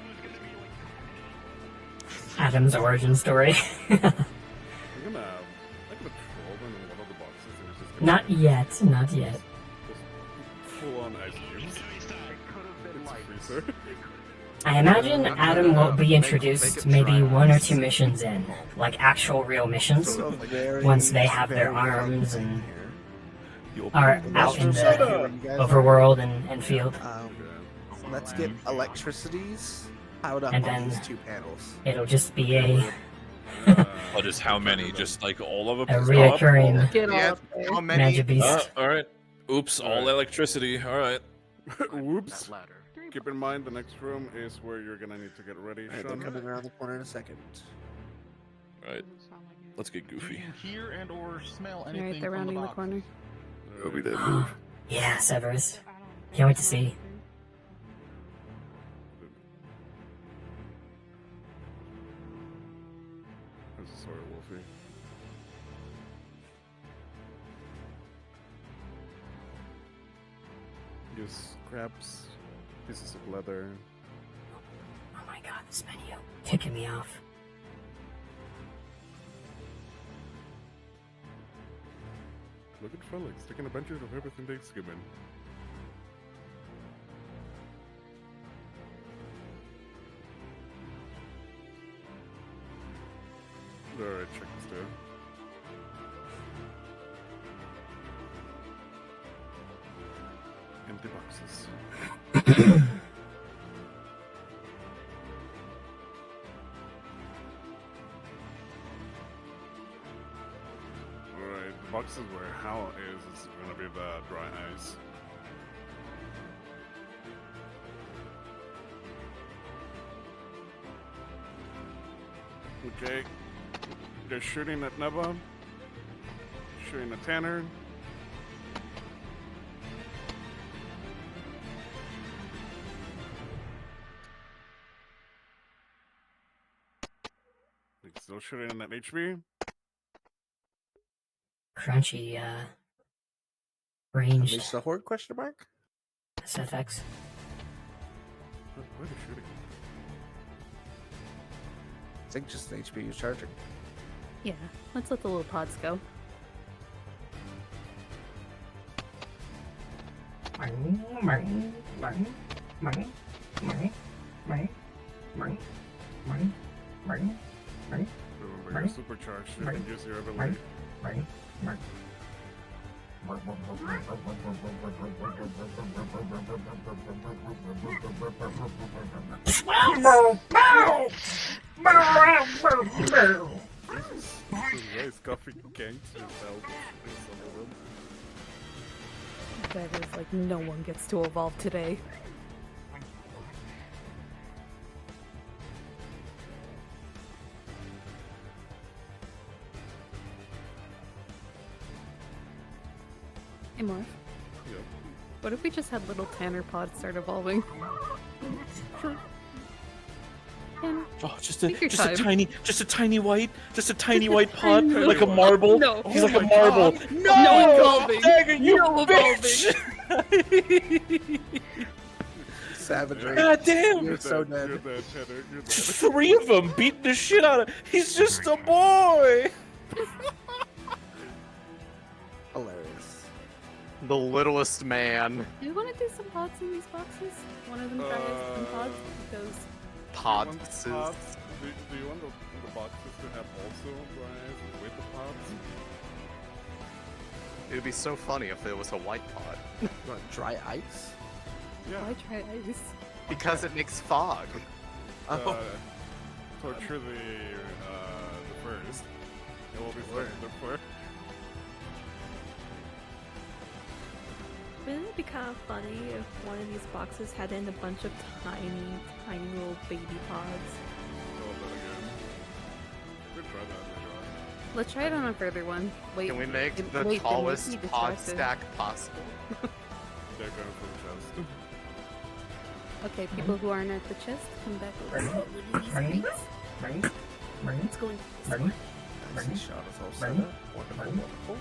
Adam's origin story. I'm gonna troll them in one of the boxes and it's just gonna Not yet, not yet. full on ice cubes. It's freezer. I imagine Adam will be introduced maybe 1 or 2 missions in, like actual real missions, once they have their arms and are out in the overworld and field. Let's get electricities piled up And on then these 2 panels. it'll just be a Oh, just how many? Just like all of them? reoccurring Get up there. How many? magic beast. Alright. Oops, all electricity. All right. Whoops. Keep in mind the next room is where you're gonna need to get ready. Alright, they're Sean. coming around the corner in a second. All right. Let's get goofy. Hear and or smell anything Alright, they're from rounding the box. corner. Copy that move. Yeah, Severus. Can't wait to see. Sorry, Wolfie. Use scraps, pieces of leather. Oh my god, this menu. Kicking me off. Look at Felix taking advantage of everything they've given. Alright, check this out. Empty boxes. Alright, the boxes where Hal is gonna be the dry ice. Okay. They're shooting at Neba. Shooting at Tanner. Still shooting at HB. Crunchy, ranged Unleash the Horde, question mark? SFX. Where are they shooting? I think just the HP is charging. Yeah, let's let the little pods go. Remember, you're supercharged. You can use your ability. Guys, coffee gangsters help. That is like no one gets to evolve today. Hey Morph. Yep. What if we just had little Tanner pods start evolving? Sure. Tanner, Oh, just take your time. a tiny white pod, like a marble. No. He's like a marble. God. No evolving. Dagger, you No bitch! Savagery. God damn! You're so dead. You're dead, Tanner. You're dead. 3 of them beating the shit out of. He's just a boy. Hilarious. The littlest man. Do you want to do some pods in these boxes? One of them tries some pods because Pods. Do you want the boxes to have also dries with the pods? It would be so funny if it was a white pod. What, dry ice? Yeah. why try ice? Because it makes fog. Torture the first. It will be fun the first. Wouldn't it be kind of funny if one of these boxes had in a bunch of tiny little baby pods? Oh, that again. We could try that later on. Let's try it on a further one. Wait, Can we make wait, the there might tallest be pod distracted. stack possible? They're going for the chest. Okay, people who aren't at the chest, come back over. It's going this way. Nice shot is all set up. Wonderful, wonderful.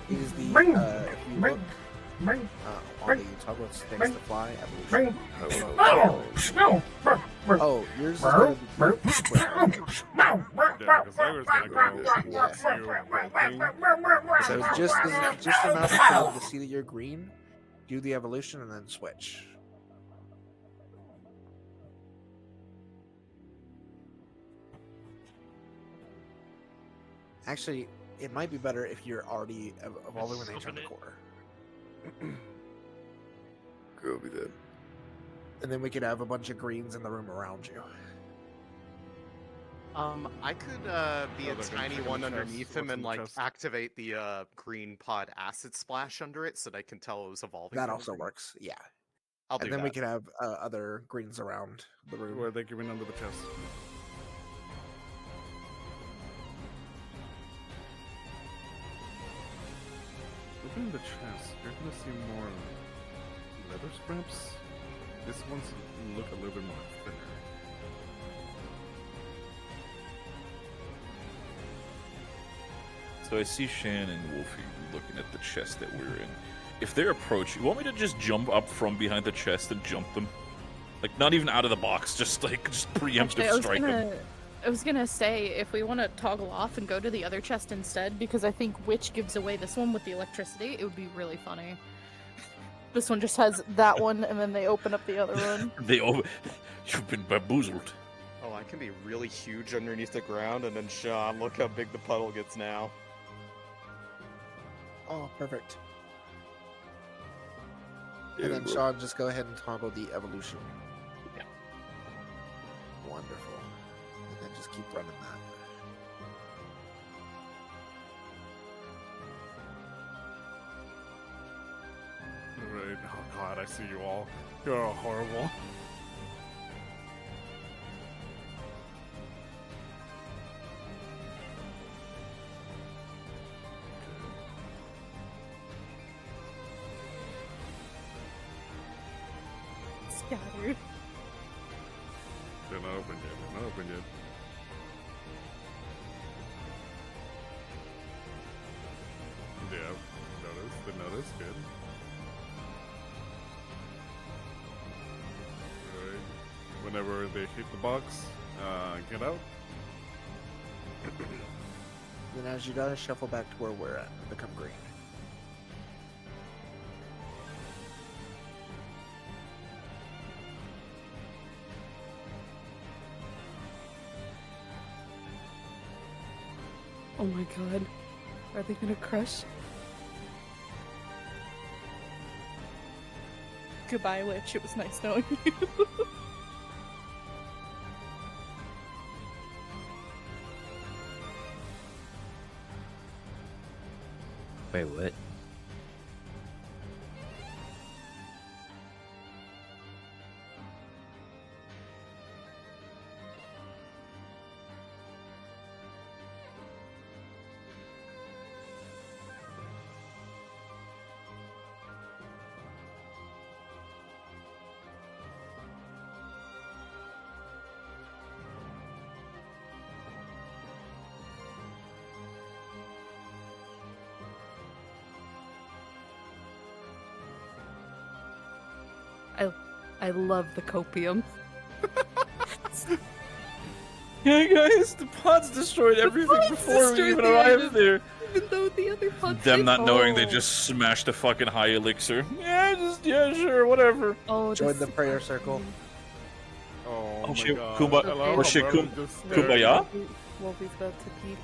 Is the, if you look on the toggle things to fly, evolution. Oh, yours is going to be quick. Yeah, because I was gonna go So just enough to be able to see that you're green, do the evolution, and then switch. Actually, it might be better if you're already evolving when they turn the corner. Copy that. And then we could have a bunch of greens in the room around you. I could be Oh, a they're gonna tiny check in one the chest. underneath him What's in and the like chest? activate the green pod acid splash under it so they can tell it was evolving. That from also green. works. Yeah. I'll and do then that. we can have other greens around the room. Where are they giving under the chest? Open the chest. You're gonna see more leather scraps. This one's look a little bit more thinner. So I see Shan and Wolfie looking at the chest that we're in. If they approach, you want me to just jump up from behind the chest and jump them? Like, not even out of the box, just preemptive Actually, strike them. I was gonna say if we want to toggle off and go to the other chest instead, because I think Witch gives away this one with the electricity. It would be really funny. This one just has that one, and then they open up the other one. You've been bamboozled. Oh, I can be really huge underneath the ground, and then Sean, look how big the puddle gets now. Oh, perfect. And then Sean, just go ahead and toggle the evolution. Yeah. Wonderful. And then just keep running that. Right. Oh god, I see you all. You're all horrible. Scattered. They're not open yet. They're not open yet. Yeah, notice. They notice. Good. Alright. Whenever they hit the box, get out. Then as you guys shuffle back to where we're at, become green. Oh my god. Are they gonna crush? Goodbye, Witch. It was nice knowing you. Wait, what? I love the copium. Yeah, guys, the pods destroyed everything before we even arrived there. Even though the other pods Them did- not knowing they Oh. just smashed a fucking high elixir. Yeah, sure, whatever. Oh, Join the prayer circle. Oh, Oh my shit, god. Kumba- I love oh shit, how Kum- Bella just Kumbaya? Wolfie's about to peek.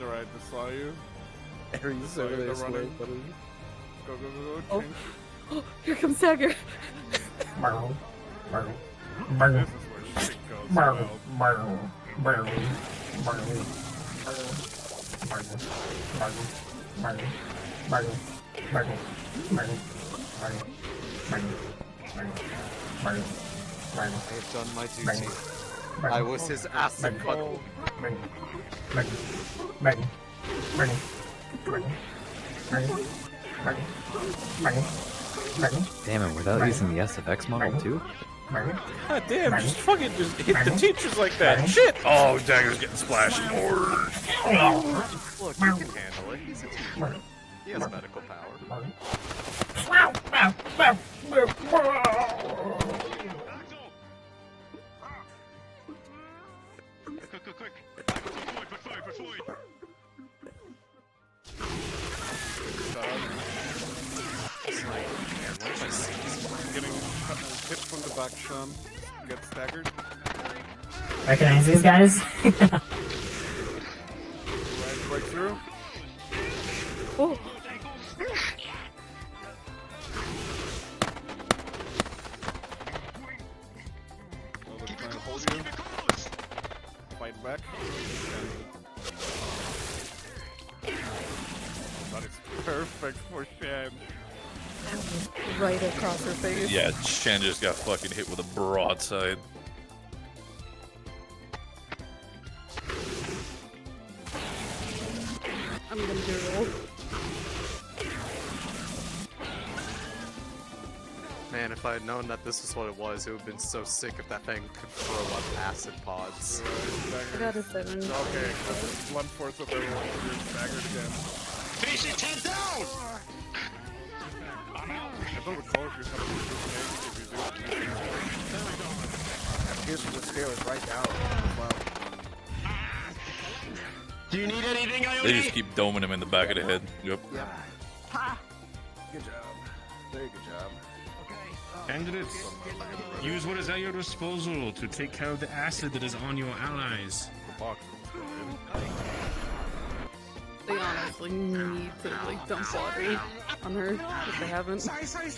Alright, I saw you. Aries Saw you, over there they're slow, running. buddy. Go, go, go, go. Oh. Change. Oh, here comes Dagger. This is where shit goes wild. I have done my duty. I was his acid puddle. Damn it, without using the SFX model too? God damn, just fucking just hit the teachers like that. Shit! Oh, Dagger's getting splashed. Look, you can handle it. He's a teacher. He has medical power. Getting hit from the back, Sean. Get staggered. Recognize these guys? Break through. Oh. back. That is perfect for Shen. Right across her face. Yeah, Shen just got fucking hit with a broadside. I'm gonna do roll. Man, if I had known that this is what it was, it would have been so sick if that thing could throw up acid pods. I got a 7. Okay, blunt force of everyone. You're staggered again. Finish it, 10 down! I don't recall if you have a Here's the steel is right now as well. Do you need anything, Ione? They just keep doming him in the back of the head. Yep. Yeah. Good job. Very good job. Candidates, use what is at your disposal to take care of the acid that is on your allies. They honestly need to like dump water on her if they haven't. Sorry.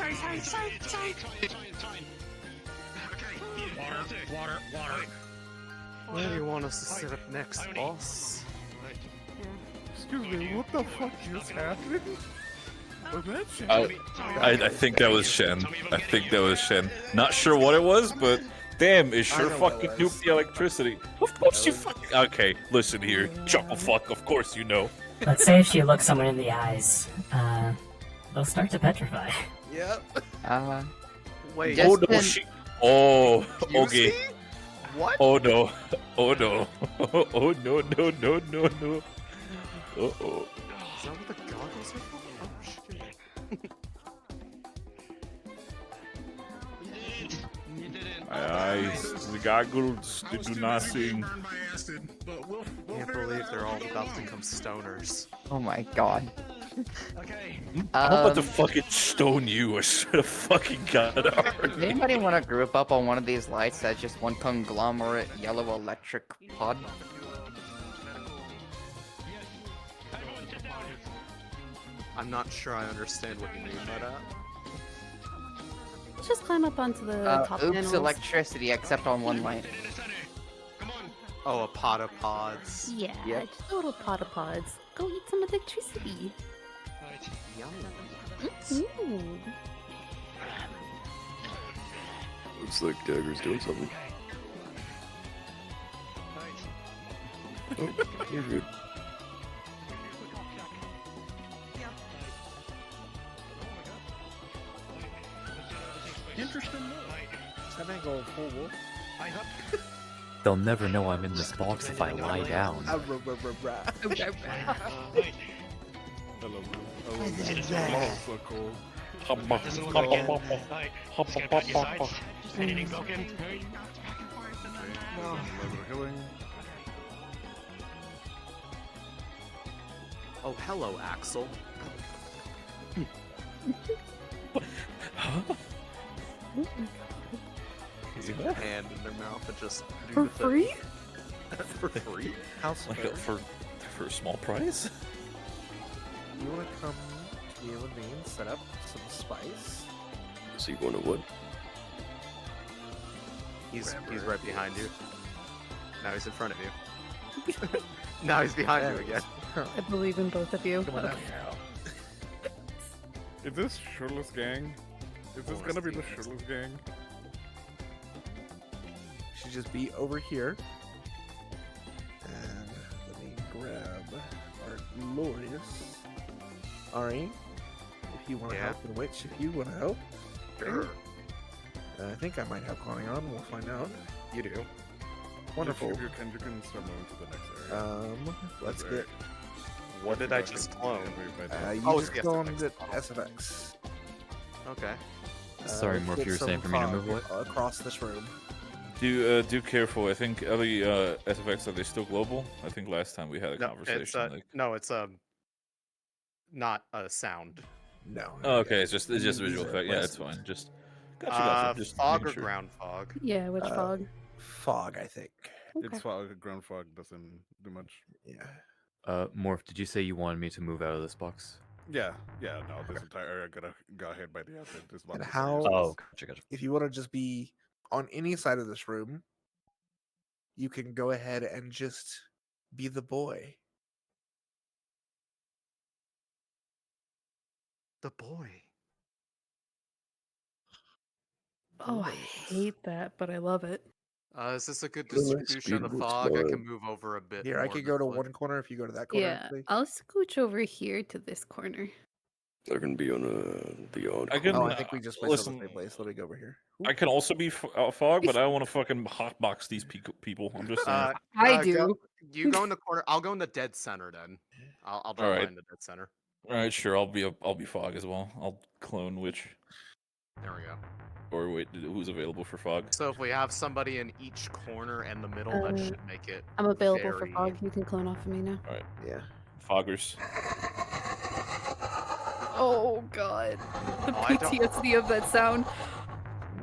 Water. Where do you want us to sit up next, boss? Excuse me, what the fuck just happened? Was that Shen? I think that was Shen. I think that was Shen. Not sure what it was, but damn, it sure fucking nuked the electricity. Of course you fucking. Okay, listen here, chuckle fuck. Of course you know. Let's say if she looks someone in the eyes, they'll start to petrify. Yep. Wait. Oh no, she. Oh, okay. What? Oh no. Oh no. Oh no. Uh oh. Is that what the goggles are for? Oh shit. My eyes, the goggles, they do nothing. Can't believe they're all about to become stoners. Oh my god. I'm about to fucking stone you, I swear to fucking god. Does anybody want to group up on one of these lights that's just one conglomerate yellow electric pod? I'm not sure I understand what you mean by that. Let's just climb up onto the top Oops, panels. electricity, except on one light. Oh, a pot of pods. Yeah, Yep. just little pot of pods. Go eat some electricity. Ooh. Looks like Dagger's doing something. Oh, you're good. Interesting. That ain't going full wolf. They'll never know I'm in this box if I lie down. Hello. Oh, so cool. Anything broken? Healing. Oh, hello, Axel. Using a hand in their mouth and just do For the thing. free? For free? House Like fair. for a small price? You want to come to the Ravine, set up some spice? Is he going to what? He's right behind you. Now he's in front of you. Now he's behind you again. I believe in both of you. Is this shirtless gang? Is this gonna be the shirtless gang? Should just be over here. And let me grab our glorious Ari. If you want to help, and Witch, if you want to help. Sure. I think I might have cloning on. We'll find out. You do. Wonderful. You can start moving to the next area. Let's get. What did I just clone? You Oh, just it's the cloned SFX. the SFX. Okay. Sorry, let's Morph, get you were saying some for me to fog move what? across this room. Do careful. I think other SFX, are they still global? I think last time we had a No, conversation. it's not a sound. No. Oh, okay, it's just a These visual are effect. Yeah, it's lessons. fine. Just gotcha. Just Fog making or sure. ground fog? Yeah, which fog? Fog, I think. It's fog. Ground fog doesn't do much. Yeah. Morph, did you say you wanted me to move out of this box? Yeah. No, this entire area got hit by the acid. This box And is how? Oh, gotcha. If you want to just be on any side of this room, you can go ahead and just be the boy. The boy. Oh, I hate that, but I love it. Is this a good Well, nice distribution of beautiful fog? I smile. can move over a bit. Here, I more could go to this way. one corner if you go to that corner. Yeah, please. I'll scooch over here to this corner. They're gonna be on the odd I can. Oh, I think we just placed on listen. the same place. Let me go over here. I can also be fog, but I don't want to fucking hotbox these people. I'm just saying. You go in the corner. I'll go in the dead center then. I'll drop Alright. mine in the dead center. All right, sure. I'll be fog as well. I'll clone which. There we go. Or wait, who's available for fog? So if we have somebody in each corner and the middle, that should make it. I'm available for very... fog. You can clone off of me now. All right. Yeah. Foggers. Oh god, the Oh, I don't- PTSD of that sound.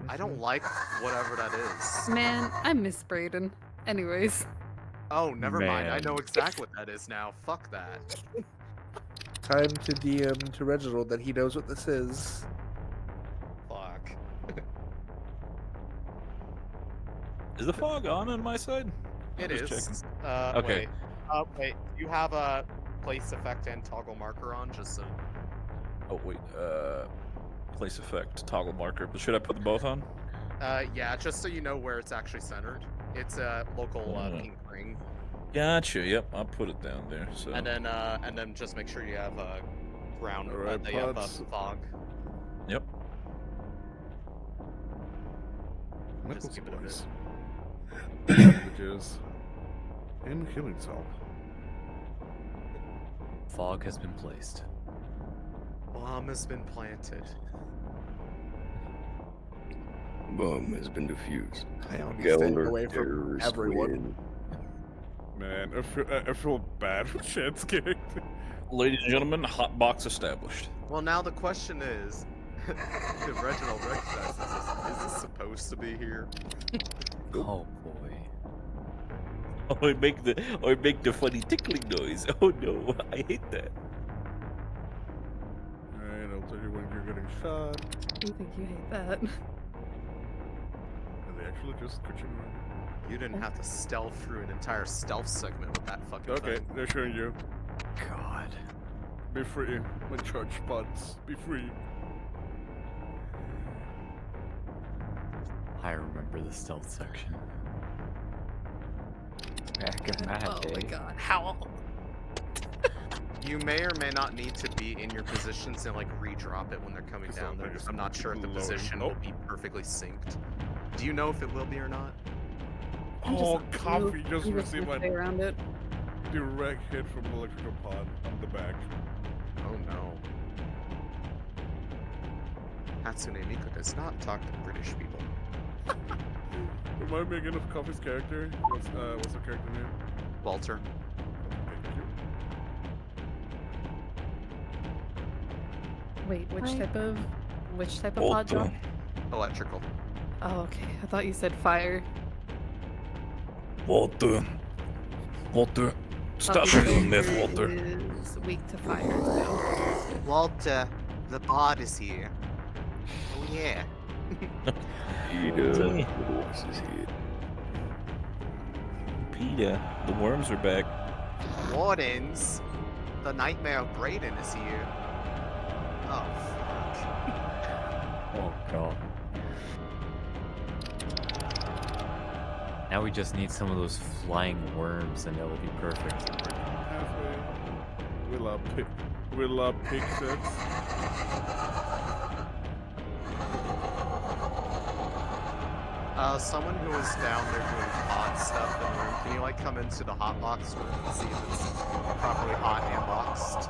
I don't like whatever that is. Man, I miss Brayden. Anyways. Oh, never mind. I Man. know exactly what that is now. Fuck that. Time to DM to Reginald that he knows what this is. Fuck. Is the fog on my side? It I'm just is. checking. Wait. Okay. Wait. You have a place effect and toggle marker on, just so. Oh wait. Place effect toggle marker. But should I put them both on? Yeah, just so you know where it's actually centered. It's a local pink ring. Gotcha. Yep. I'll put it down there. So. And then just make sure you have ground. Alright, that you have pods. fog. Yep. Medical Just keep it supplies. Bandages. And healing salve. Fog has been placed. Bomb has been planted. Bomb has been defused. I don't need to stay Calendar away from terrorist everyone. win. Man, I feel bad for Shed's character. Ladies and gentlemen, hot box established. Well, now the question is, if Reginald recognizes this, is this supposed to be here? Oh boy. Oh, I make the funny tickling noise. Oh no, I hate that. Alright, I'll tell you when you're getting shot. You think you hate that? And they actually just scooch you around. You didn't have to stealth through an entire stealth segment with that fucking Okay, thing. they're showing you. God. Be free. My charge spots. Be free. I remember the stealth section. Back in that Oh my day. god, howl. You may or may not need to be in your positions and like re-drop it when they're coming down there. I'm not sure if the position will be perfectly synced. Do you know if it will be or not? Oh, coffee just I'm received gonna my stay around it. direct hit from the electrical pod on the back. Oh no. Hatsune Miku does not talk to British people. Remind me again of Coffee's character. What's her character name? Walter. Thank you. Wait, which Hi. type of pod drop? Electrical. Oh, okay. I thought you said fire. Walter. Walter. Stop Obviously, shooting myth, Walter. is weak to fire, so. Walter, the bod is here. Oh yeah. Peter, the horse is here. Peter, the worms are back. Wardens, the nightmare of Brayden is here. Oh Oh god. Now we just need some of those flying worms and it'll be perfect. Halfway. We love pig sets. Someone who is down there doing hot stuff in the room, can you like come into the hot box room and see if it's properly hot and boxed?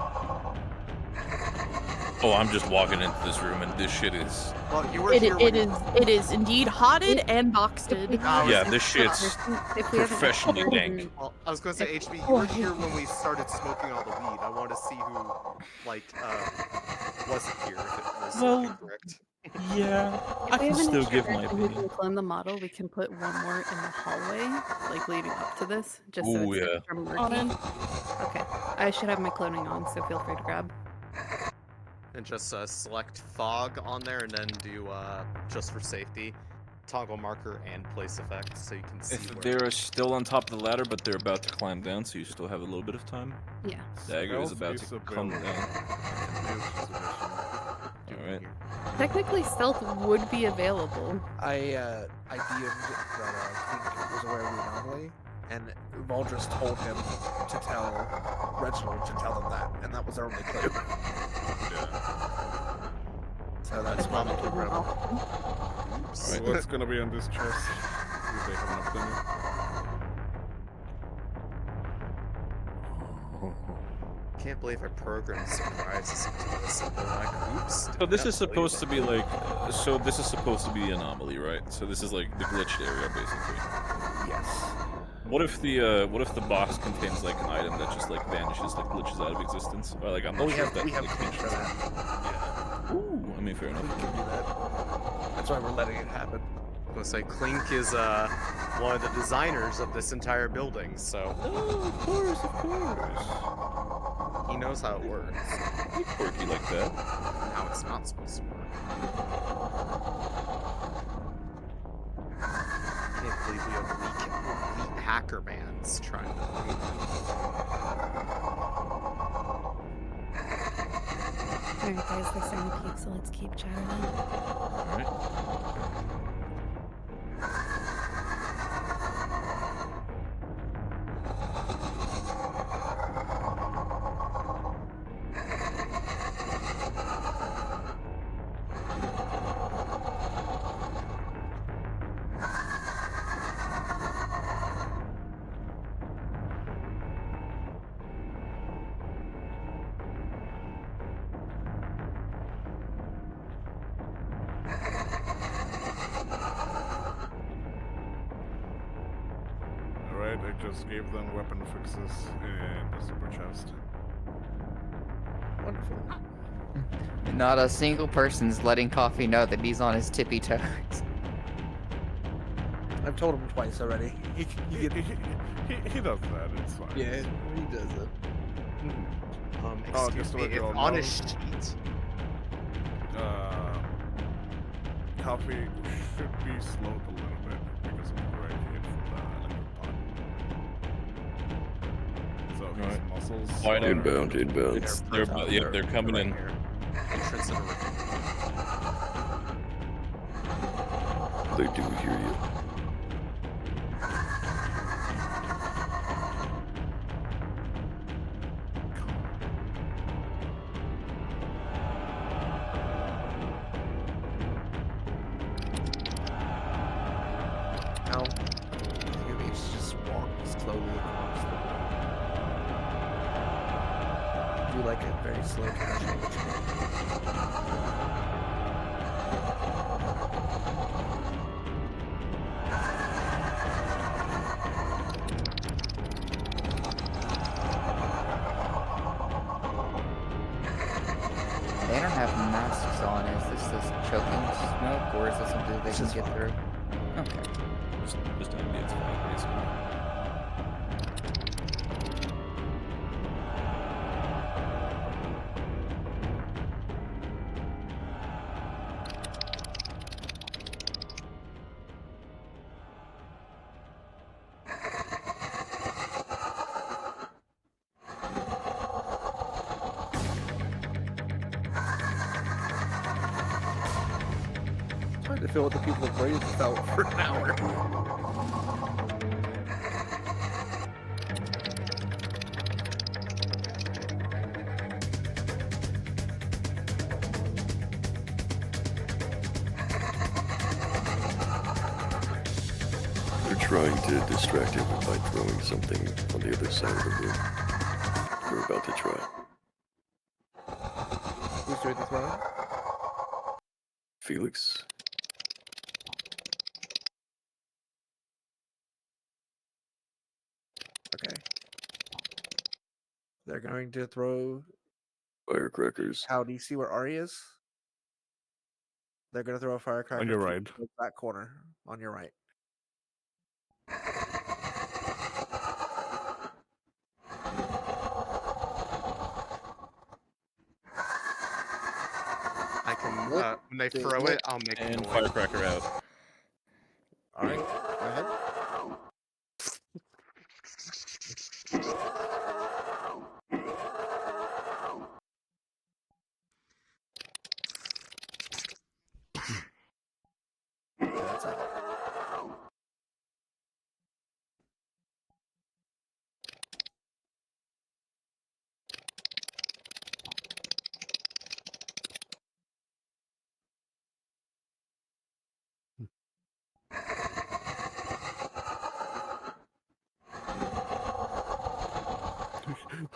Oh, I'm just walking into this room and this shit is. Well, you were It, here it when is it is indeed hotted and boxed. Yeah, this shit's professionally dank. Well, I was gonna say, HB, you were here when we started smoking all the weed. I wanted to see who, like, wasn't here if it was Well, incorrect. Yeah, If I we can have an still extra give my person who opinion. can clone the model, we can put one more in the hallway, like leading up to this, just so Ooh, it's yeah. extra On murky. in. Okay, I should have my cloning on, so feel free to grab. And just select fog on there and then do, just for safety, toggle marker and place effect, so you can see If where. they're still on top of the ladder, but they're about to climb down, so you still have a little bit of time. Yeah. Dagger is Stealth about is to come available. down. All right. Technically, stealth would be available. I DM'd that Clink was aware of the anomaly, and Valdris told him to tell Reginald to tell them that, and that was our only clue. So that's why we told Rebel. So what's gonna be on this chest? Do they have enough Can't believe I programmed surprises into this, and they're like, oops. So this yeah, is supposed to be like, so this is supposed to be the anomaly, right? So this is like the glitched area, basically. Yes. What if the box contains like an item that just like vanishes, like glitches out of existence? Or like I'm not we sure have if we that have like, Clink for that. Ooh, I mean, fair enough. We can do that. That's why we're letting it happen. I'm gonna say Clink is one of the designers of this entire building, so. Oh, of course, of course. He knows how it works. You're quirky like that. How it's not supposed to work. Can't believe we have elite hacker bands trying to. Alright guys, they're starting to peak, so let's keep chatting now. Alright. Alright, I just gave them weapon fixes and the super chest. Wonderful. Not a single person's letting Coffee know that he's on his tippy toes. I've told him twice already. He does that, it's fine. Yeah, he does it. Oh, Excuse just to me, let you it's all on know, a sheet. Coffee should be slowed a little bit because of the right hit from the electric pod. So his Alright. muscles. Wide are- Inbound. They're coming in. Entrance of the They do hear you. Now, maybe it's just walk slowly across the. Do like a very slow casual ritual. They don't have masks on. Is this just choking smoke, or is this something they can get through? Okay. Just ambience fine, basically. Trying to feel what the people of Braves felt for an hour. They're trying to distract him by throwing something on the other side of the room. We're about to try. Who's doing this one? Felix? Okay. They're going to throw. Firecrackers. How do you see where Ari is? They're going to throw a firecracker. On your right. towards that corner. On your right. I can, when they throw it, I'll make a And noise. firecracker out. All right, go ahead. That's out.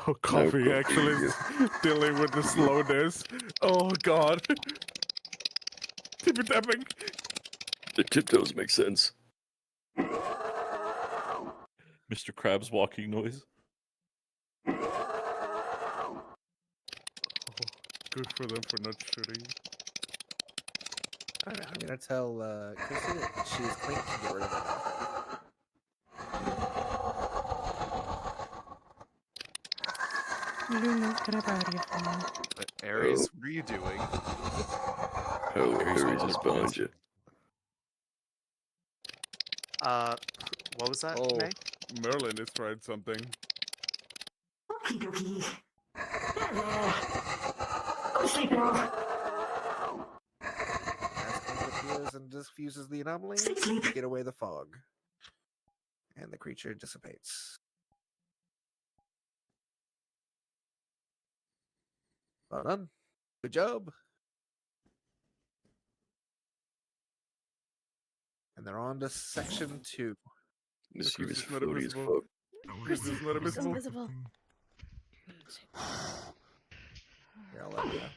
Oh, coffee actually is dealing with the slowness. Oh god. Tippy tapping. The tiptoes make sense. Mr. Krabs' walking noise. Good for them for not shooting. All right, I'm gonna tell Chrissy that she's clean to get rid of it now. Aries, what are you doing? Aries is behind you. What was that, Oh, May? Merlin is trying something. Okie dokie. Go sleep now. As Clink appears and diffuses the anomaly, get away the fog. And the creature dissipates. Well done. Good job. And they're on to section 2. This Chris is is not floaty as invisible. fuck. Chris is not invisible. Here, I'll let you know.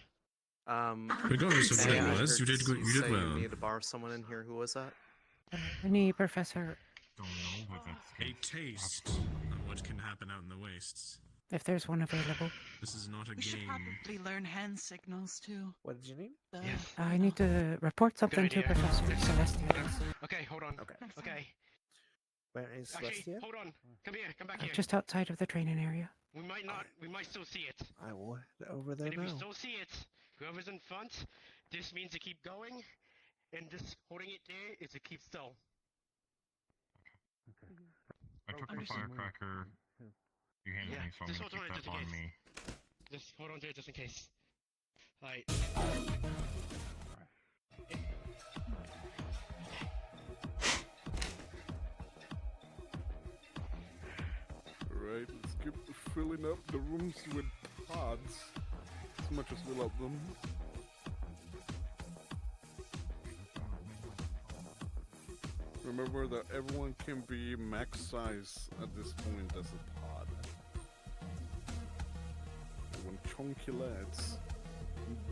Regardless of what May, it I was, heard you did you you say did well. You needed to borrow someone in here. Who was that? Any professor, A taste of what can happen out in the wastes. if there's one available. This is not a We should game. probably learn hand signals too. What did you need? I need to report something to idea. Professor Celestia. Okay, hold on. Okay. Okay. Where is Actually, Celestia? hold on. Come here. Come back here. Just outside of the training area. We might not. We might still see it. I will head over there And if we now. still see it, whoever's in front, this means to keep going, and just holding it there is to keep still. I took the firecracker you handed me, so I'm just gonna hold on keep just that in on case. me. Just hold on to it just in case. Alright. Alright, let's keep filling up the rooms with pods as much as we love them. Remember that everyone can be max size at this point as a pod. Everyone chunky lads.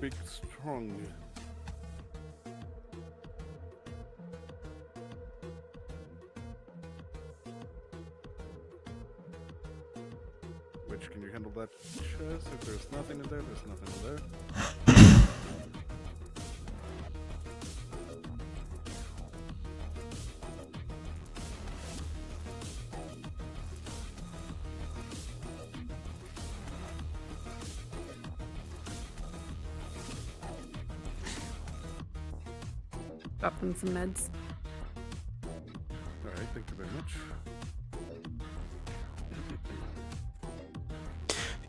Big strong. Which, can you handle that chest? If there's nothing in there, there's nothing in there. Drop them some meds. Alright, thank you very much.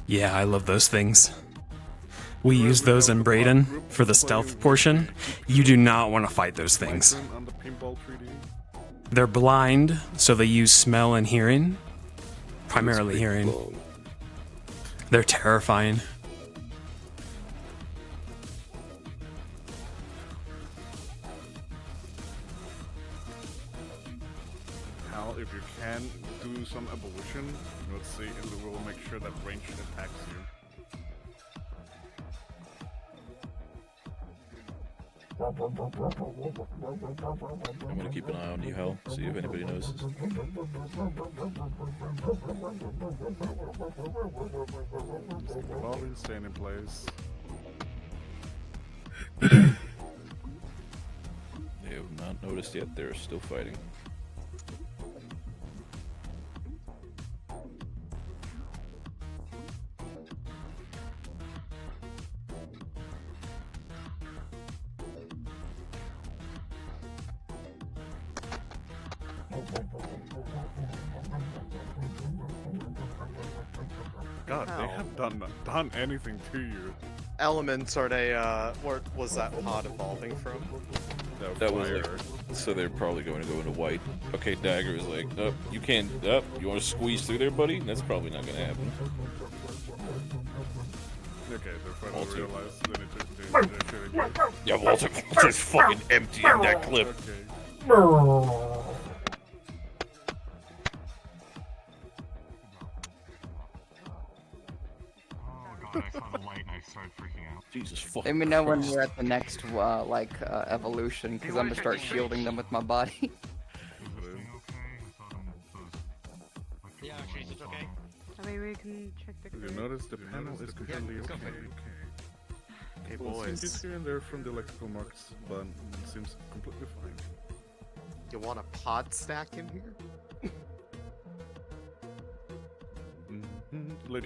Yeah, I love those things. We use those in Brayden for the stealth portion. You do not want to fight those things. On the pinball 3D. They're blind, so they use smell and hearing. Primarily hearing. They're terrifying. Hal, if you can do some evolution, let's see, and we will make sure that ranged attacks you. I'm gonna keep an eye on you, Hal. See if anybody notices. Evolving, staying in place. They have not noticed yet. They're still fighting. God, they have done anything to you. Elements are they, where was that pod evolving from? That was like, so they're probably going to go into white. Okay, Dagger is like, oh, you can't, oh, you want to squeeze through there, buddy? That's probably not going to happen. Okay, they're finally realized they need to change their shit. Yeah, Walter, just fucking empty in that clip. Okay. God, I saw the light and I started freaking out. Jesus fucking Let me know when we're at the next evolution, because I'm gonna start shielding them with my body. Yeah, actually, it's okay. I mean, we can check the You grid. notice the panel is completely okay. Hey, Well, boys. it's here and there from the electrical marks, but it seems completely fine. You want a pod stack in here?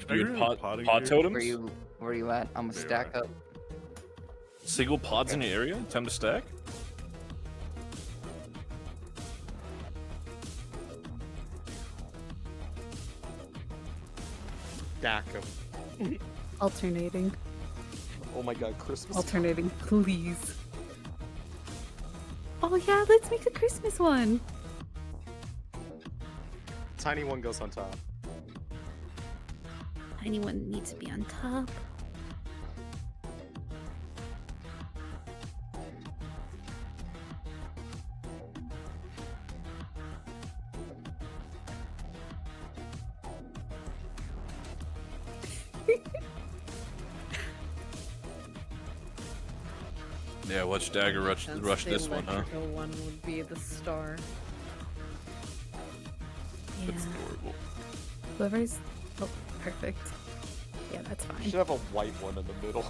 Are you pod potting totems? Where you at? I'm gonna stack up. Single pods in your area? Time to stack? Stack 'em. Alternating. Oh my god, Christmas. Alternating, please. Oh yeah, let's make a Christmas one. Tiny one goes on top. Tiny one needs to be on top. Yeah, watch Dagger rush The this one, huh? electrical one would be the star. That's adorable. Whoever's. Oh, perfect. Yeah, that's You fine. should have a white one in the middle.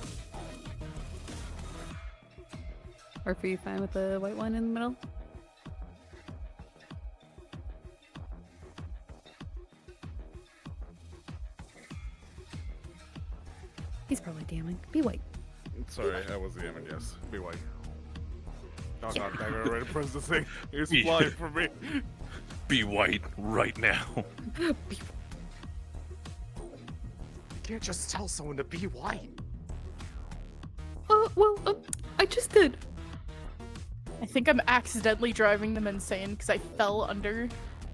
Or are you fine with the white one in the middle? He's probably DMing. Be white. Sorry, I was DMing, yes. Be white. Oh god, I already pressed the thing. It's Be- flying for me. Be white right now. You can't just tell someone to be white. I just did. I think I'm accidentally driving them insane because I fell under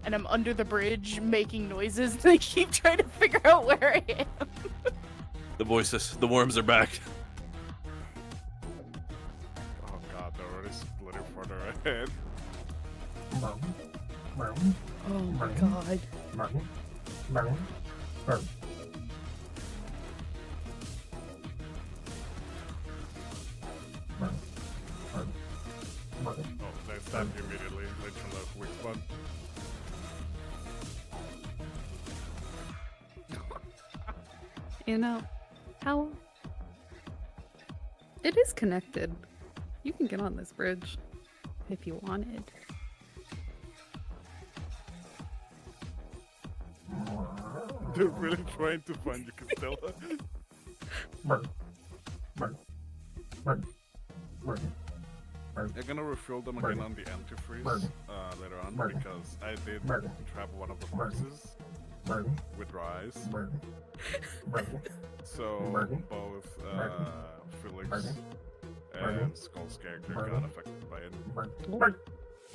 and I'm under the bridge making noises and they keep trying to figure out where I am. The voices, the worms are back. Oh god, they're already splitting further ahead. Oh my god. Oh, they stabbed you immediately, right from the weak spot. You know, how. It is connected. You can get on this bridge if you wanted. They're really trying to find you, Castella. I'm gonna refill them again on the antifreeze later on because I did trap one of the boxes with rice. So both Felix and Skull's character got affected by it.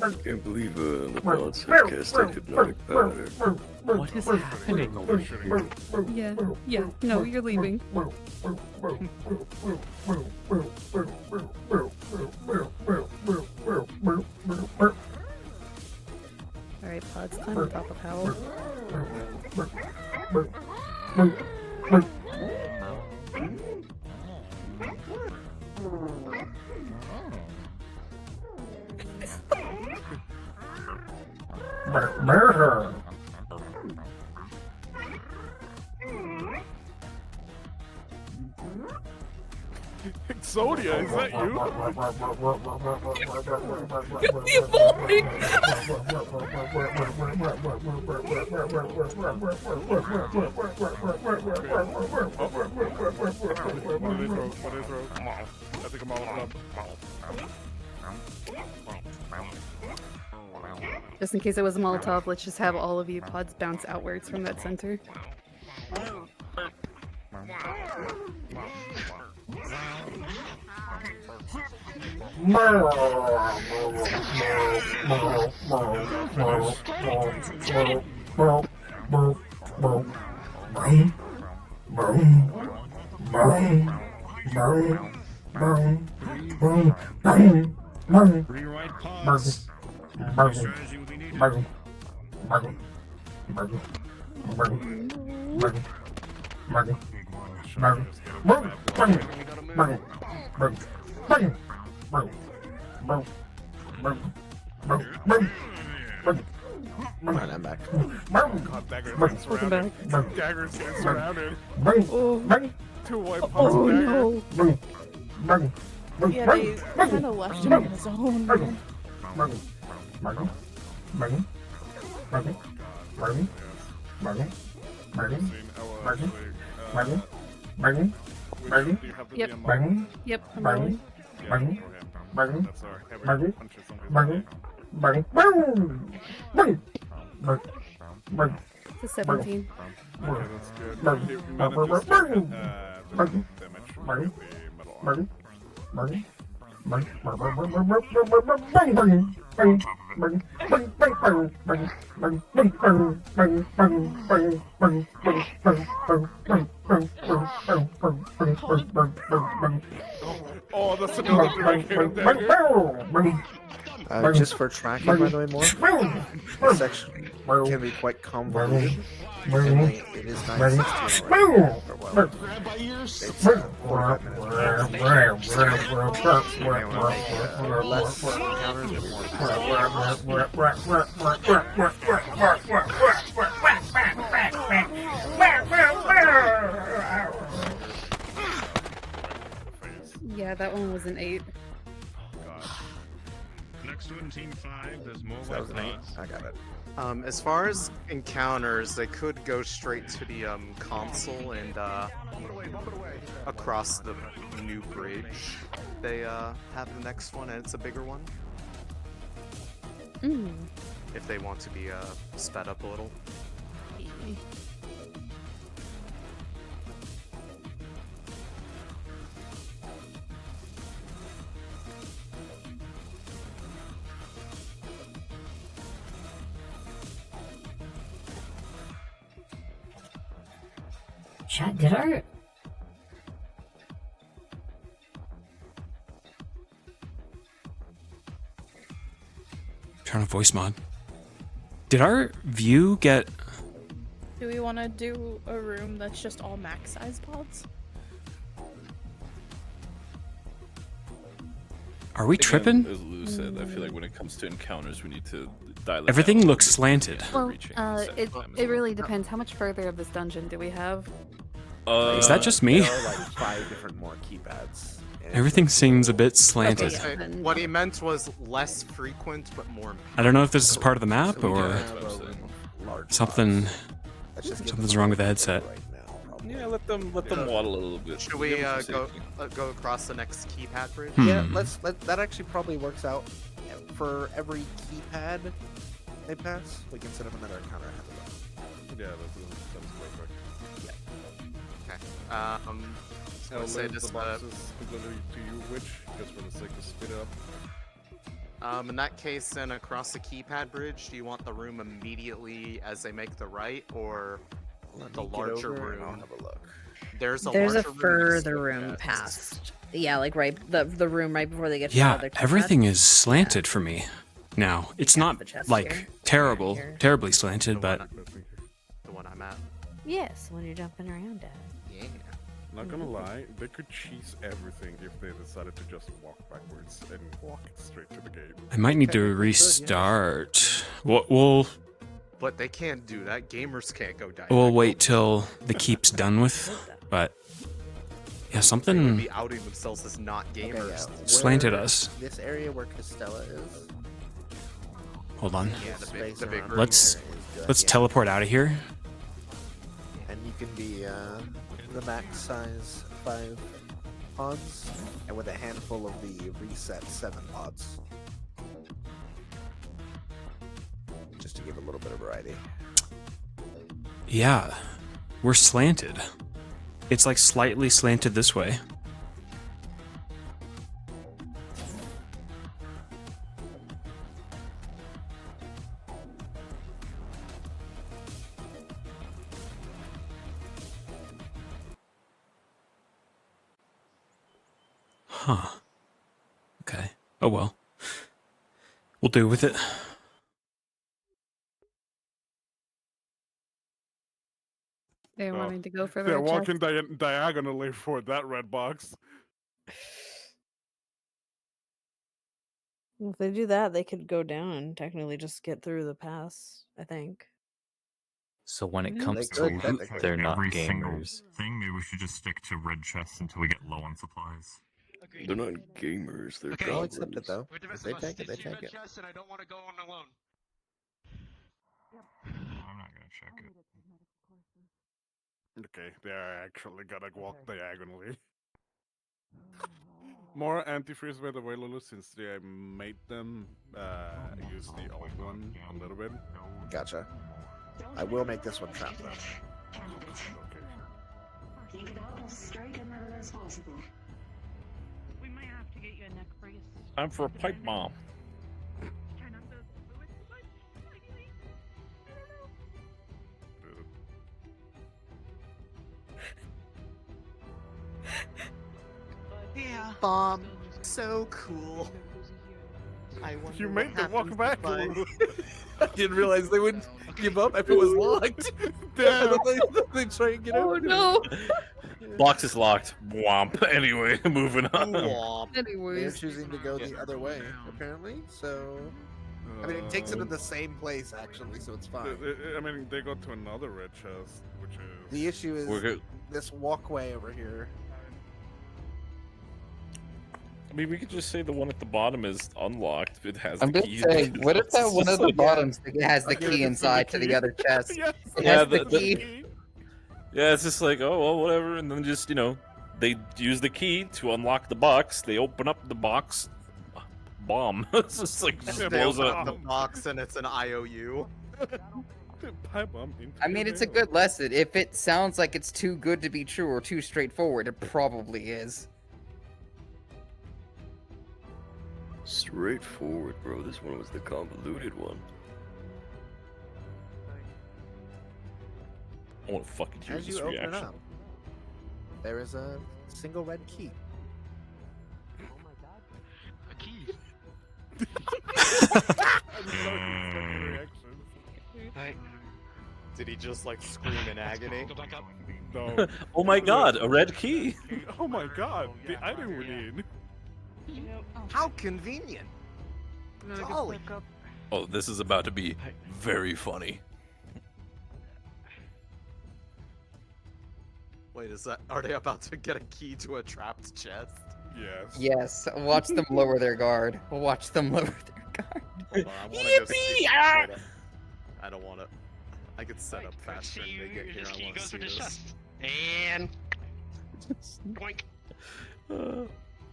I can't believe the pods have cast that hypnotic powder. What is happening over here? Yeah, no, you're leaving. Alright, pods climb on top of Howl. Exodia, is that you? What did they throw? I think I'm all up. Just in case it was a Molotov, let's just have all of you pods bounce outwards from that center. Rewrite pods. Strategy will be needed. Alright, I'm back. God, Dagger's getting surrounded. Dagger's getting surrounded. Two white pots Oh of Dagger. no! Yeah, they kind of left him on his own. Yep. Yep, I'm rolling. That's our heavy punches It's a 17. Okay, that's good. It manages to hit the damage with the metal arm. Oh, that's another direct dagger. Just for tracking, by the way, more. This section can be quite convoluted. And it is 9:16 already. Grab my ears. It's 45 minutes. Less encounters, Yeah, that one was an 8. Next one, Team 5. There's more So that was an 8. pods. I got it. As far as encounters, they could go straight to the console and across the new bridge. They have the next one, and it's a bigger one. If they want to be sped up a little. Chat, did our... Turn on voice mod. Did our view get... Do we want to do a room that's just all max size pods? Are we tripping? As Lou said, I feel like when it comes to encounters, we need to dial it Everything down. looks slanted. Well, Reaching second it time as it well. really depends. How much further of this dungeon do we have? Is that just me? There are like 5 different more keypads. Everything seems a bit slanted. What he meant was less frequent, but more. I don't know if this is part of the map So we or have a room of large something. pods. Let's just get Something's this wrong with the right headset. now, probably. Yeah, let them waddle a little bit. Should we go across the next keypad bridge? Yeah, that actually probably works out. For every keypad they pass, we can set up another encounter ahead of them. Yeah, that's perfect. Okay. So I'll say leave this the boxes completely to you, which, just for the sake of speed up. in that case, then across the keypad bridge, do you want the room immediately as they make the right, or the larger room? I'll have a look. There's a There's a larger further room room next. past. Yeah, like right the room right before they get to the Yeah, other keypad. everything is slanted for me now. It's not the chest like here. terrible, Here. terribly slanted, but The one I'm at. Yes, when you're jumping around, Dad. Yeah. Not gonna lie, they could cheese everything if they decided to just walk backwards and walk straight to the gate. I might need to restart. We'll But they can't do that. Gamers can't go die. we'll wait till the keep's done with. But yeah, They would something be outing themselves as not gamers. slanted Where- us. This area where Costella is. Hold on. Yeah, the big Space around room. Let's here is good. let's Yeah. teleport out of here. And you can be the max size 5 pods, and with a handful of the reset 7 pods. give a little bit of variety. Yeah, we're slanted. It's like slightly slanted this way. Huh. Okay. Oh well. We'll do with it. They're wanting to go for the They're red chest. walking diagonally for that red box. If they do that, they could go down and technically just get through the pass, I think. So when it Mhm. comes They to could, loot, technically. they're not Every single gamers. thing, maybe we should just stick to red chests until we get low on supplies. They're not gamers, they're I'll accept it goblins. though. With the If rest they of us, take it, they this is take red it. chest, and I don't want to go on alone. I'm not gonna check it. Okay, they are actually gonna walk diagonally. More antifreeze by the way, Lulu, since they made them use the old one a little bit. Gotcha. I will make this one trap though. Keep it up as straight and level as possible. We might have to get you a neck brace. Time for a pipe bomb. Try not to move it too much. Maybe. Yeah. Bomb. So cool. I wonder You what made them walk happens back. if I- Lulu. I didn't realize they would give up if it was locked. Damn. they try and get Oh out. no! Box is locked. Womp. Anyway, moving on. They're Anyways. choosing to go the other way, apparently. So, I mean, it takes it to the same place actually, so it's fine. I mean, they got to another red chest, which is The issue is We're good. this walkway over here. I mean, we could just say the one at the bottom is unlocked. It has I'm the just key. saying, what if that one It's at the like- bottoms has the Yeah, key it's inside to the the key. other chest? Yes. It Yeah, has the the- key. Yeah, it's just like, oh, well, whatever. And then just, they use the key to unlock the box. They open up the box. Bomb. It's just like, just They blows open up up. the box and it's an IOU. pipe bomb into I mean, your it's a veil. good lesson. If it sounds like it's too good to be true or too straightforward, it probably is. Straightforward, bro. This one was the convoluted one. I want to fucking hear As this you open it reaction. up, there is a single red key. A key. Right. Did he just like scream in agony? Go back up. No. Oh my god, a red key. Oh my god, the item we need. How convenient. Golly. Oh, this is about to be very funny. Wait, are they about to get a key to a trapped chest? Yes. Yes, watch them lower their guard. Watch them lower their guard. Hold on, I wanna go see. Hold up. I don't want to. I could set up faster and they get here. This I key want to goes see with the this. chest. And boink.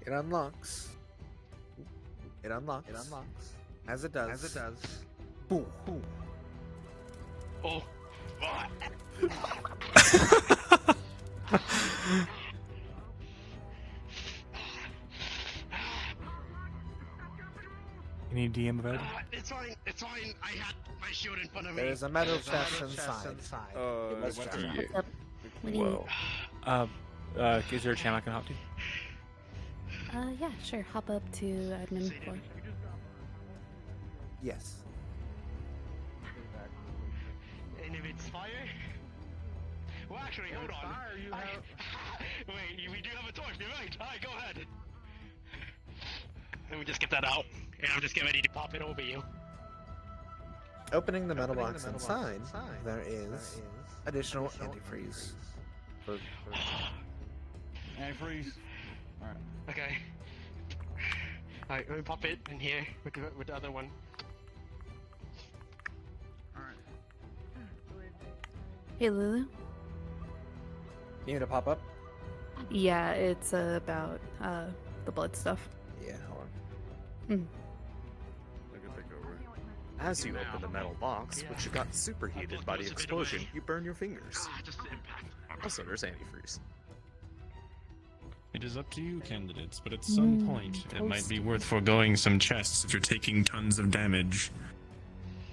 It unlocks. It unlocks. It unlocks. As it does. As it does. Boom. Boom. Oh. You need DM of Ed? It's fine. It's fine. I had my shield in front of me. There is a metal chest inside. It was trapped. Yeah. What do you Wow. Is there a channel I can hop to? Yeah, sure. Hop up to admin floor. Yes. And if it's fire, well, actually, hold on. Wait, we do have a torch. You're right. All right, go ahead. Let me just get that out, and I'm just getting ready to pop it over you. Opening the metal box inside, there is additional antifreeze. Antifreeze. Alright. Okay. All right, let me pop it in here with the other one. Hey, Lulu. You need to pop up? Yeah, it's about the blood stuff. Yeah, hold on. Hmm. I can take over. As you open the metal box, which got superheated by the explosion, you burn your fingers. Also, there's antifreeze. It is up to you, candidates, but at some point, it might be worth foregoing some chests if you're taking tons of damage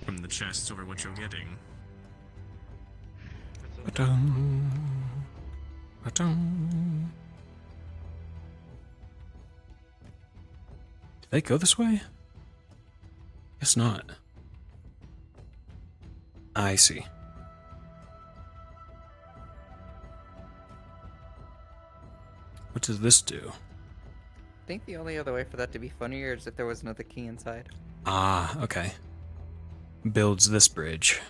from the chests over what you're getting. Ba-dum. Ba-dum. Did they go this way? Guess not. I see. What does this do? I think the only other way for that to be funnier is if there was another key inside. Ah, okay. Builds this bridge.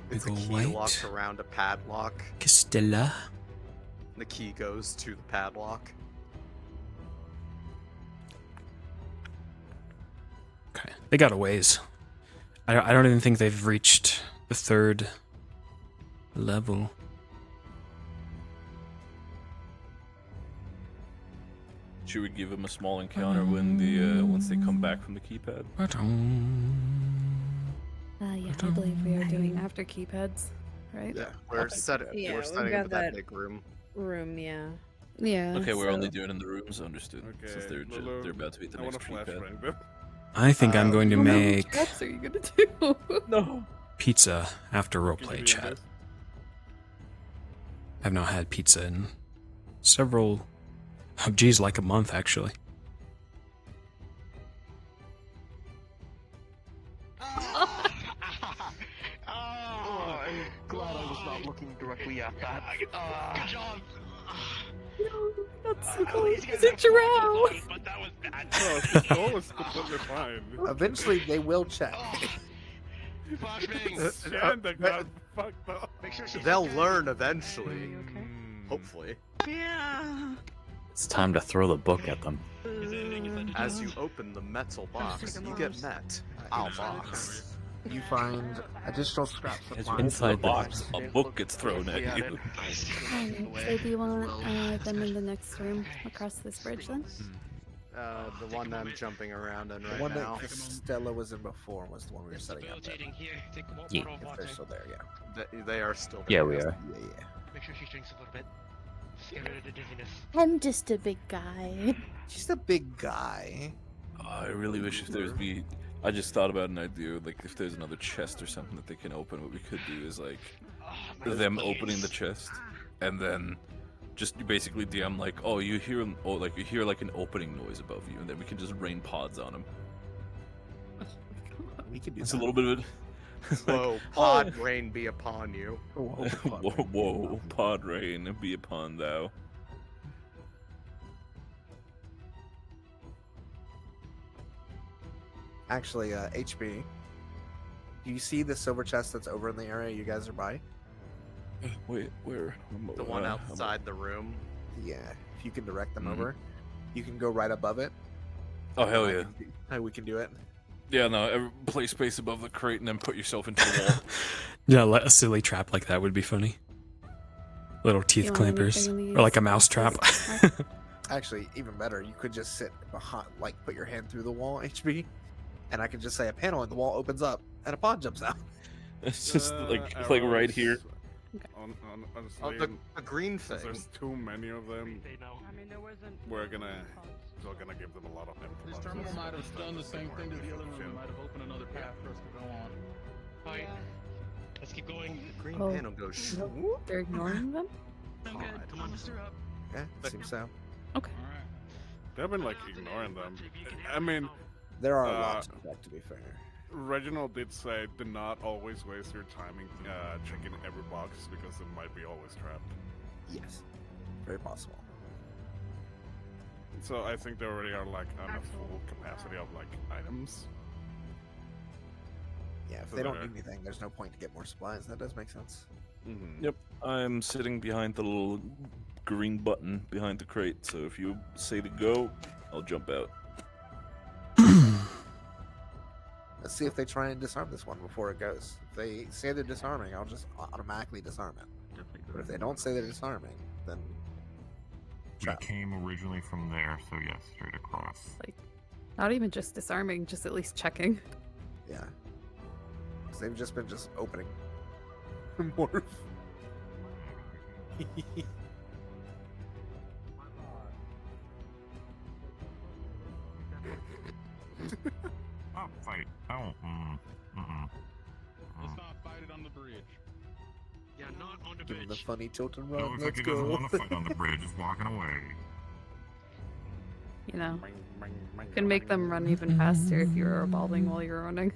It's a Big ol' key light. locked around a padlock. Castella. The key goes to the padlock. Okay, they got a ways. I don't even think they've reached the 3rd level. Should we give them a small encounter when the once they come back from the keypad? Yeah, I believe we are doing after keypads, right? Yeah, we're setting we've up got that big room. Room, yeah. Yeah. Okay, we're so- only doing it in the rooms. Understood. Okay, Since Lulu, they're about to be at the I want next a keypad. flashbang, though. I think I'm going to How many make chats are you gonna do? No. pizza after Can roleplay you chat. do this? I've not had pizza in several, oh geez, like a month actually. Oh, I'm glad I was not looking directly at that. Good job. That's so cool. It's a drow. But that was bad. No, it's always completely fine. Eventually, they will check. Flashbangs. Shen, that got fucked up. Make sure she's They'll okay. learn eventually. Hopefully. Yeah. It's time to throw the book at them. As you open the metal box, you get met. Our box. You find additional scrap As supplies. you inside the box, a book gets thrown at you. So do you want them in the next room across this bridge then? The one I'm jumping around in The right one now. that Stella was in before was the one we were setting up. At. Here, take a Yeah. bottle of If water. they're still there, yeah. They are still Yeah, there. we are. Yeah. Make sure she drinks a little bit. Just get rid of the dizziness. I'm just a big guy. She's a big guy. I really wish if there's be. I just thought about an idea, like if there's another chest or something that they can open, what we could do is like them opening the chest, and then just basically DM like, oh, you hear like an opening noise above you, and then we can just rain pods on them. We could do It's that. a little bit of it. Whoa, pod rain be upon you. Whoa, pod rain be upon thou. Actually, HB, do you see the silver chest that's over in the area you guys are by? Wait, where? The one outside the room. Yeah, if you can direct them Mhm. over, you can go right above it. Oh hell yeah! How we can do it? Yeah, no, place space above the crate and then put yourself into the wall. Yeah, a silly trap like that would be funny. Little teeth You want clampers, anything in or like a these mouse trap. boxes? Actually, even better, you could just sit behind, like put your hand through the wall, HB, and I could just say a panel and the wall opens up and a pod jumps out. It's just like right here. Honestly, the green since thing. there's too many of them, we're gonna still gonna give them a lot of them. This terminal might have done the same thing to the other room. It might have opened another path for us to go on. Alright, let's keep going. Green Oh. panel goes. Nope, they're ignoring them? I'm good. Come on, Mr. Up. Yeah, seems so. Okay. They've been like ignoring them. I mean, There are a lot to check, to be fair. Reginald did say, do not always waste your time checking every box because it might be always trapped. Yes, very possible. So I think they already are like on a full capacity of like items. Yeah, if So they don't they're- need anything, there's no point to get more supplies. That does make sense. Mm-hmm. Yep, I'm sitting behind the little green button behind the crate, so if you say to go, I'll jump out. Let's see if they try and disarm this one before it goes. If they say they're disarming, I'll just automatically disarm it. But if they don't say they're disarming, then We came originally from there, so yes, straight across. Like, not even just disarming, just at least checking. yeah, because they've just been opening. Morph. Oh, fight. Oh, Let's not fight it on the bridge. Yeah, not on the Give him bridge. the funny tilt and It run. looks like Let's he doesn't go. want to fight on the bridge, just walking away. You know, can make them run even faster if you're revolving while you're running.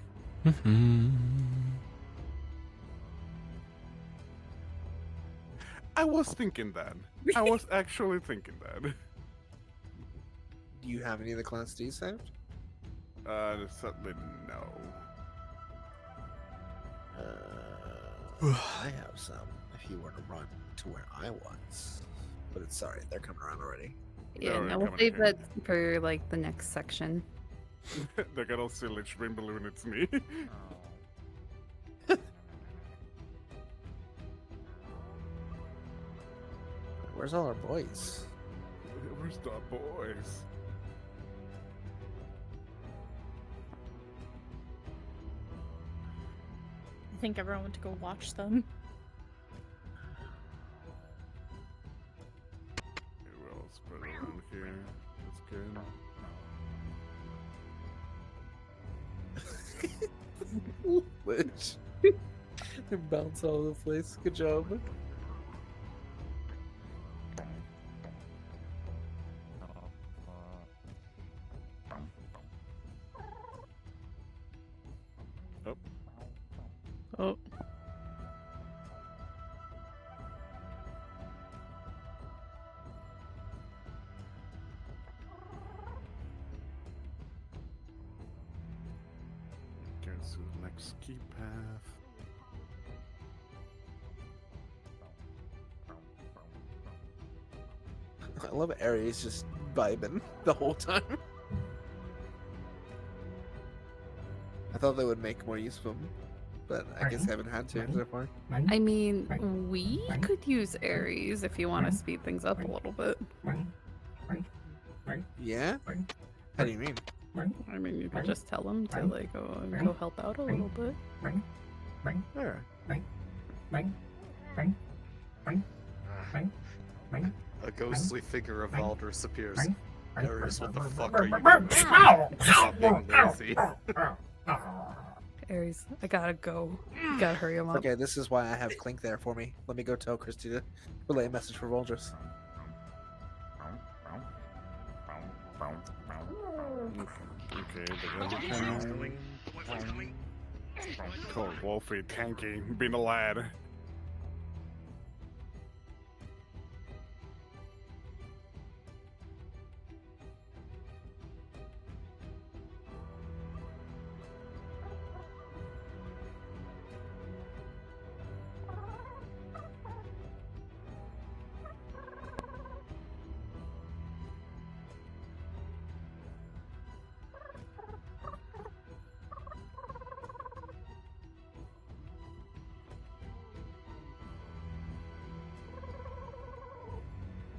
I was thinking that. I was actually thinking that. Do you have any of the Class D saved? Sadly, no. I have some. If you were to run to where I was, but it's sorry, they're coming around already. Yeah, no, we'll save that for like the next section. They got all silly rain balloon. It's me. Where's all our boys? Where's the boys? I think everyone went to go watch them. Well, spread around here. That's good. Which? They bounce all over the place. Good job. Oh. Goes to the next key path. I love Ares just vibing the whole time. I thought they would make more use of him, but I guess they haven't had to so far. I mean, we could use Ares if you want to speed things up a little bit. Yeah? How do you mean? I mean, you could just tell them to like go help out a little bit. Sure. A ghostly figure of Valdris appears. Ares, what the fuck are you doing? Stop being lazy. Ares, I gotta go. You gotta hurry him up. Okay, this is why I have Clink there for me. Let me go tell Christy to relay a message for Voldris. Okay, the Cool, Wolfie, tanky, being a lad.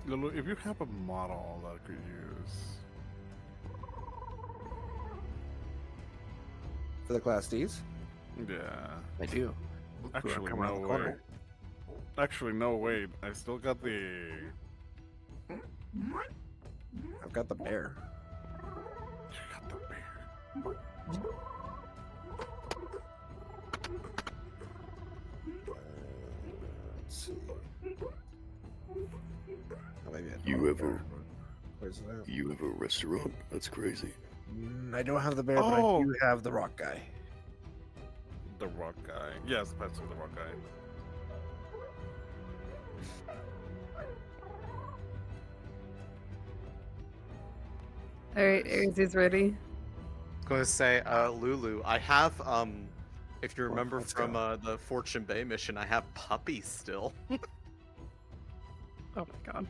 Lulu, if you have a model that I could use. For the Class Ds? Yeah. I do. Actually, Come around no the way. corner. Actually, no, wait. I still got the... I've got the bear. You got the bear. Let's see. Oh, maybe I You don't have a Where's it at? you have a restaurant? That's crazy. I don't have the bear, but I Oh! do have the rock guy. The rock guy. Yes, that's the rock guy. Alright, Ares is ready. I was gonna say, Lulu, I have, if you remember from the Fortune Bay mission, I have puppies still. Oh my god.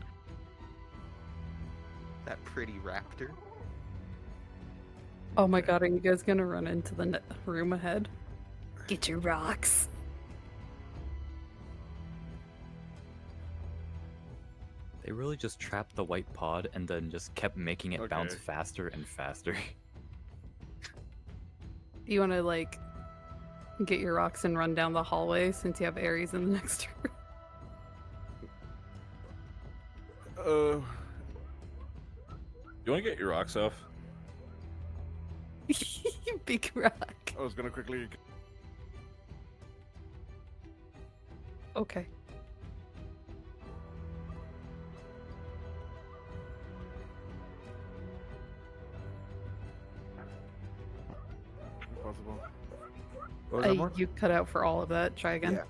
That pretty raptor. Oh my god, are you guys gonna run into the room ahead? Get your rocks. They really just trapped the white pod and then just kept making it bounce Okay. faster and faster. Do you want to like get your rocks and run down the hallway since you have Ares in the next room? You want to get your rocks off? You big rock. I was gonna quickly. Okay. Possible. What was that, Mark? You cut out for all of that. Try again. Yeah.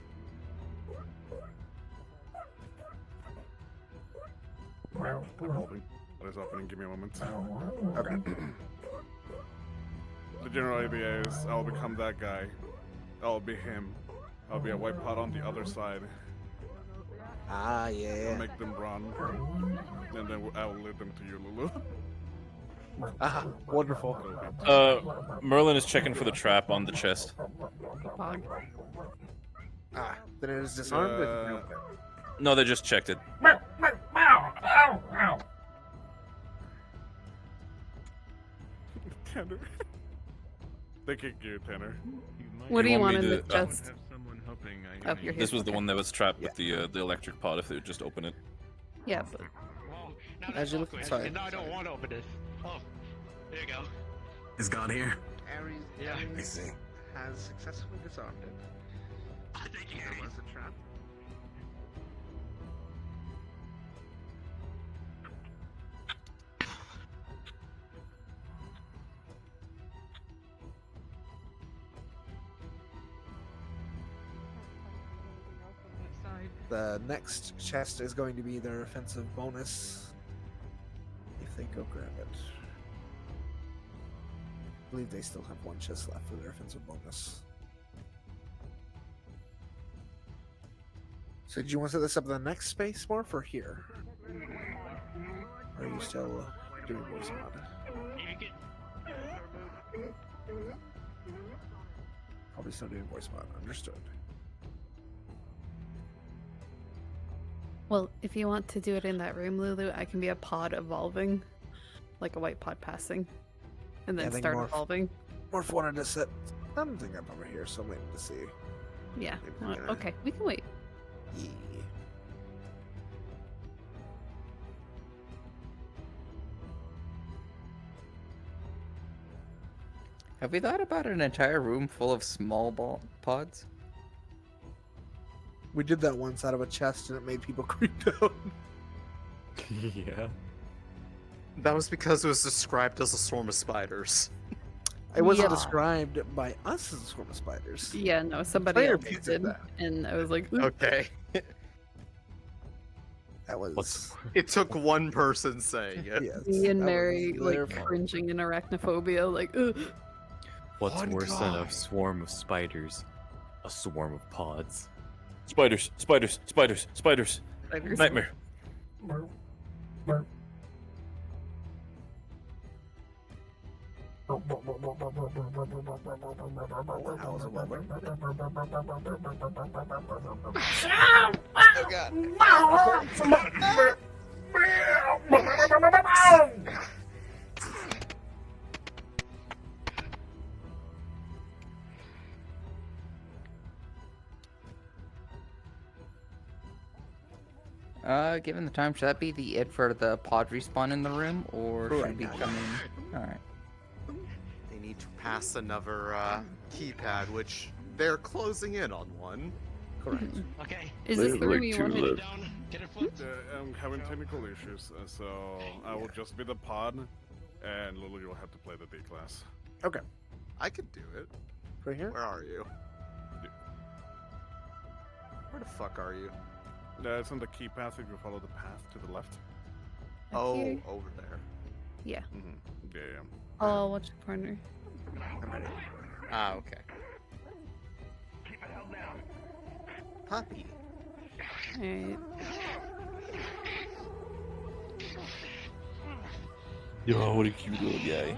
Holding. What is opening? Give me a moment. Okay. The general idea is I'll become that guy. I'll be him. I'll be a white pot on the other side. Ah, I'll yeah. make them run. And then I'll lead them to you, Lulu. Ah, wonderful. Merlin is checking for the trap on the chest. Pog. Ah, then it is disarmed. with- No, they just checked it. Tanner. They kicked you, Tanner. What do you want in me the to- chest? Have someone helping. Oh, you're here. This was the Okay. one that was trapped with the electric pod. If they would just open it. Yeah, but As you look inside. No, I don't want to open this. Oh, there you go. Is God here? Ares Yeah. I see. has successfully disarmed it. Thank you, There was a trap. The next chest is going to be their offensive bonus. If they go grab it. I believe they still have one chest left for their offensive bonus. So, do you want to set this up in the next space more for here? Or are you still doing voice mod? Probably still doing voice mod. Understood. well, if you want to do it in that room, Lulu, I can be a pod evolving, like a white pod passing, and then I think start Morph- evolving. Morph wanted to set something up over here, so I'm waiting to see. Yeah. Maybe we're gonna- Okay, we can wait. Yeah. Have we thought about an entire room full of small pods? We did that once out of a chest and it made people creep out. Yeah. That was because it was described as a swarm of spiders. It wasn't Yeah. described by us as a swarm of spiders. Yeah, no, somebody Player else picked did, that. and I was like, "Ooh." Okay. That was. It took one person saying it. Yes, Me and that Mary was their like fault. cringing in arachnophobia, like, ugh. What's One worse than a God. swarm of spiders? A swarm of pods. Spiders, spiders, spiders, spiders. Spiders. Nightmare. Oh god. Given the time, should that be the it for the pod respawn in the room, or For should right we now, come in? Alright. They need to pass another keypad, which they're closing in on one. Correct. Okay. Is this the room you wanted? Down, get a foot. I'm having technical issues, so I will just be the pod, and Lulu, you'll have to play the D class. Okay. I could do it. Right here? Where are you? Where the fuck are you? It's on the key path if you follow the path to the left. Oh, here? over there. Yeah. Mm-hmm. Yeah. I'll watch the corner. I'm ready. Ah, okay. Puppy. Alright. Yo, what a cute little guy.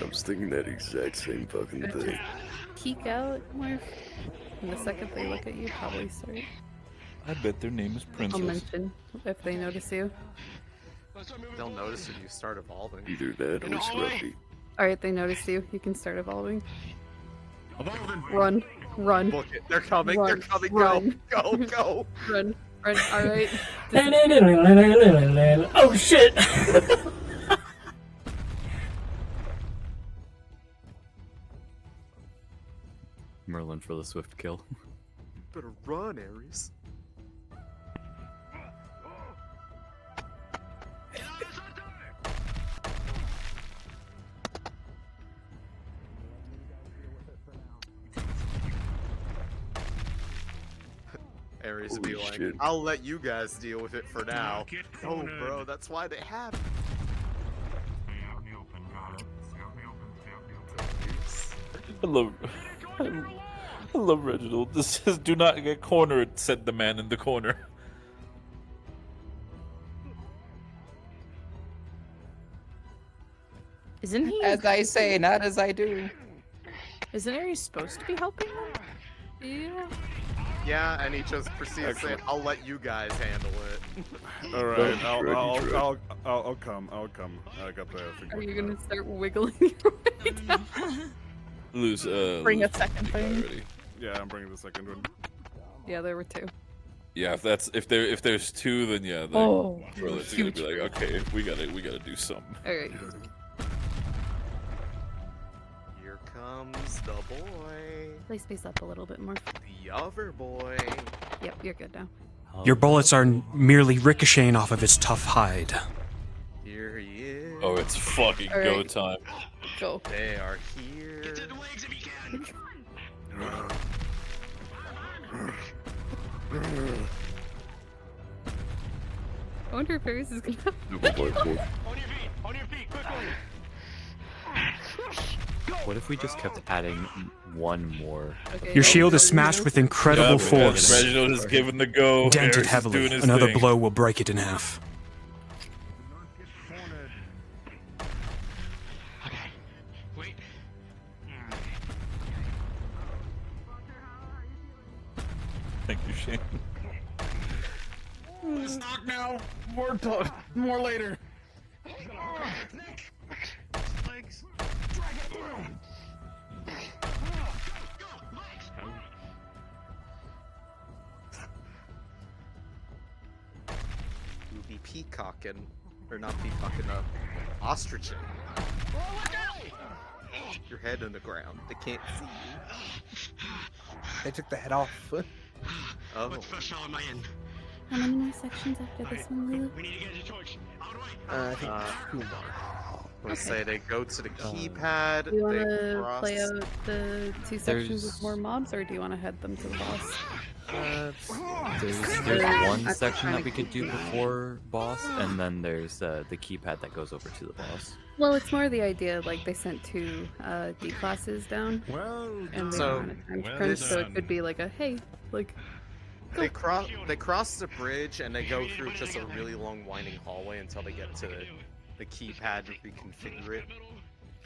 I was thinking that exact same fucking thing. Peek out, Morph. And the second they look at you, probably start. I bet their name is I'll Princess. mention if they notice you. They'll notice if you start evolving. Either that or Scruffy. Alright, they notice you. You can start evolving. Run. Run. Book it. They're coming. Run, They're coming. run. Go. Go. Run. Run. Alright. Oh shit! Merlin for the swift kill. Better run, Ares. Ares would be Holy like, shit. I'll let you guys deal with it for now. Oh, bro, that's why they have it. I love Reginald. This says, "Do not get cornered," said the man in the corner. Isn't he? As I say, not as I do. Isn't Ares supposed to be helping them? Yeah. Yeah, and he just proceeds to say, I'll let you guys handle it. All right, I'll come. I got the thing. Are you gonna start wiggling your way down? Lose. Bring lose a second thing. already. Yeah, I'm bringing the second one. Yeah, there were two. Yeah, if there's two, then yeah. Oh, it's gonna be like, okay, we gotta do something. Alright. Here comes the boy. Play space up a little bit more. The other boy. Yep, you're good now. Your bullets are merely ricocheting off of its tough hide. Here he is. Oh, it's fucking All go right. time. Go. They are here. Get to the legs if you can. I wonder if Ares is gonna. On your feet. On your feet. Quick one. What if we just kept adding one more? Okay, Your shield is smashed with incredible Yeah, force. Reginald has given the go. Dented Ares is heavily. doing his Another thing. blow will break it in half. Wait. Thank you, Shane. Let's knock now. More later. Neck. Legs. Drag it through. Go. Legs. You be peacocking. Or not peacocking, ostriching. Your head in the ground. They can't see you. They took the head off. Oh. What special am I in? How many more sections after this one, Lulu? We need to get a torch. Out of the way. I think two more. Let's say they go to the keypad. Do you want they to cross. play out the two sections with There's- more mobs, or do you want to head them to the boss? There's one section that we could do before boss, and then there's the keypad that goes over to the boss. Well, it's more the idea, like, they sent two D classes down, and they So- were on a time well crunch, so it done. could be like a, hey, like, They cross the bridge and they go through just a really long winding hallway until they get to the keypad to reconfigure it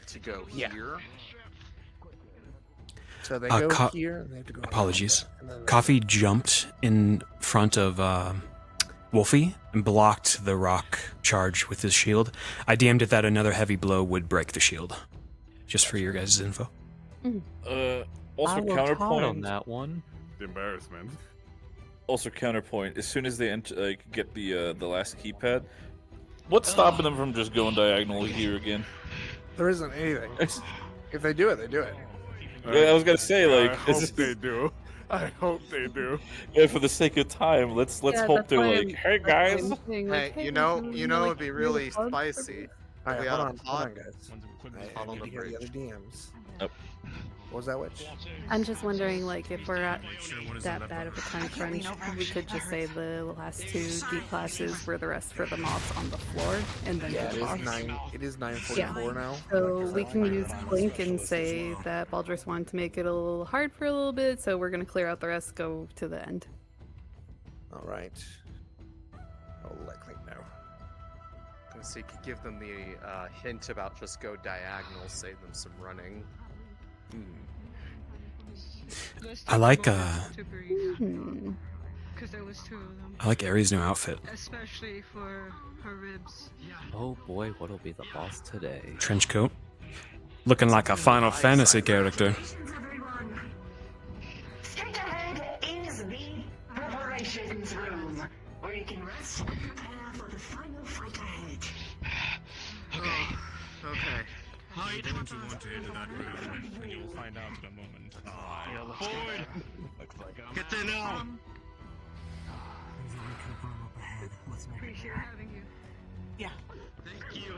to go here. So they go Co- here. And they have to go Apologies. and then they- Coffee jumped in front of Wolfie and blocked the rock charge with his shield. I DM'd it that another heavy blow would break the shield. Just for your guys' info. Also I will counterpoint on that one. The embarrassment. Also counterpoint. As soon as they get the last keypad, what's stopping them from just going diagonal here again? There isn't anything. If they do it, they do it. Yeah, I was gonna say like. I hope they do. I hope they do. Yeah, for the sake of time, let's Yeah, hope that's they're why like, hey that's why I'm guys. saying, like, Hey, you we're know, gonna, it'd be do really the pods for spicy. this. All right, We hold ought on, to hold on, pod- guys. pod I on need the to hear the bridge. other DMs. Yep. What was that, Witch? I'm just wondering, like, if we're at that bad of a time crunch, we could just say the last two D classes were the rest for the mobs on the floor, and then Yeah, do it the is boss. 9. It is 9:44 now. So we can use Blink and say that Baldur's wanted to make it a little hard for a little bit, so we're gonna clear out the rest, go to the end. All right. I'll let Clink know. So you could give them the hint about just go diagonal, save them some running. I like because there was two of them. I like Aries' new outfit. Especially for her ribs. Oh boy, what'll be the boss today? Trench coat. Looking like a Final Fantasy character. Straight ahead is the preparations room, where you can rest and prepare for the final fight ahead. Okay. Okay. Hide. You want to enter that room, and you'll find out in a moment. Forward. Looks like Get there now. Appreciate having you. Yeah. Thank you.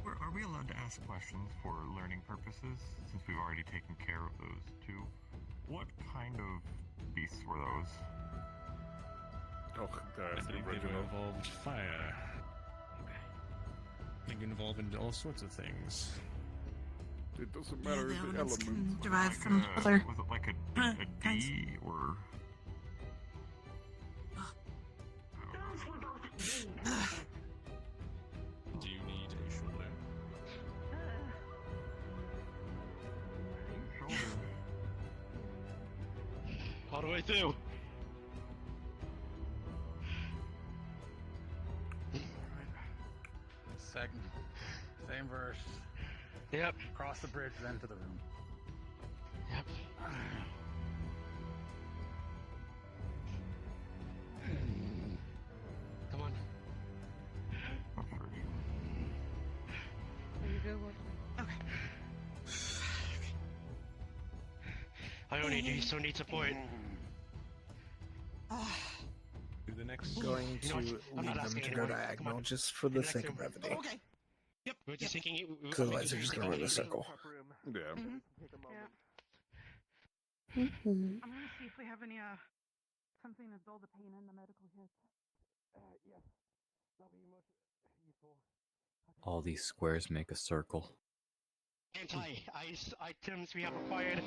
Are we allowed to ask questions for learning purposes, since we've already taken care of those two? What kind of beasts were those? Oh, I think they were evolved fire. They can evolve into all sorts of things. It doesn't matter the if the elements can elements. derive from other. Was it like a D or? Do you need a shoulder? All the way through. Second, same verse. Yep. Cross the bridge, then to the room. Yep. Come on. There you go. Okay. I don't need you, so need support. Do the next. Going You know to what? I'm leave not them asking to go anymore. Come diagonal on. just for In the next sake of room. brevity. Okay. Yep. We're just thinking. Because otherwise they're just going to run in a circle. Yeah. I'm gonna see if we have any something to dull the pain in the medical hit. Yes. That'll be most useful. All these squares make a circle. Anti-ice items we have acquired.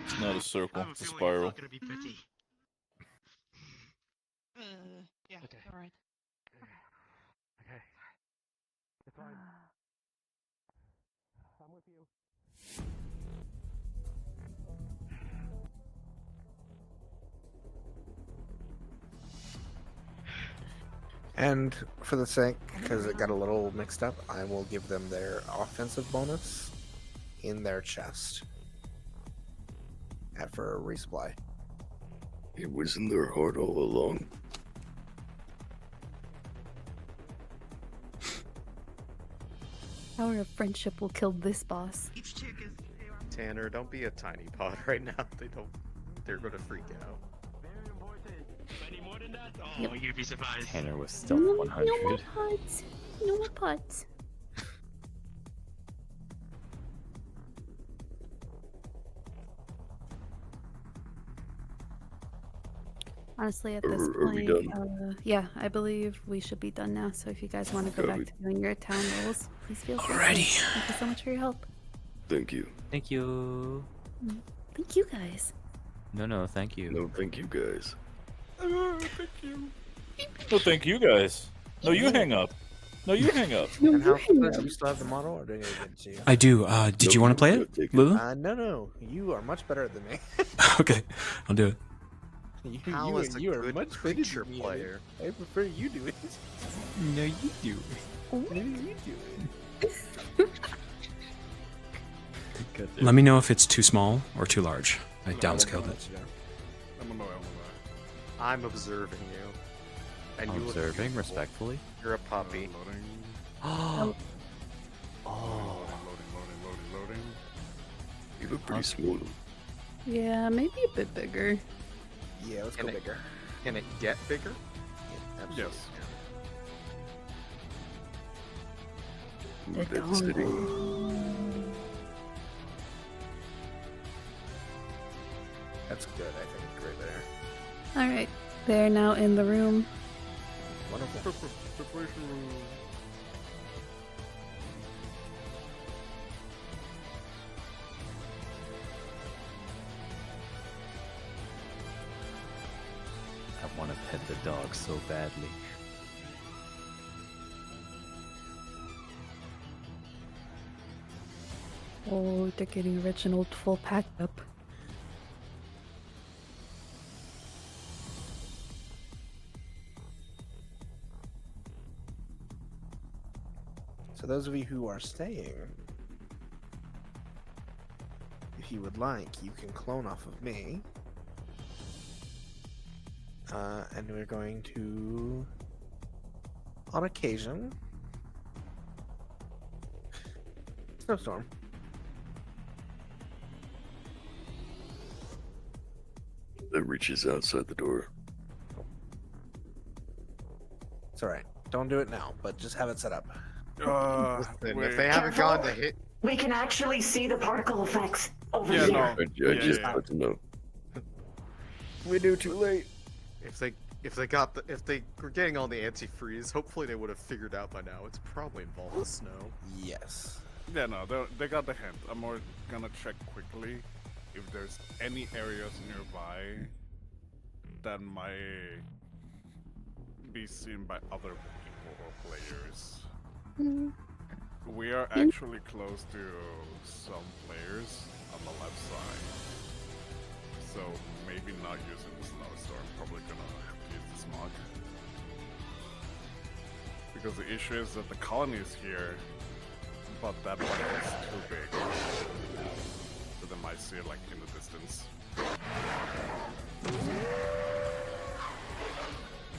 It's not a circle, I have it's a feeling spiral. It's not gonna be pretty. Yeah. Okay. All right. Okay. It's fine. I'm with you. And for the sake, because it got a little mixed up, I will give them their offensive bonus in their chest. For a resupply. It was in their heart all along. Power of friendship will kill this boss. Tanner, don't be a tiny pod right now. They're gonna freak out. Any more than that? Oh, Yep. you'd be surprised. Tanner was still No 100. more pods. No more pods. Honestly, at this Are we point, done? yeah, I believe we should be done now. So if you guys want to go back Copy. to doing your town roles, please feel free. Alrighty. Thank you so much for your help. Thank you. Thank you. Thank you guys. No, thank you. No, thank you guys. Thank you. No, thank you guys. No, you hang up. No, you hang up. And how do you still have the model, or do I get it to you? I do. Did you want to play it, Lulu? No. You are much better than me. Okay, I'll do it. Hal is a you are good much better creature than me. player. I prefer you do it. No, you do. No, you do it. Let me know if it's too small or too large. I downscaled it. I'm observing you. And you look Observing beautiful. respectfully. You're a puppy. Oh. Loading. You look pretty smooth. Yeah, maybe a bit bigger. Yeah, let's go bigger. Can it get bigger? Absolutely. Yes. That's sitting. That's good, I think, right there. All right, they're now in the room. Wonderful. Preparation room. I want to pet the dog so badly. Oh, they're getting original full pack up. So those of you who are staying, if you would like, you can clone off of me. And we're going to, on occasion, snowstorm. That reaches outside the door. It's alright. Don't do it now, but just have it set up. Listen, if they haven't gone to hit, We can actually see the particle effects over Yeah, here. no. I just want to know. We do too late. if they were getting all the antifreeze, hopefully they would have figured out by now. It's probably involved with snow. Yes. Yeah, no, they got the hint. I'm more gonna check quickly if there's any areas nearby that might be seen by other people or players. We are actually close to some players on the left side, so maybe not using the snowstorm. Probably gonna have to use the smog, because the issue is that the colony is here, but that one is too big, so they might see it like in the distance.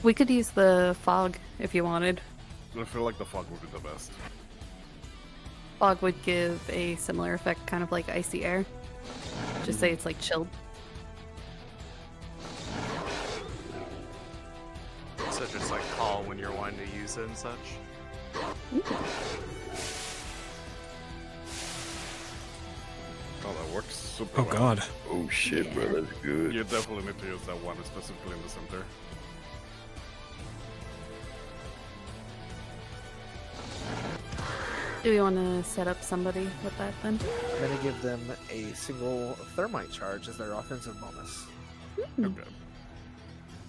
We could use the fog if you wanted. I feel like the fog would be the best. Fog would give a similar effect, kind of like icy air. Just say it's like chilled. So just like call when you're wanting to use it and such. Oh, that works super Oh well. god. Oh shit, bro, that's good. You definitely need to use that one, specifically in the center. Do we want to set up somebody with that then? I'm gonna give them a single thermite charge as their offensive bonus. Okay.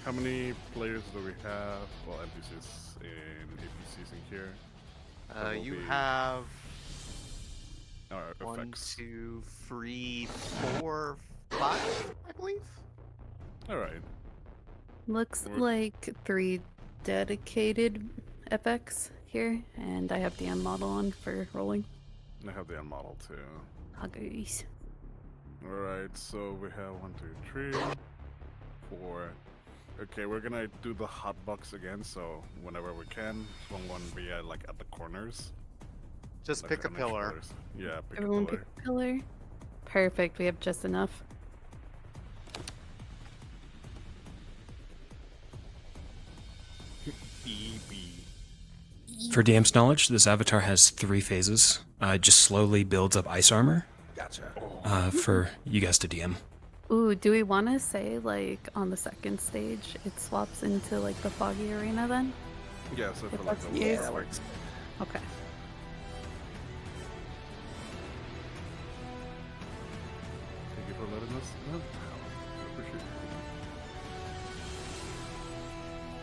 How many players do we have? Well, NPCs in here. You Probably- have Alright, 1, effects. 2, 3, 4, 5, I believe. Alright. Looks We're- like 3 dedicated FX here, and I have the end model on for rolling. I have the unmodel too. Huggies. Alright, so we have 1, 2, 3, 4. Okay, we're gonna do the hot box again, so whenever we can, one be at, like at the corners. Just Like pick a on each pillar. pillars. Yeah, pick Everyone a pillar. pick a pillar. Perfect, we have just enough. For DM's knowledge, this avatar has 3 phases. It just slowly builds up ice armor. Gotcha. For you guys to DM. Ooh, do we want to say, like, on the second stage, it swaps into, like, the foggy arena then? Yeah, so If for like that's the the Yeah, case? that works. Okay. Thank you for letting us know. Appreciate it.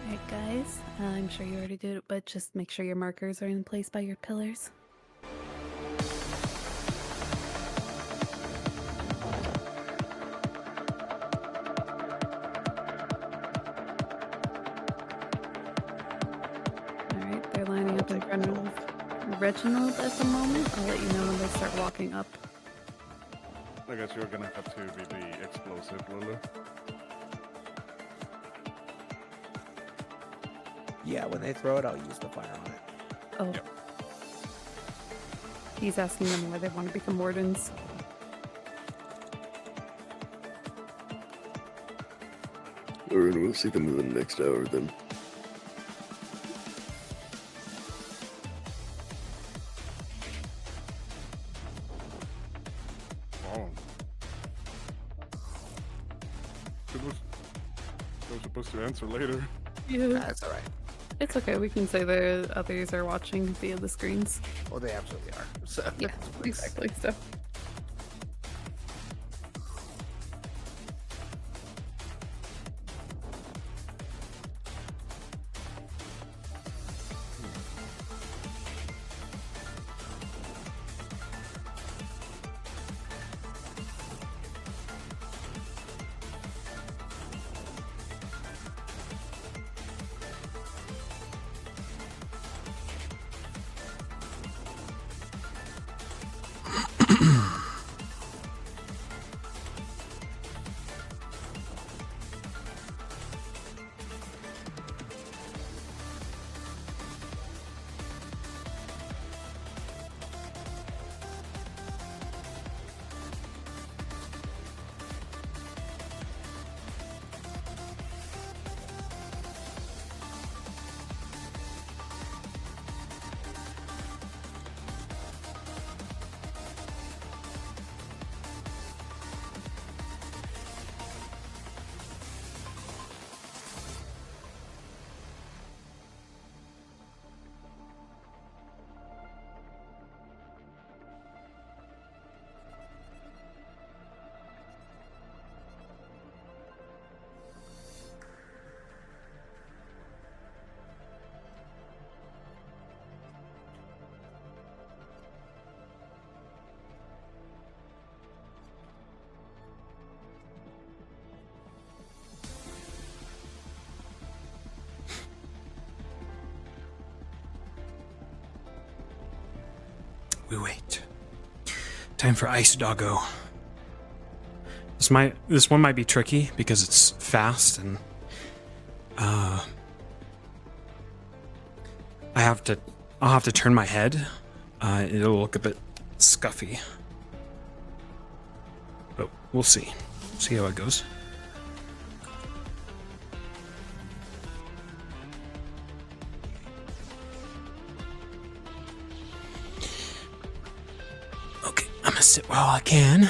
Alright, guys. I'm sure you already did it, but just make sure your markers are in place by your pillars. Alright, they're lining up in front of Reginald at the moment. I'll let you know when they start walking up. I guess you're gonna have to be the explosive, Lulu. Yeah, when they throw it, I'll use the fire on it. Oh. He's asking them why they want to become wardens. Alright, we'll see them in the next hour then. Oh. It was supposed to answer later. Yeah. That's alright. It's okay, we can say the others are watching via the screens. Well, they absolutely are. So Yeah, exactly. So. we wait. Time for Ice Doggo. This one might be tricky because it's fast and I'll have to turn my head. It'll look a bit scuffy. But we'll see. See how it goes. Okay, I'm gonna sit while I can.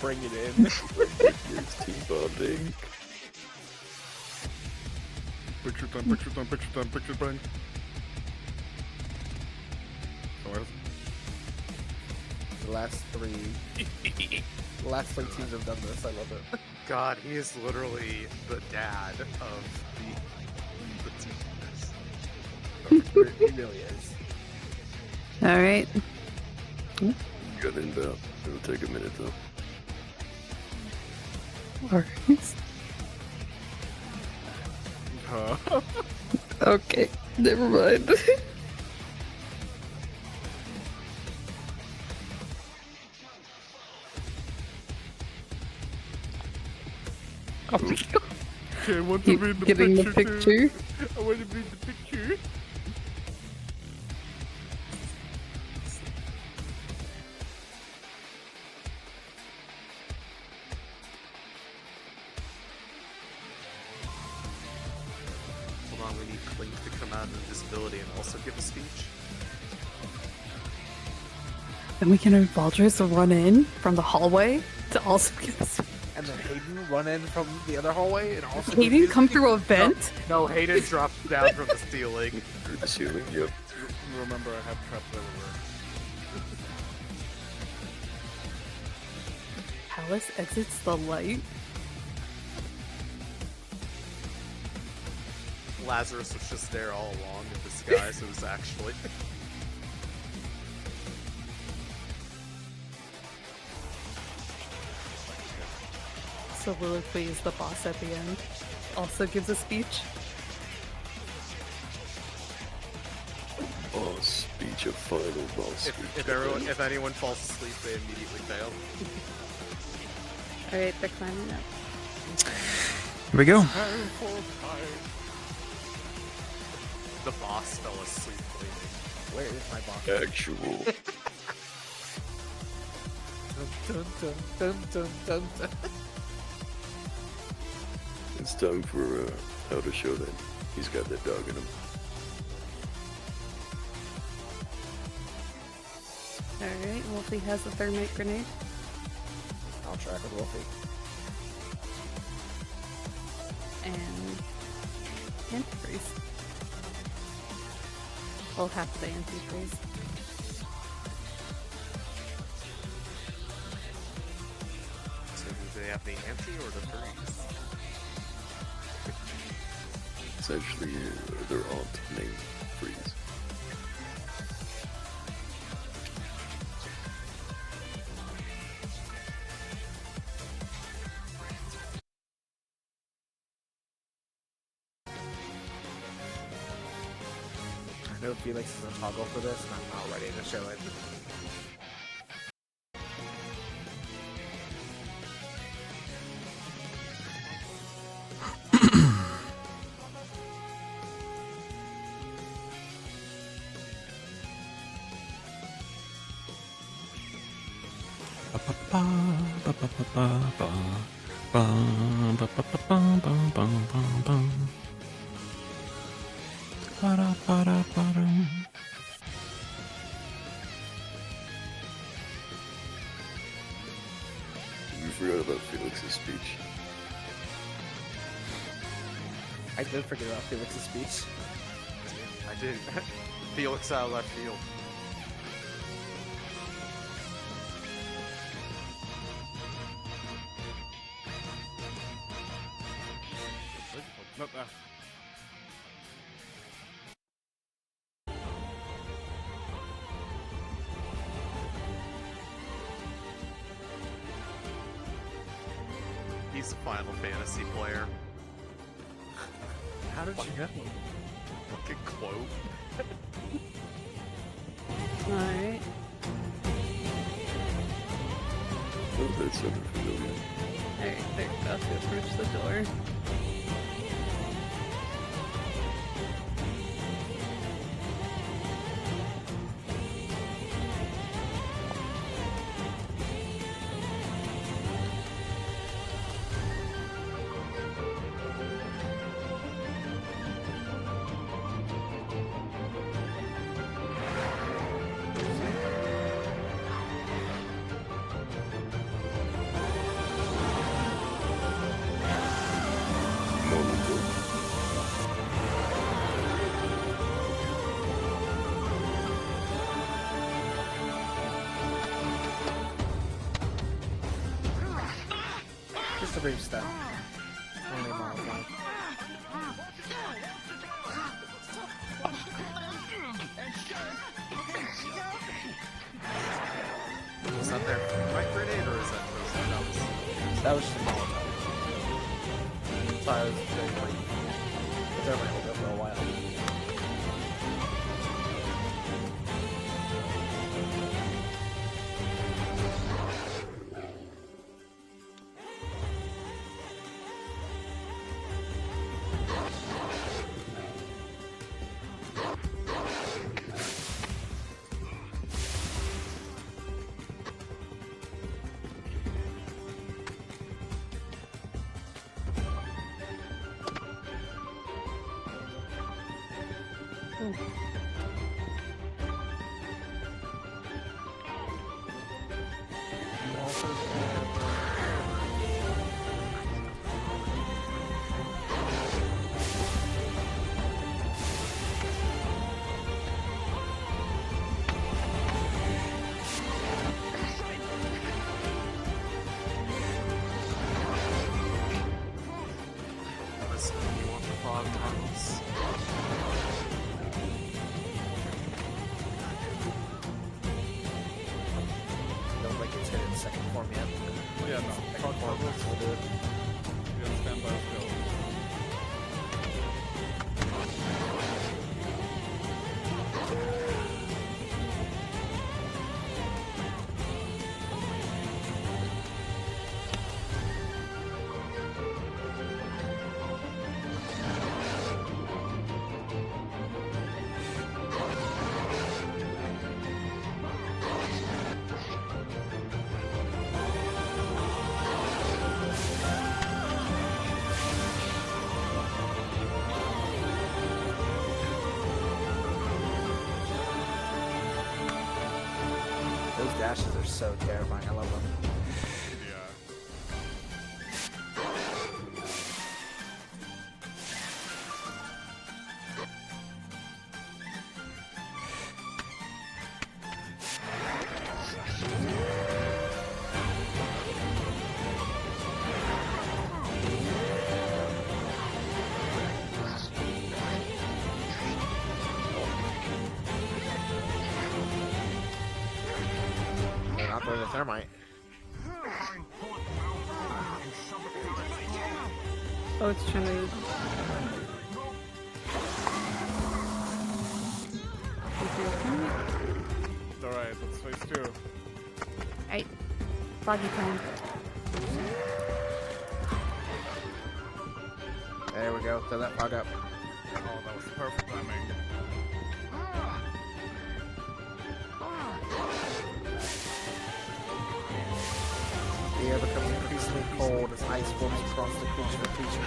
Bring it in. It's team bonding. Picture time, picture time, picture time, picture time. The last three teams have done this. I love it. God, he is literally the dad of the team. He really is. All right. Got inbound. It'll take a minute though. Alright. Huh? Okay, never mind. Okay, I want to be in the Getting the picture. picture. Too. I want to be in the picture. Hold on, we need Clink to come out of invisibility and also give a speech. Then we can have Baldrus run in from the hallway to also get us. And then Hayden run in from the other hallway and also. Hayden come through a vent? No, Hayden dropped down from the ceiling. Through the ceiling, yep. Remember, I have traps everywhere. Palace exits the light. Lazarus was just there all along in disguise. It was actually. Soliloquy is the boss at the end. Also gives a speech. Boss speech, a final boss speech. If anyone falls asleep, they immediately fail. Alright, they're climbing up. Here we go. The boss fell asleep bleeding. Where is my boss? Actual. Dun, dun, dun, dun, dun, dun. It's time for Elder Showdown. He's got that dog in him. Alright, Wolfie has the thermite grenade. I'll track with Wolfie. And antifreeze. Well, half the antifreeze. So do they have the anti or the freeze? It's actually their aunt named Freeze. I know Felix is a toggle for this, and I'm not ready to show it. We forgot about Felix's speech. I did forget about Felix's speech. I did. Felix out of left field. Not that. He's a Final Fantasy player. How did you know? Fucking quote. Alright. Oh, that sounded familiar. Alright, they're about to approach the door. Just a brief step. Only a mile flight. Was that their right grenade or is that That was just a Molotov. Sorry, I was very brief. But they're gonna hold it for a while. Listen, you want the fog tunnels? Don't like it's hit in second form yet. Yeah, no. Second form, we'll do it. You gotta stand by the field. Those dashes are so terrifying. I love them. They're not throwing the thermite. Oh, it's trying to. It's alright, that's phase 2. Right. Froggy time. There we go. Throw that fog up. Oh, that was perfect timing. The air becomes increasingly cold as ice forms across the creature.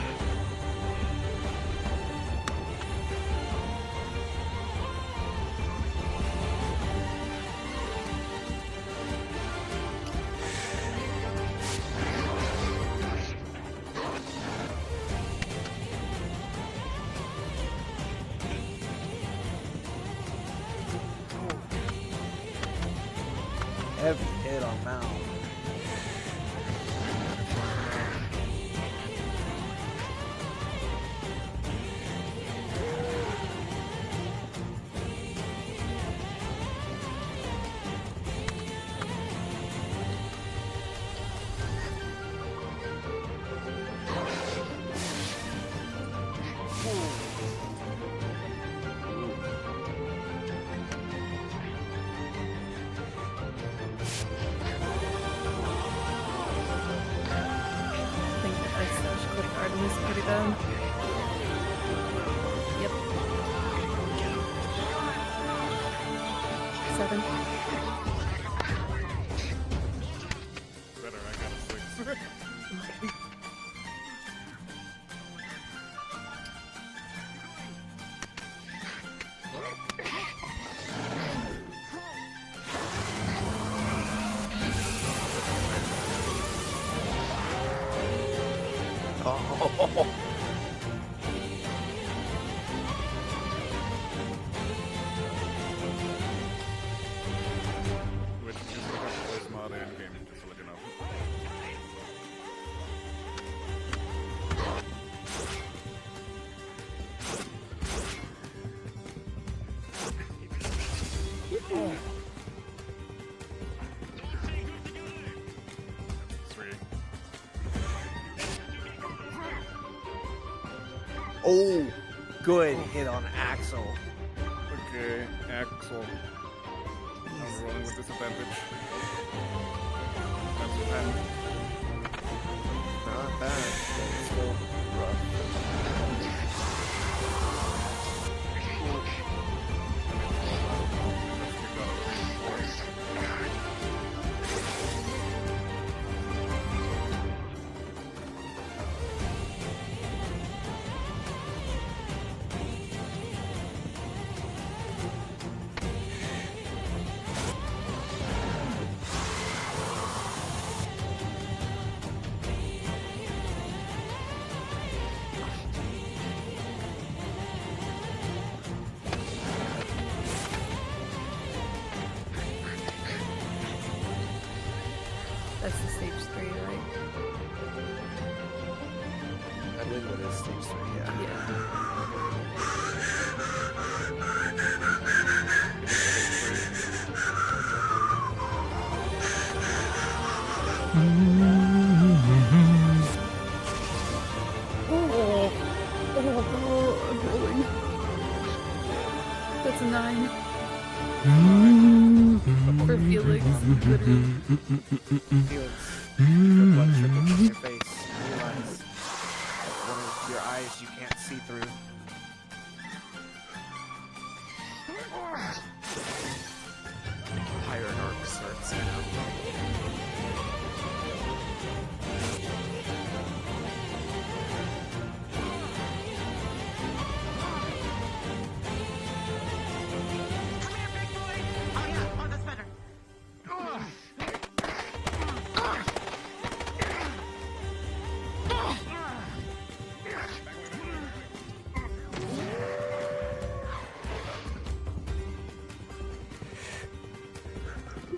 heavy hit on that one. I think I slash clicked Artemis pretty bad. Yep. 7. Better, I got a 6. Oh. Which is the first mod end game, just to let you know. Oh, good hit on Axel. Okay, Axel. I'm rolling with disadvantage. That's 10. Not bad, but it's still That's the stage 3, right? I believe it is stage 3, yeah. I'm rolling. That's a 9. For Felix, literally. Felix, the blood trickles from your face. You realize that one of your eyes you can't see through. Iron Arc starts now.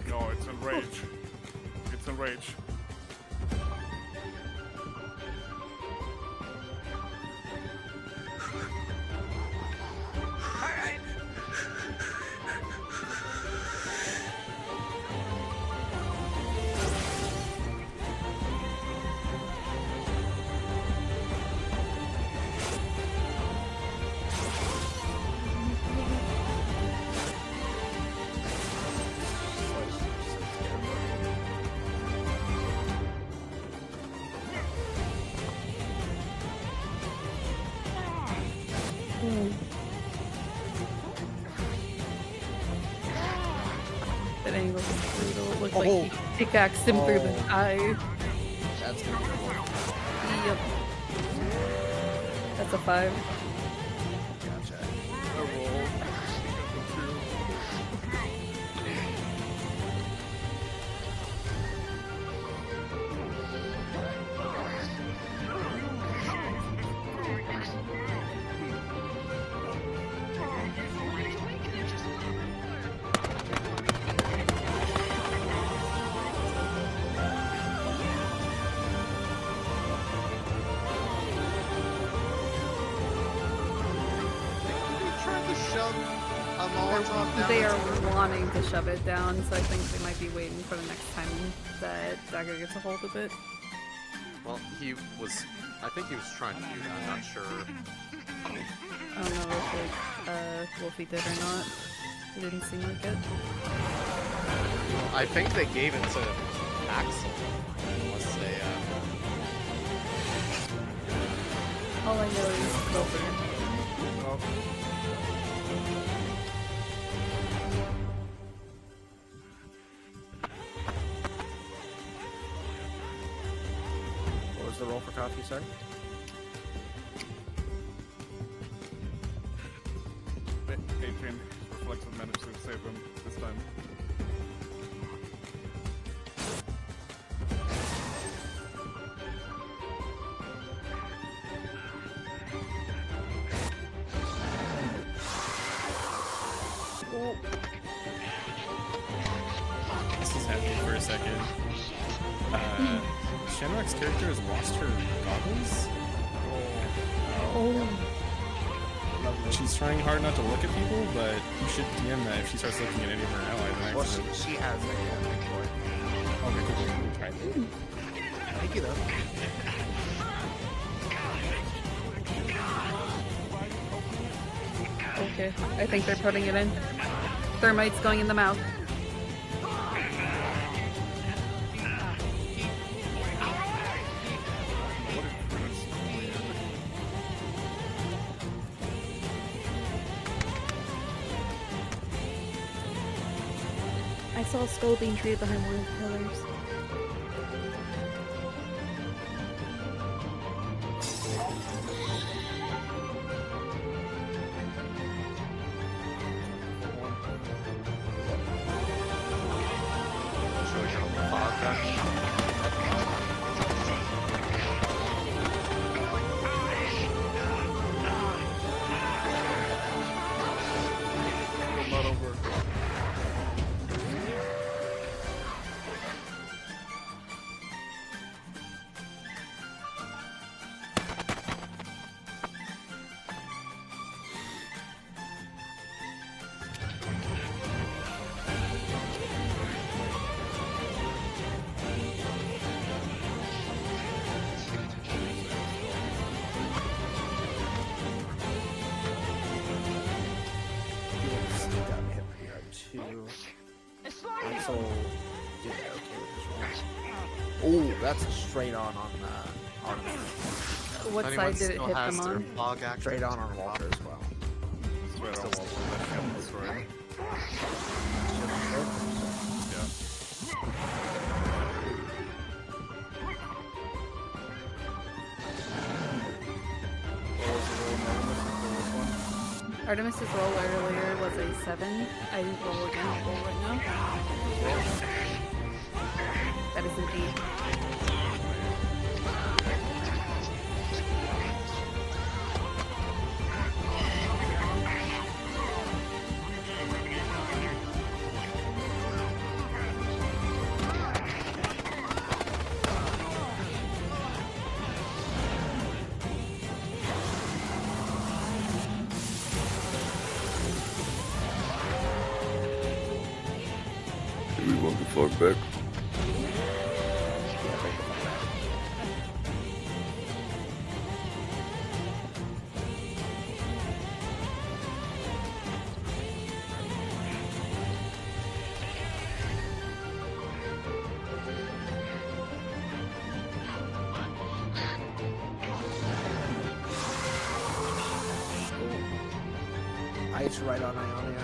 No, it's enrage. It's enrage. That angle was brutal. It looked like he pickaxed him through the eye. That's gonna be cool. Yep. That's a 5. Gotcha. shove a Molotov down They its are throat? wanting to shove it down, so I think they might be waiting for the next time that Dagger gets a hold of it. Well, I think he was trying to do that, I'm not sure. I don't know if Wolfie did or not. It didn't seem like it. I think they gave it to Axel. Unless they, All I know is Clover. What was the roll for coffee, sorry? Adrian reflexive managed to save them this time. This is happening for a second. Shenrock's character has lost her goggles. Oh. She's trying hard not to look at people, but you should DM that if she starts looking at any of her allies. Well, she has a big boy. Okay, cool. Try it. Thank you, though. Okay, I think they're putting it in. Thermite's going in the mouth. I saw a skull being treated behind one of the pillars. should we jump the fog then? Not over. Got me hit pretty hard too. Axel did okay with his roll. Oh, that's a straight on What Anyone side did it still hit has them their on? fog action? straight on Walker as well. Straight on Walker. That can destroy. Artemis's roll earlier was a 7. I didn't roll again, I'll roll right now. That is an 8. Do we want the fog back? Ice right on Ionia.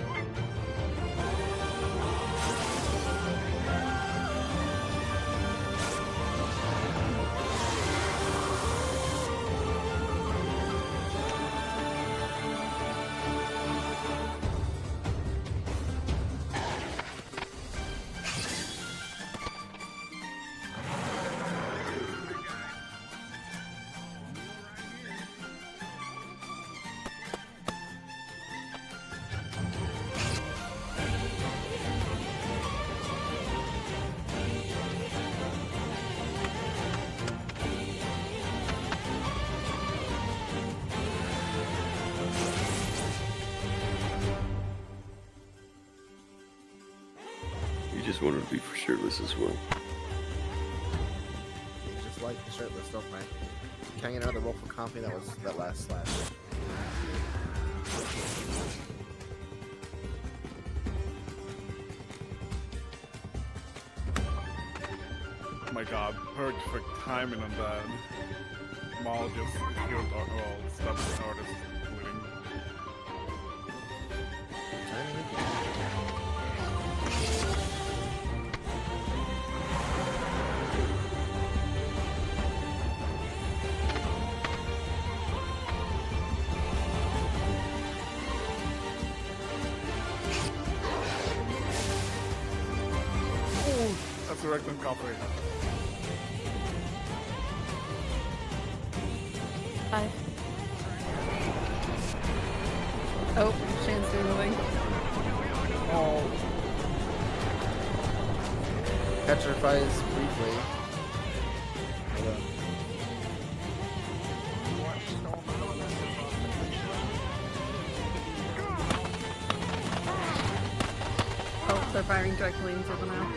He just wanted to be shirtless as well. He's just like shirtless, don't mind. Can I get another roll for compy? That was that last slash. Oh my god, perfect timing on that. Maul just killed, well, stopped the artist bleeding. That's a rectum copy. Hi. Oh, Shane's doing the wing. Oh. Petrifies briefly. Oh, they're firing directly into them now.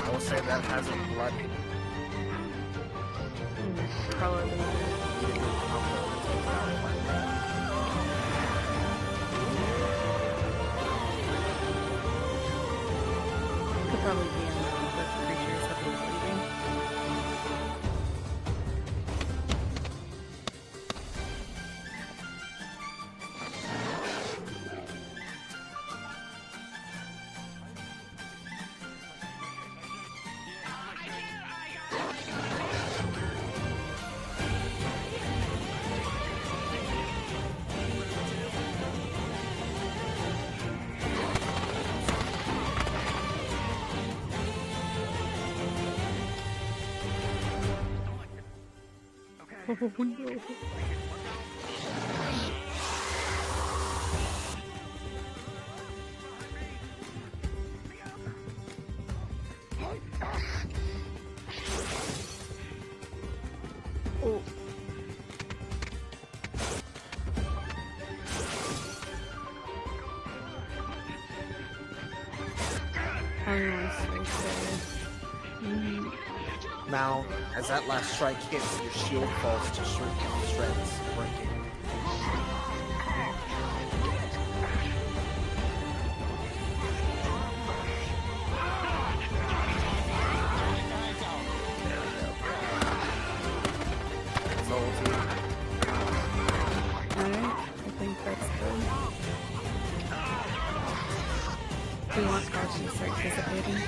I will say that hasn't bloodied. Probably. Could probably be in the creatures that were bleeding. Oh no. Oh. Now, as that last strike hits, your shield falls to shreds, breaking. Alright, I think that's good. We want Gosh to start dissipating.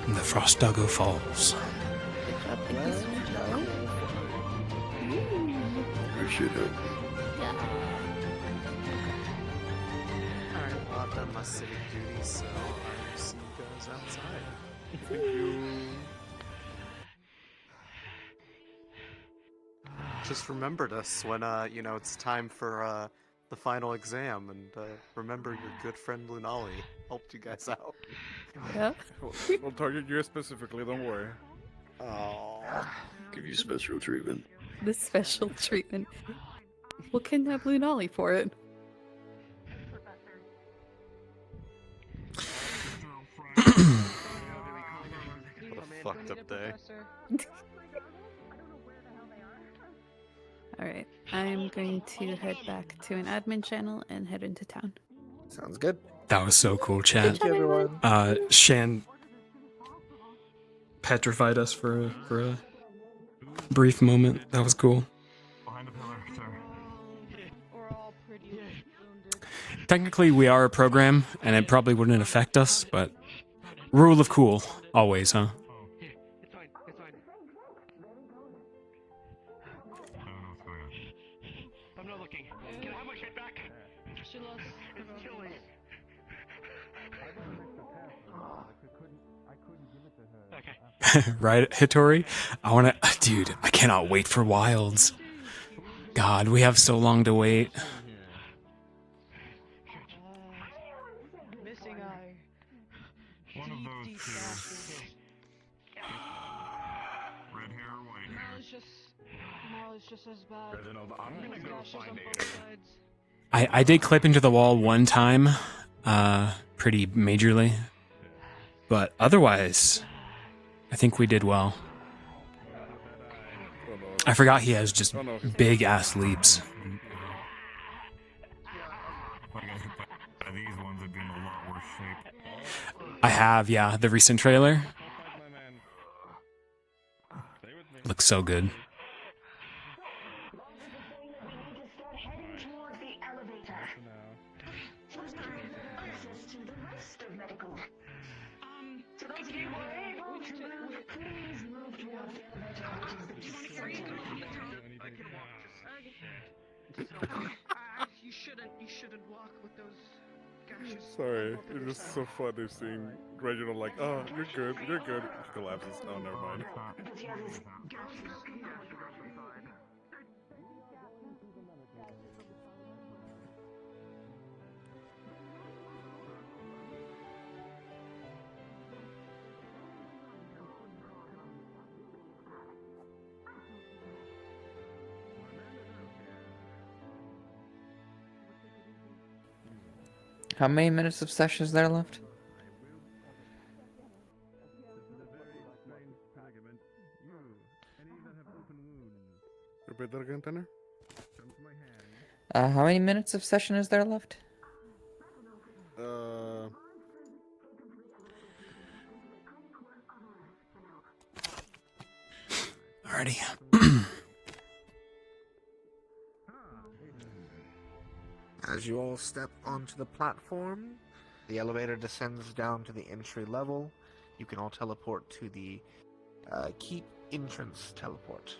And the frost doggo falls. I should have. Alright, well, I've done my civic duty, so I'll see you guys outside. Thank you. Just remembered us when, you know, it's time for, the final exam, and, remember your good friend Lunali helped you guys out. Yeah. We'll target you specifically, don't worry. Oh. Give you special treatment. This special treatment. We'll kidnap Lunali for it. What a fucked up day. Alright, I'm going to head back to an admin channel and head into town. Sounds good. That was so cool, chat. Thank you, everyone. Shan petrified us for a brief moment. That was cool. Technically, we are a program, and it probably wouldn't affect us, but rule of cool, always, huh? I'm not looking. Can I have my shit back? She lost. It's chilling. I couldn't give it to her. Okay. Right, Hitori? I wanna, dude, I cannot wait for Wilds. God, we have so long to wait. Missing eye. One of those two. Red hair or white hair? Tomorrow's just as bad. Reginald, I'm gonna go find both Ada. sides. I did clip into the wall one time, pretty majorly. But otherwise, I think we did well. I forgot he has just big ass leaps. These ones have been a lot worse shape. I have, yeah, the recent trailer. Looks so good. So those of you who are able to move, please move towards the elevator, which is the center of the You shouldn't walk with those gashes. Sorry, it's just so funny seeing Reginald like, oh, you're good, you're good. He collapses. Oh, never mind. How many minutes of session is there left? Repeat that again, Tanner? How many minutes of session is there left? Alrighty. As you all step onto the platform, the elevator descends down to the entry level. You can all teleport to the keep entrance teleport.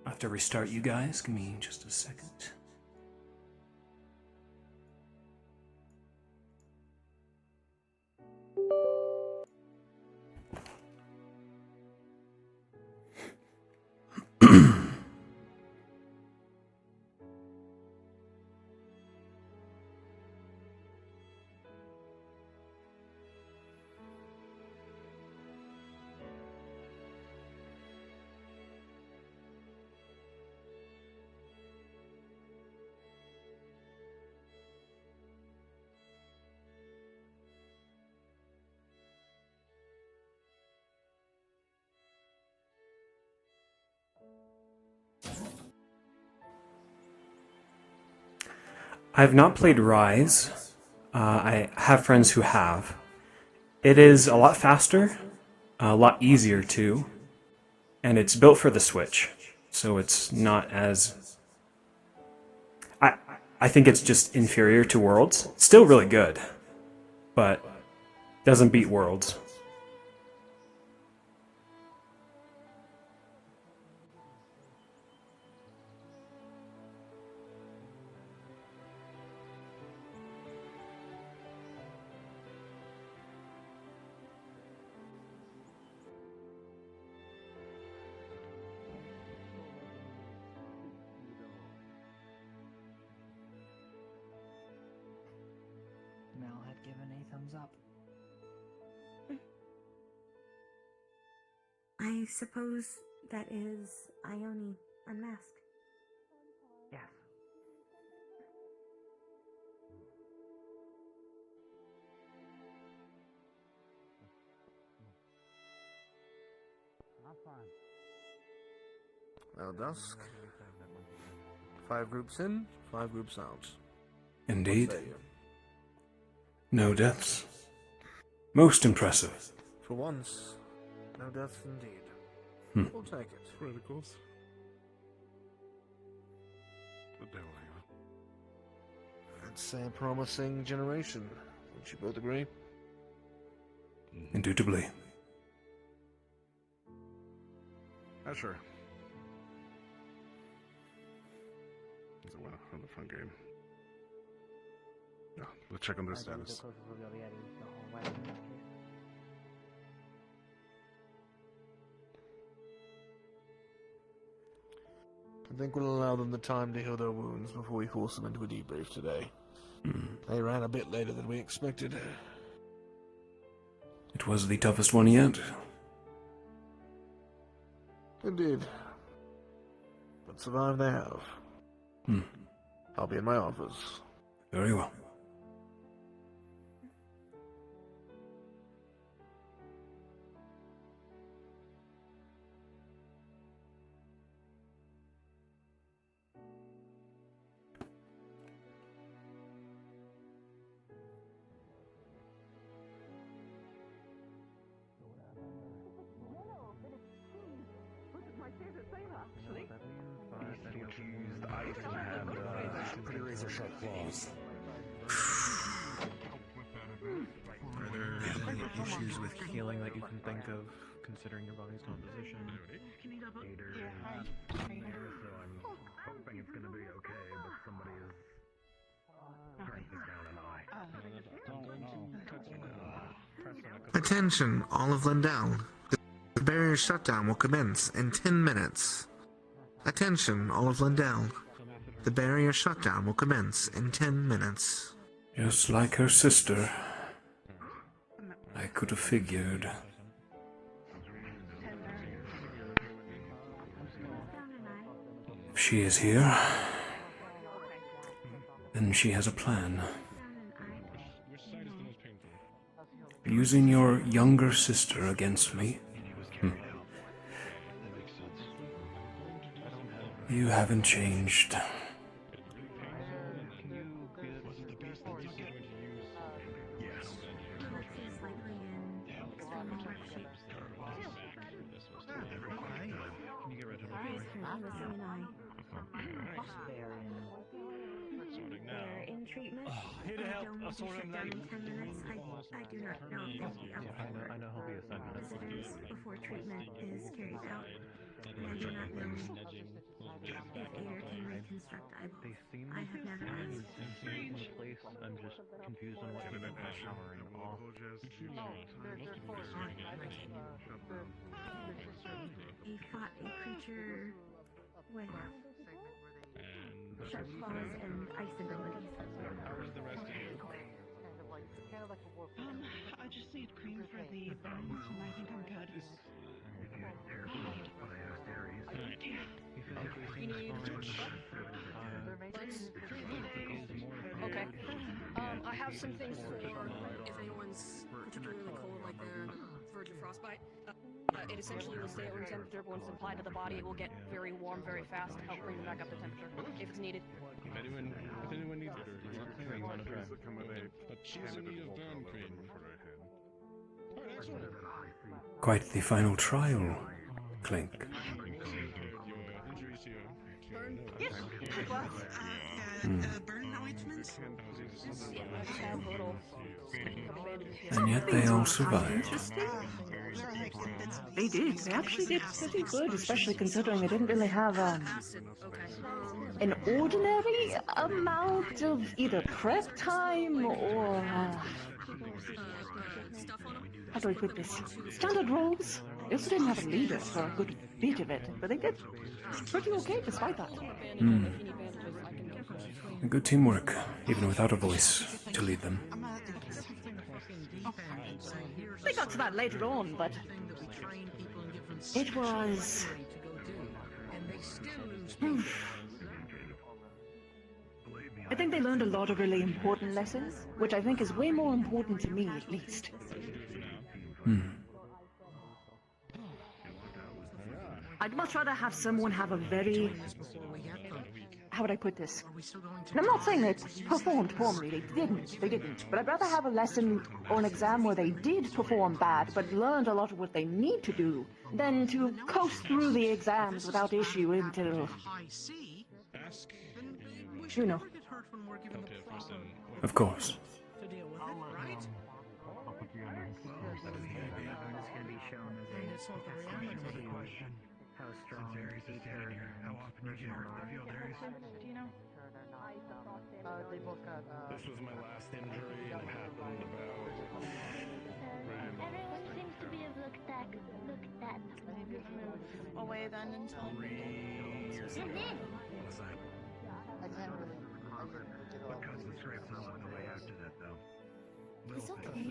I have to restart you guys. Give me just a second. I've not played Rise. I have friends who have. It is a lot faster, a lot easier too, and it's built for the Switch, so it's not as... I think it's just inferior to Worlds. Still really good, but doesn't beat Worlds. Mel had given a thumbs up. I suppose that is Ione unmasked. Now, Dusk. 5 groups in, 5 groups out. Indeed. What say you? No deaths. Most impressive. For once, no deaths indeed. We'll take it. Criticals. The devil, hang on. It's a promising generation. Would you both agree? Indubitably. Sure. It's a winner from the front game. No, let's check on their status. I think we'll allow them the time to heal their wounds before we force them into a debrief today. They ran a bit later than we expected. It was the toughest one yet. Indeed. But survive they have. I'll be in my office. Very well. Pretty razor sharp claws. Are there any issues with healing that you can think of, considering your body's composition? So I'm hoping it's gonna be okay, but somebody is strength is down an eye. Attention, all of Lindell. The barrier shutdown will commence in 10 minutes. Attention, all of Lindell. The barrier shutdown will commence in 10 minutes. Just like her sister. I could have figured. If she is here, then she has a plan. Using your younger sister against me? You haven't changed. I do not know if they'll be up for visitors before treatment is carried out. And I do not know if Air can reconstruct eyeballs. I have never asked. I'm just confused on what you mean by powering off. He fought a creature with sharp claws and ice abilities. I just need cream for the burns, and I think I'm good. Okay. I have some things for if anyone's particularly cold, like they're on the verge of frostbite. It essentially will stay at room temperature, but once it's applied to the body, it will get very warm very fast to help bring them back up to temperature if it's needed. If anyone needs it, you want to try. But she's in need of burn cream. Quite the final trial, Clink. Yes. Burn ointments? And yet they all survived. They did. They actually did pretty good, especially considering they didn't really have an ordinary amount of either prep time or how do I put this? Standard roles. They also didn't have a leader for a good bit of it, but they did pretty okay despite that. Good teamwork, even without a voice to lead them. We got to that later on, but it was... I think they learned a lot of really important lessons, which I think is way more important to me, at least. I'd much rather have someone have a very... How would I put this? And I'm not saying they performed poorly, they didn't. But I'd rather have a lesson or an exam where they did perform bad, but learned a lot of what they need to do, than to coast through the exams without issue until... You know. Of course. How strong how often you feel there is? Do you know? They both got. This was my last injury, and it happened about. Everyone seems to be looked at. Maybe move away then until. What's that? I can't really. What caused the scrapes on the way after that, though? It's okay.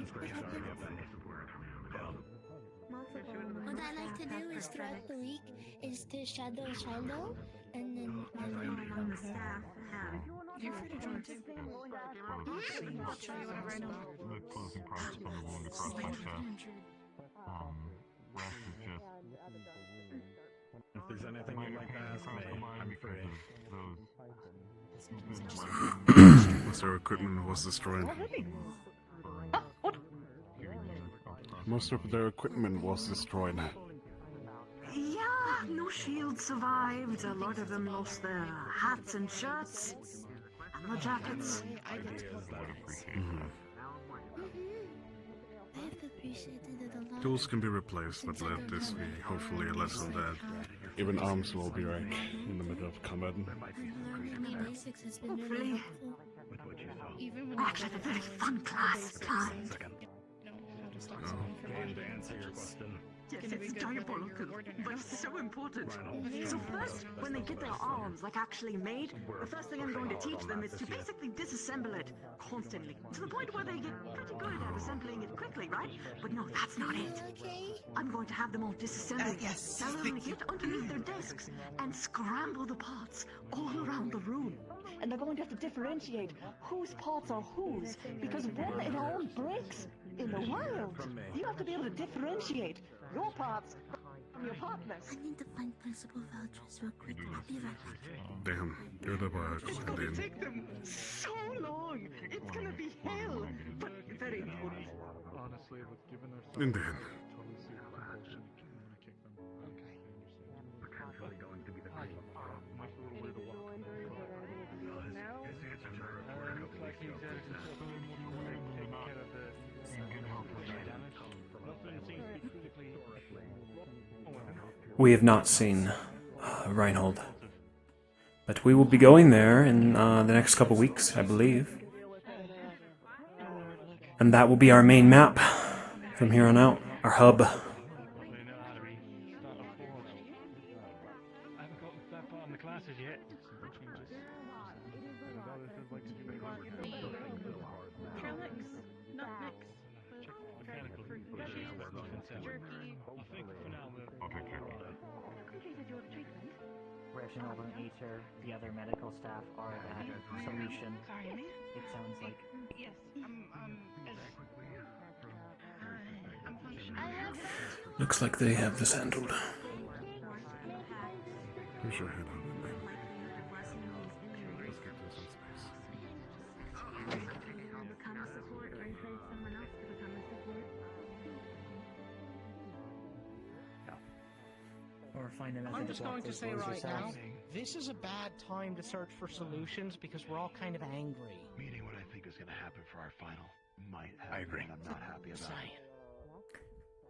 What I like to do is throughout the week is to shadow Shiloh and then on the staff have. You're free to join too. I'll show you whatever I know. The closing parts from the wound across my chest. Rest is just. If there's anything you'd like to ask me, I'm free. Most of their equipment was destroyed. Most of their equipment was destroyed. Yeah, no shields survived. A lot of them lost their hats and shirts. And the jackets. Tools can be replaced, but let this be hopefully a lesson that even arms will be right in the middle of combat. Hopefully. I actually had a very fun class planned. And to answer your question. Yes, it's diabolical, but so important. So first, when they get their arms, like actually made, the first thing I'm going to teach them is to basically disassemble it constantly. To the point where they get pretty good at assembling it quickly, right? But no, that's not it. I'm going to have them all disassemble it. Tell them to get underneath their desks and scramble the parts all around the room. And they're going to have to differentiate whose parts are whose, because when it all breaks in the wild, you have to be able to differentiate your parts from your partners. I need to find Principal Valtris real quick. I'll be right back. Damn, you're the bug. It's gonna take them so long. It's gonna be hell, but very important. Honestly, with given their And then, totally see the compulsion, you want to kick them. Okay. Potentially going to be the case. Much a little weird to walk. It's a report a couple weeks ago. Taking care of the damage. Nothing seems to be physically. We have not seen Reinhold, but we will be going there in the next couple weeks, I believe. And that will be our main map from here on out, our hub. I haven't got that far in the classes yet. Reginald and Aether, the other medical staff, are that solution. Sorry, It sounds like. yes, I'm functioning. Looks like they have this handled. where's your head on it, man? Let's get this in space. Become a support or encourage someone else to become a support. Or find a method I'm just block going to those say wounds right yourself. now, this is a bad time to search for solutions because we're all kind of angry. Meaning what I think is going to happen for our final might happen. I agree. I'm not happy about it.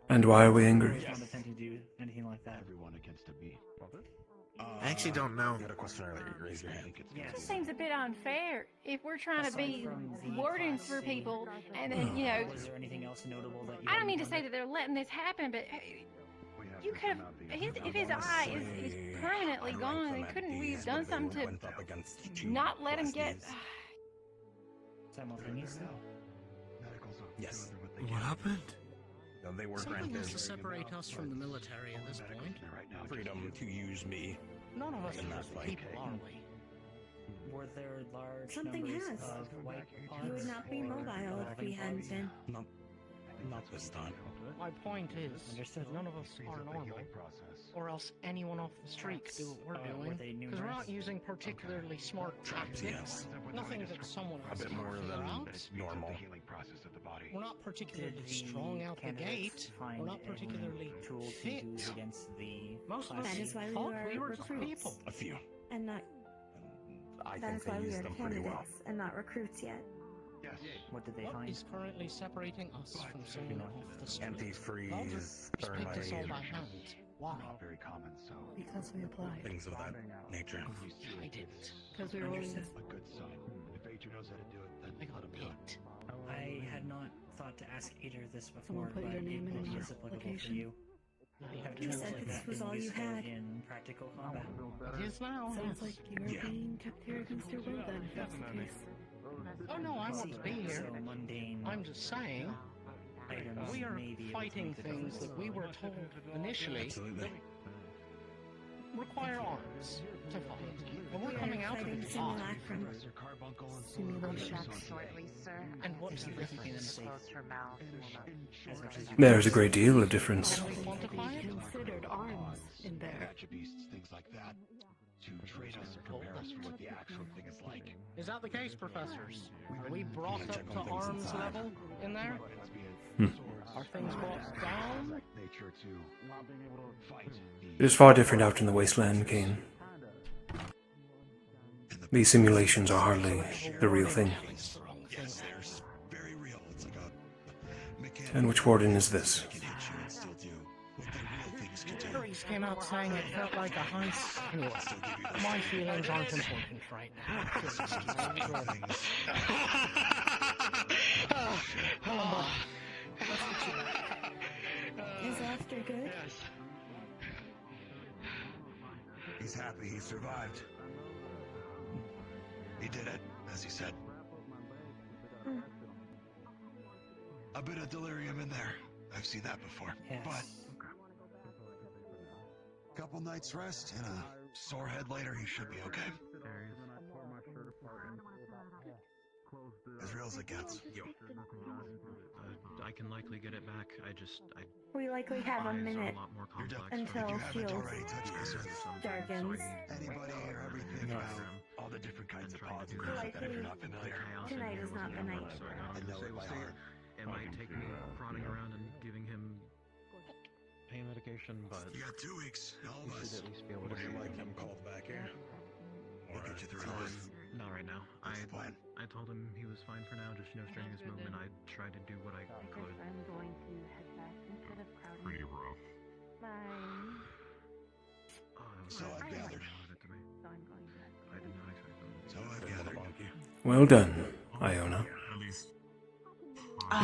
And why are we angry? Not attempting to do anything like that. Everyone against a me. I actually don't know. You had a question earlier. You raised your hand. It just seems a bit unfair if we're trying to be wardens for people, and then Was there anything else notable that you I don't mean to say that they're letting this happen, but you could have. If his eye is permanently gone, then couldn't we have done something to not let him get? simultaneously? Yes. What happened? They were Something has to separate us from the military at this point. Freedom to use me. None of us in are that just fight. people, are we? Were there large Something numbers has. of white You would pods not be or mobile if we evolving hadn't pods? been. No. Not this time. My point is, none of us are normal, or else anyone off the street could do what we're doing, because we're not using particularly smart tactics. Nothing that someone else A bit more can figure than out. normal. We're not particularly strong out the gate. We're not particularly fit. Most of us That is why we thought are we were just recruits. people. A few. And not. I That think is why they we used are them pretty well. candidates and not recruits yet. What did they find? Is currently separating us from someone off the street? Antifreeze, Just picked us all by hand. Why? Very common, so Because we applied. Things of that nature. I didn't. Because we were always... a good sign. If Adrian knows how to do it, then I got picked. I had not thought to ask Ader this Someone before, put but your name it in is your applicable for application? you. Have You tools said like this that was been all you useful had. in practical combat? It is now. Sounds yes. like you're being kept here against your will then, if that's the case. Oh no, I want to be here. So mundane I'm just saying, items we are may be able to fighting make the things difference. that we were told initially Absolutely. require arms to fight. And we're We are coming out of fighting it simulacrum. Professor Carbuncle and Simulation. shortly, sir. And what's the difference? Close her mouth. As much as you There's a great deal of difference. Can we quantify it? Considered arms in there. Beasts, things like that. To train us and prepare us for what the actual thing is like. Is that the case, professors? Are we brought up to arms level in there? Are things brought down? Nature to fight. It is far different out in the wasteland, Kane. These simulations are hardly the real thing. Yes, they're very real. It's like a mechanical. And which warden is this? Can hit you and still do what the real things can do. Harry's came out saying it felt like a heist. Anyway, my feelings aren't important right now. Is laughter good? He's happy he survived. He did it, as he said. A bit of delirium in there. I've seen that before. Yes. But couple nights rest and a sore head later, he should be okay. As real as it gets. I can likely get it back. We likely have a eyes are minute lot more complex. until You haven't Shield already touched this darkens. Anybody or everything about all the different kinds of pods and things like that if you're not familiar. Tonight is not the night. I know it by heart. It might take me prodding around and giving him pain medication, but You got 2 weeks. All of us. at least be able to Would you see like him. him called back here? We'll get you through this. Not right now. I told him he was fine for now, just straining his movement. I tried to do what I could. I'm going to head back instead of crowding. Pretty rough. Bye. So I've gathered. So I'm going back. I did not expect them. So I've gathered. Well done, Iona. At least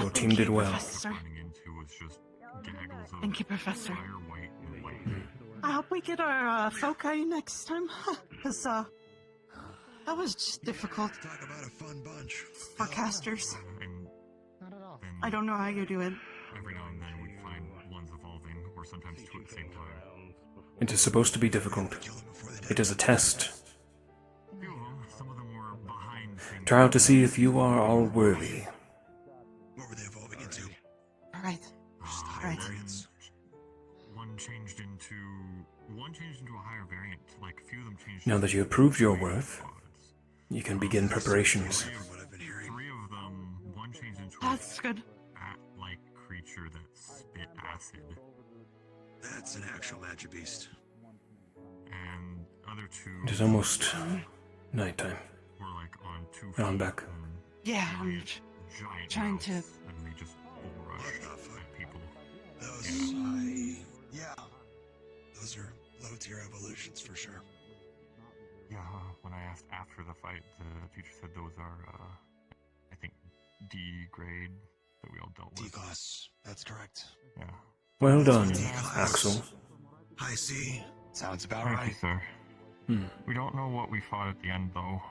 Your team did well. running into was just gaggles of Thank you, Professor. fire, white, and light. I hope we get our foci next time, because that was just difficult Talk about a fun bunch. for casters. And I don't know how you do it. every now and then we'd find ones evolving, or sometimes 2 at the same time. It is supposed to be difficult. It is a test. Few of them, some of them were behind things. Try out to see if you are all worthy. What were they evolving into? Right. Right. One changed into a higher variant. Like a few of them changed. Now that you have proved your worth, you can begin preparations. 3 of them. One changed into That's good. a bat-like creature that spit acid, That's an actual magic beast. and other 2 It is almost nighttime. were like on 2 Now I'm feet back. and Yeah, I'm giant trying to. mouths, and they just bull rushed at people. Yeah. Those are low tier evolutions for sure. Yeah, when I asked after the fight, the teacher said those are, I think, D grade that we all dealt with. D class. That's correct. Yeah. Well done, D-class. Axel. High C. Sounds about Thank right. you, sir. Hmm. We don't know what we fought at the end, though.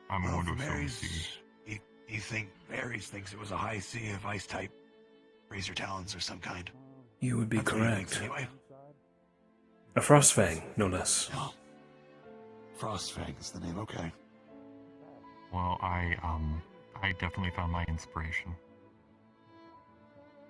I'm Well, going to from assume Ares, C. you think Ares thinks it was a high C of ice type razor talons or some kind. You would be That's what he thinks correct. Anyway. A frostfang, no less. Oh. Frostfang is the name, okay. Well, I definitely found my inspiration.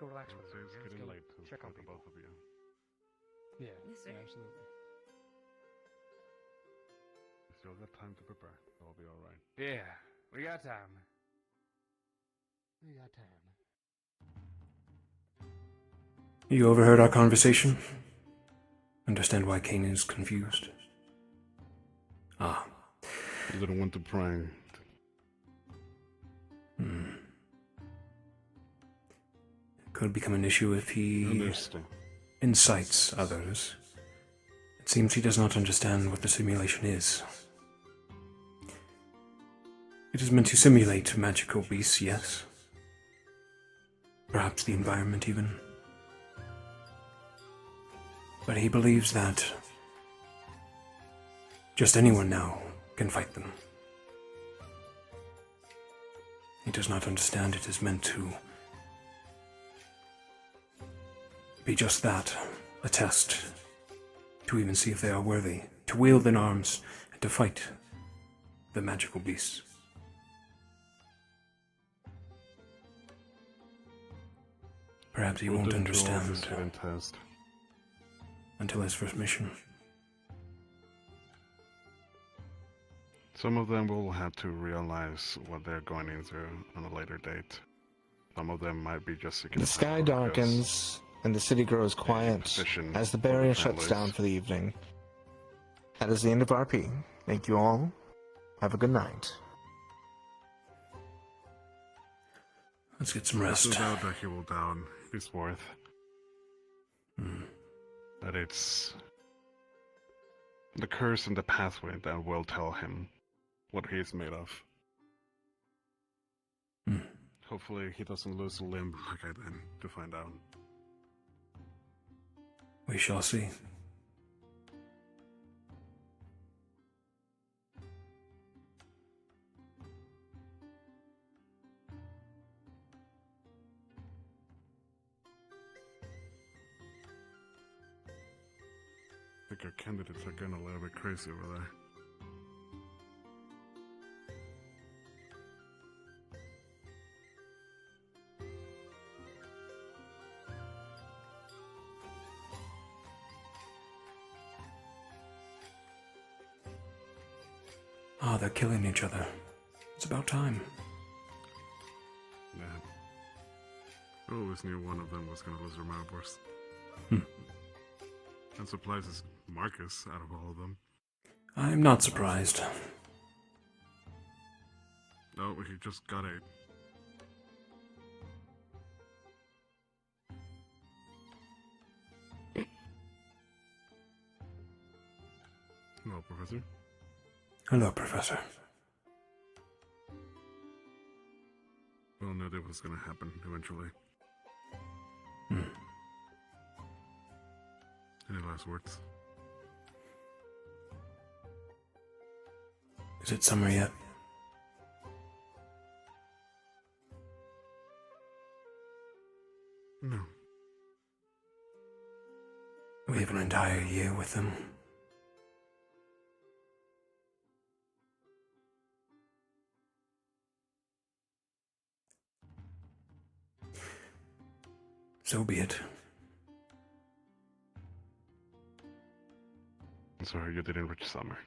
go relax with her. It's Let's getting go late to check on the people. both of you. Yeah, Yes, sir. yeah, absolutely. You still got time to prepare. It'll be alright. Yeah, we got time. We got time. You overheard our conversation? Understand why Kane is confused? Ah. You didn't want to pry. It could become an issue if he Understand. incites others. It seems he does not understand what the simulation is. It is meant to simulate magical beasts, yes. Perhaps the environment even. But he believes that just anyone now can fight them. He does not understand it is meant to be just that, a test, to even see if they are worthy, to wield in arms, and to fight the magical beasts. Perhaps he We'll won't do all understand this hidden test. until his first mission. Some of them will have to realize what they're going into on a later date. Some of them might be just seeking The sky darkens and the city grows quiet as the barrier shuts down for the evening. That is the end of RP. Thank you all. Have a good night. Let's get some rest. There's no doubt that he will down his worth. That it's the curse and the pathway that will tell him what he is made of. Hopefully he doesn't lose a limb like I did to find out. We shall see. I think our candidates are getting a little bit crazy over there. Ah, they're killing each other. It's about time. Yeah. I always knew one of them was gonna lose their Mountburst. And surprises Marcus out of all of them. I'm not surprised. No, he just got a... Hello, Professor. Hello, Professor. We all knew that was gonna happen eventually. Any last words? Is it summer yet? No. We have an entire year with them. So be it. I'm sorry you didn't reach summer.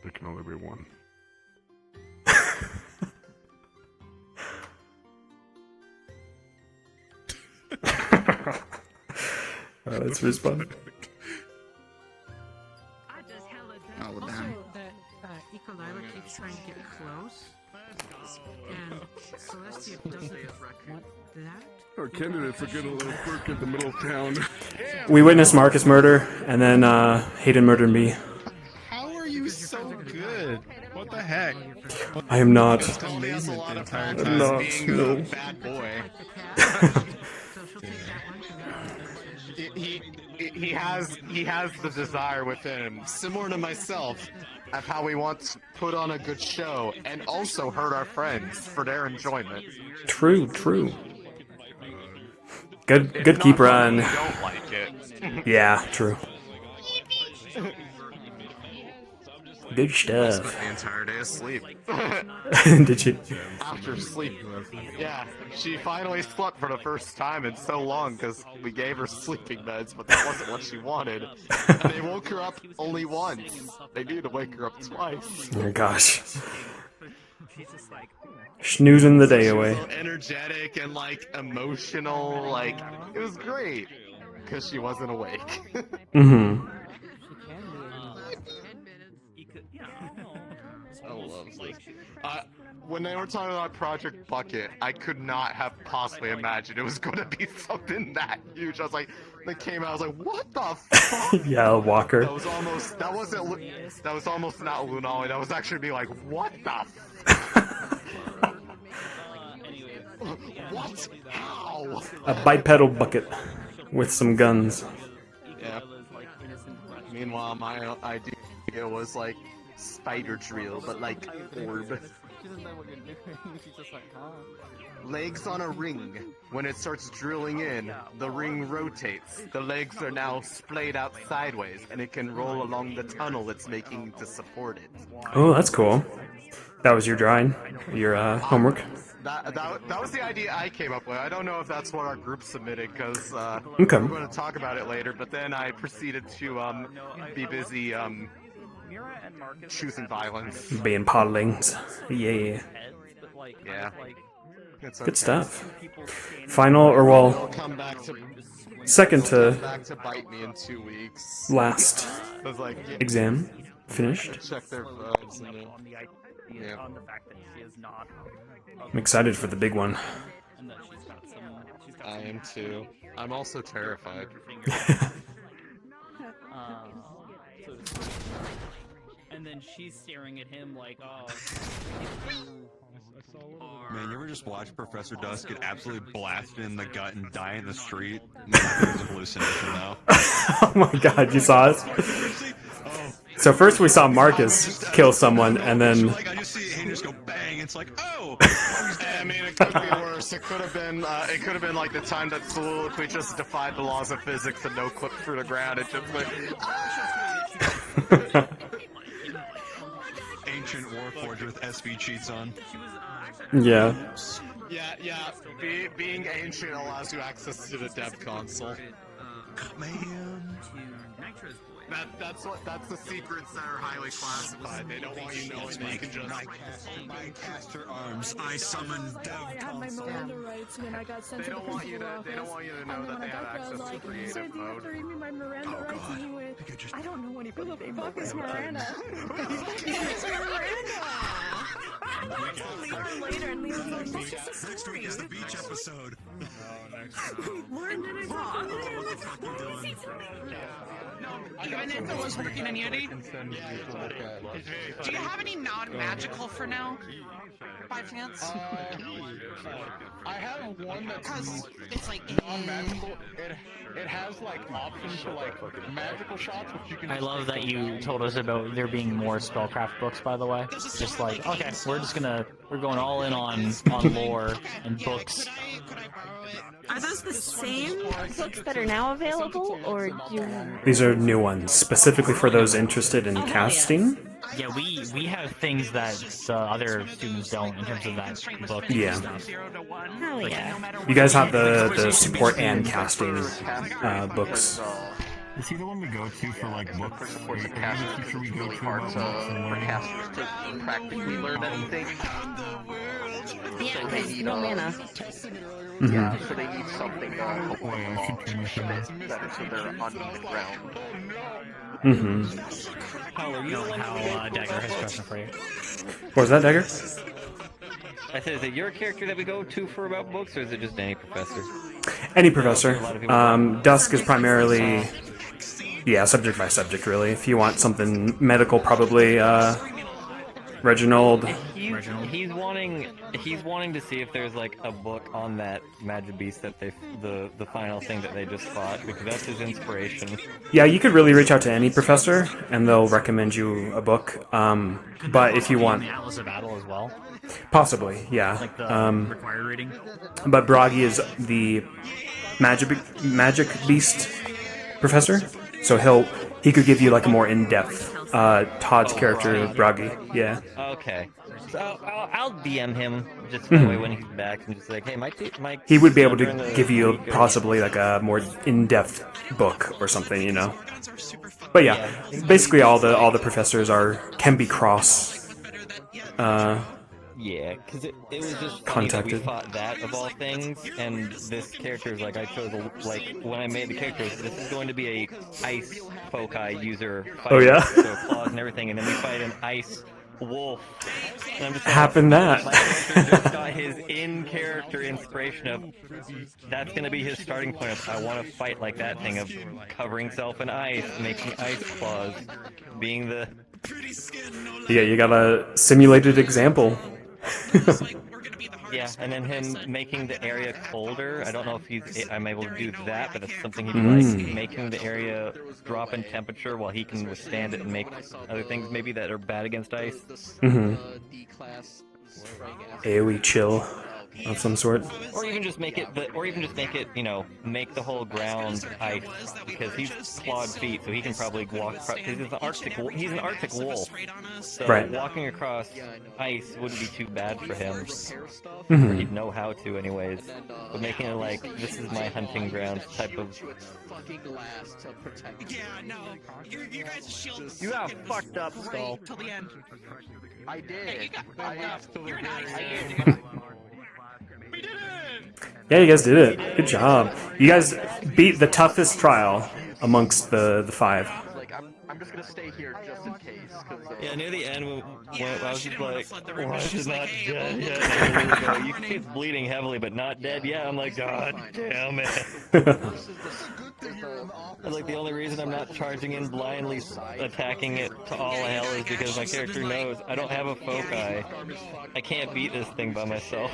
There can only be one. Let's respond. Oh, Also, that Ecolila keeps trying to get close, and Celestia doesn't want that. Our candidates are getting a little quirky in the middle of town. We witnessed Marcus murder, and then Hayden murdered me. How are you so good? What the heck? I am not. Just amazing the entire I'm time not, being no. a bad boy. He has the desire within him, similar to myself, of how we want to put on a good show and also hurt our friends for their enjoyment. True, true. Good keep run. Don't like it. Yeah, true. Good I spent stuff. the entire day asleep. Did you? After sleep. Yeah, she finally slept for the first time in so long because we gave her sleeping meds, but that wasn't what she wanted. And they woke her up only once. They needed to wake her up twice. Oh gosh. Snoozing the day She was away. so energetic and like emotional, like it was great because she wasn't awake. Mm-hmm. I love this. When they were talking about Project Bucket, I could not have possibly imagined it was going to be something that huge. I was like, they came out, I was like, what the fuck? Yeah, Walker. That was almost not Lunali. That was actually be like, what the what? How? A bipedal bucket with some guns. Yeah. Meanwhile, my idea was like spider drill, but like orb. Legs on a ring. When it starts drilling in, the ring rotates. The legs are now splayed out sideways, and it can roll along the tunnel it's making to support it. Oh, that's cool. That was your drawing? Your homework? That was the idea I came up with. I don't know if that's what our group submitted, because Okay. we're going to talk about it later, but then I proceeded to be busy choosing violence. Being podlings. Yeah. Yeah. Good stuff. Final, or well, It'll come back to second it'll to come back to bite me in 2 weeks. last I was like, yeah. exam finished. Check their vibes and yeah. I'm excited for the big one. I am too. I'm also terrified. And then she's staring at him like, oh. Man, you ever just watch Professor Dusk get absolutely blasted in the gut and die in the street? No, it was a hallucination now. Oh my god, you saw it? So first we saw Marcus kill someone, and then... Like, I just see Andrews go bang, it's like, oh! I mean, it could be worse. It could have been like the time that Soliloquy just defied the laws of physics and no clipped through the ground. It just went, Ancient Warforged with SV cheats on. Yeah. Yeah. Being ancient allows you access to the dev console. Man. That's the secrets that are highly classified. They don't want you knowing that you can just. My caster arms, I summon dev I had my Miranda rights when I got sent to the principal's office. They don't want you to know that they have access to creative "Sir, do you have mode. to read me my Miranda rights?" And he went, "I don't know anybody. Who the fuck is Miranda?" It's Miranda. I told Leon later, and Leon's like, "That's just a story." Next week is the beach episode. Learned it again. Vanessa was working in Unity. Do you have any non-magical for now? By chance? I have one that's it's like non-magical. It has like options for like magical shots, which you can. I love that you told us about there being more spellcraft books, by the way. Just like, okay, we're going all in on lore and books. Are those the same books that are now available, or do... These are new ones, specifically for those interested in casting. Yeah, we have things that other students don't in terms of that book. Yeah. Hell yeah. You guys have the support and casting books. Is he the one we go to for like books? Supports the casters. It's really hard for casters to practically learn anything. Yeah, because no mana. Yeah, so they need something to help them along a bit better so they're on the ground. Mm-hmm. How Dagger has a question for you. What was that, Dagger? I said, is it your character that we go to for about books, or is it just any professor? Any professor. Dusk is primarily, yeah, subject by subject, really. If you want something medical, probably Reginald. He's wanting to see if there's like a book on that Magic Beast that the final thing that they just fought, because that's his inspiration. Yeah, you could really reach out to any professor, and they'll recommend you a book. But if you want, Atlas of Battle as well. Possibly, yeah. Like the required reading. But Bragi is the magic beast professor, so he could give you like a more in-depth Todd's character, Bragi. Yeah. Okay. So I'll DM him just that way when he's back and just like, hey, my He would be able during to the give you week or- possibly like a more in-depth book or something, you know. But yeah, basically all the professors can be cross. Yeah, because it was just funny that we Contacted. fought that of all things, and this character is like I chose when I made the characters, this is going to be a ice foci user fight, Oh, yeah? so claws and everything, and then we fight an ice wolf. And I'm just like, Happened that. my character just got his in-character inspiration of that's going to be his starting point of I want to fight like that thing of covering self in ice, making ice claws, being the Yeah, you got a simulated example. Yeah, and then him making the area colder. I don't know if I'm able to do that, but it's something he'd like. Making the area drop in temperature while he can withstand it and make other things maybe that are bad against ice. Mm-hmm. AoE chill of some sort. Or even just make it, you know, make the whole ground ice because he's clawed feet, so he can probably walk across. Because he's an Arctic wolf, so Right. walking across ice wouldn't be too bad for him. Mhm. Or he'd know how to, anyways. But making it like this is my hunting ground type of. Yeah, no. You guys' shield. You got fucked up, Skull. Till the end. I did. Hey, you got fucked up. You're an ice. We did it. Yeah, you guys did it. Good job. You guys beat the toughest trial amongst the five. Like, I'm just gonna stay here just in case. Yeah, near the end, when I was just like, why is it not dead yet? And they go, you can see it's bleeding heavily, but not dead yet. I'm like, God damn it. And like, the only reason I'm not charging in blindly, attacking it to all hell is because my character knows I don't have a foci. I can't beat this thing by myself.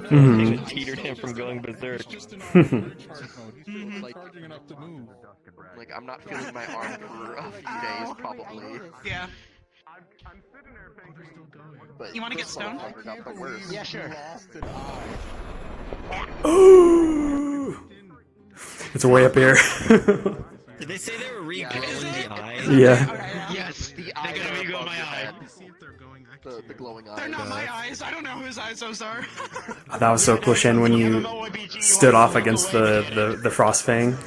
Mhm. It teetered him from going berserk. Like, I'm not feeling my arm for a few days, probably. Yeah. But You want to get stoned? Yeah, sure. Ooh. It's way up here. Did they say they were regrowing the eye? Yeah. Yes, the they're gonna regrow my eye. The glowing eyes. They're not my eyes. I don't know whose eyes those are. That was so cool, Shen, when you stood off against the Frost Fang.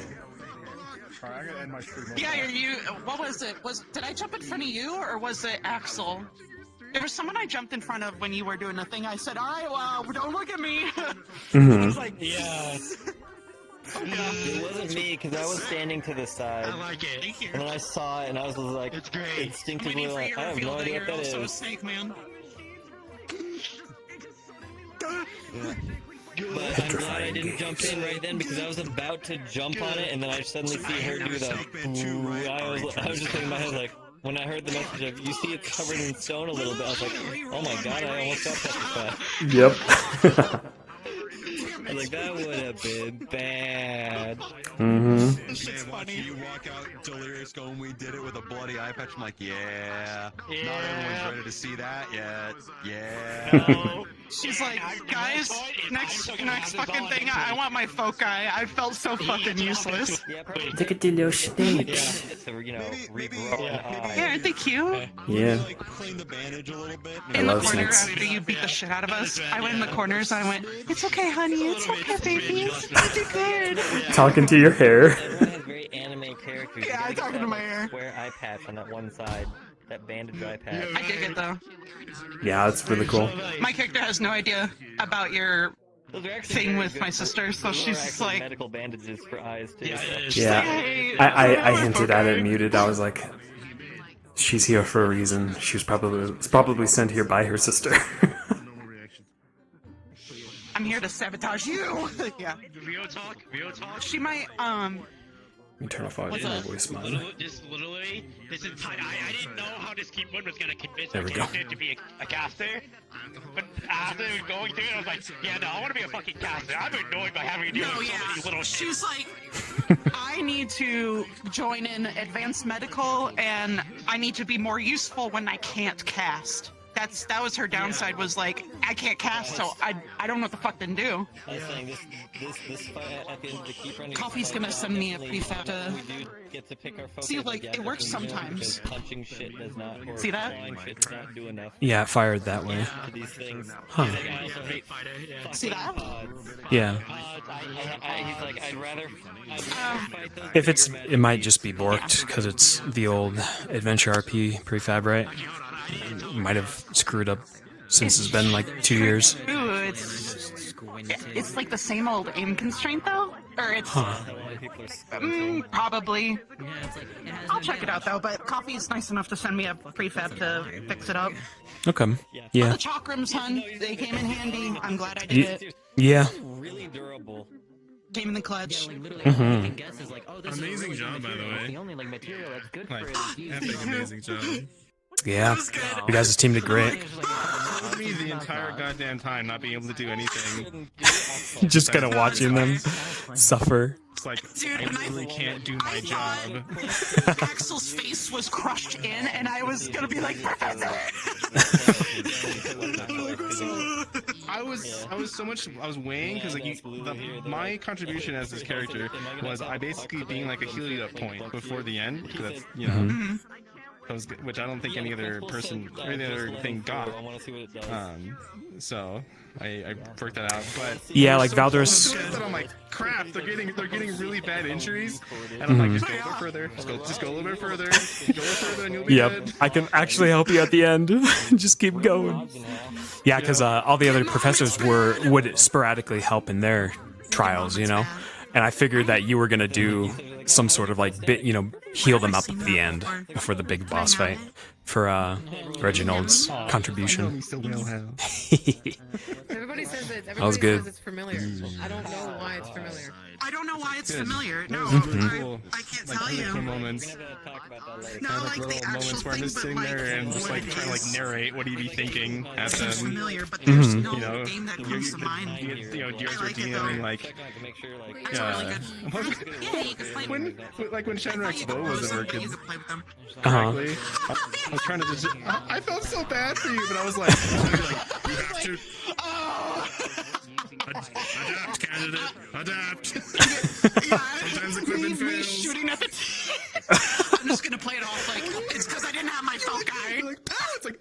Yeah, you. What was it? Did I jump in front of you, or was it Axel? There was someone I jumped in front of when you were doing the thing. I said, "All right, well, don't look at me." Mhm. I was like, "Yes." It wasn't me, because I was standing to the side. I like it. Thank you. And then I saw it, and I was like, It's great. instinctively I'm waiting like, for I your have no reveal idea that what you're that also a is. snake man. But I'm glad I didn't jump in right then because I was about to jump on it, and then I suddenly see her do the. I was just thinking in my head like, when I heard the message of you see it's covered in stone a little bit, I was like, oh my god, I almost got petrified. Yep. I was like, that would have been bad. Mm-hmm. Watching you walk out delirious going, we did it with a bloody eye patch. I'm like, yeah. Not everyone's ready to see that yet. Yeah. She's like, guys, next fucking thing, I want my foci. I felt so fucking useless. Look at the little snakes. So, you know, regrow an eye. Yeah, aren't they cute? Yeah. Clean the bandage a little bit. In the love corner snakes. after you beat the shit out of us, I went in the corners and I went, it's okay, honey, it's okay, baby. You did good. Talking to your hair. Everyone has very anime characters. Yeah, I talking to my hair. Square eye patch on that one side. That bandage eye patch. I dig it though. Yeah, it's really cool. My character has no idea about your thing with my sister, so she's just like, medical bandages for eyes too. Yeah. I hinted at it muted. I was like, she's here for a reason. She was probably sent here by her sister. I'm here to sabotage you. Yeah. Real talk. She might Let me turn off audio voice mode. This literally, this entire, I didn't know how this keyboard was gonna convince There my we go. character to be a caster, but after going through it, I was like, yeah, no, I want to be a fucking caster. I'm annoyed by having to deal with so many little shit. She's like, I need to join in advanced medical, and I need to be more useful when I can't cast. that was her downside. Was like, I can't cast, so I don't know what the fuck to do. I was saying this fight at the end of the keep running. Coffee's gonna send me a prefab to. We do get to pick our focus. See, like, it works sometimes. Punching shit does not. Or See that? clawing shit does not do enough. Yeah, it fired that way. To these things. Huh. He's like, I also hate See that? Yeah. He's like, I'd rather fight those. If it's, it might just be borked because it's the old Adventure RP prefab, right? It might have screwed up since it's been like 2 years. Ooh, it's like the same old aim constraint though, or it's probably. I'll check it out though. But Coffee is nice enough to send me a prefab to fix it up. Okay. Oh, Yeah. the chakrams, hun, they came in handy. I'm glad I did it. Yeah. Really durable. Came in the clutch. Amazing job, by the way. The only material that's good Like, epic amazing job. Yeah. You guys' team did great. Me the entire goddamn time not being able to do anything. Just kind of watching them suffer. It's like, I literally can't do my job. Axel's face was crushed in, and I was gonna be like, Professor! I was weighing because like my contribution as this character was I basically being like a healing up point before the end because that's, you know, which I don't think any other person or any other thing got. So I worked that out, but yeah, like Valdor's. I'm like, crap, they're getting really bad injuries, and I'm like, just go a little further, just go a little bit further, go a little further, and you'll be good. I can actually help you at the end. Just keep going. Yeah, because all the other professors would sporadically help in their trials, you know, and I figured that you were gonna do some sort of like heal them up at the end before the big boss fight for Reginald's contribution. Everybody says it. That was good. Says it's familiar. I don't know why it's familiar. I don't know why it's familiar. No, I can't tell you. Moments. No, like the little actual moments where I'm just sitting there and just like trying to like narrate what he'd be thinking at them. Familiar, but there's no you know, game that comes to mind. You know, you guys were dealing like, when Shenrek's bow wasn't working correctly, I was trying to just. I felt so bad for you, but I was like, you have to. Adapt, candidate. Adapt. Sometimes equipment fails. Shooting at the I'm just gonna play it off like it's because I didn't have my foci. It's like.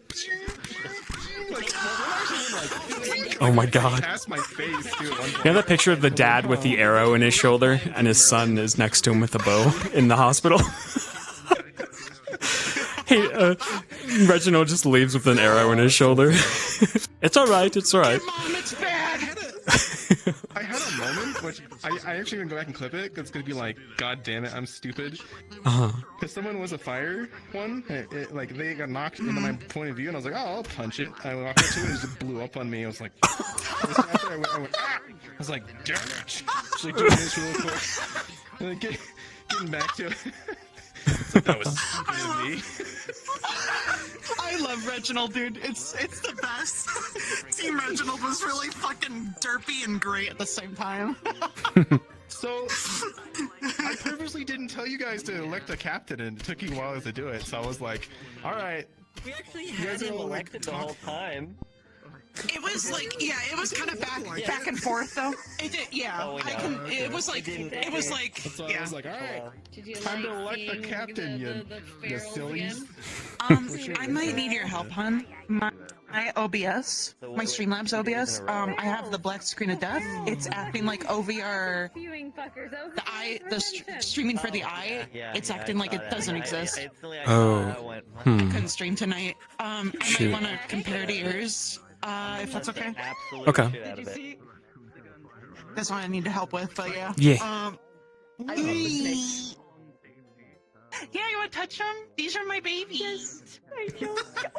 Oh my god. Past my face, too, at one point. You know that picture of the dad with the arrow in his shoulder and his son is next to him with a bow in the hospital? Hey, Reginald just leaves with an arrow in his shoulder. It's alright, it's alright. Mom, it's bad. I had a moment, which I actually gonna go back and clip it, 'cause it's gonna be like, God damn it, I'm stupid. Because someone was a fire one, like they got knocked into my point of view, and I was like, oh, I'll punch it. I walked up to it, and it just blew up on me. I was like, after I went, ah! I was like, damn it. Just like doing this real quick. And then getting back to it. That was stupid of me. I love Reginald, dude. It's the best. Team Reginald was really fucking derpy and great at the same time. So, I purposely didn't tell you guys to elect a captain, and it took you a while to do it. So I was like, all right. We actually had him elected the whole time. It was like, yeah, it was kind of back and forth though. It did, yeah. It was like, So I was like, all right, time to elect the captain, you sillies. I might need your help, hon. My OBS, my Streamlabs OBS, I have the black screen of death. It's acting like OVR. The streaming for the eye, it's acting like it doesn't exist. Oh. I couldn't stream tonight. I might want to compare to yours. If that's okay. Okay. That's what I need to help with, but yeah. Yeah. Yeah, you want to touch them? These are my babies. I know. Oh my god,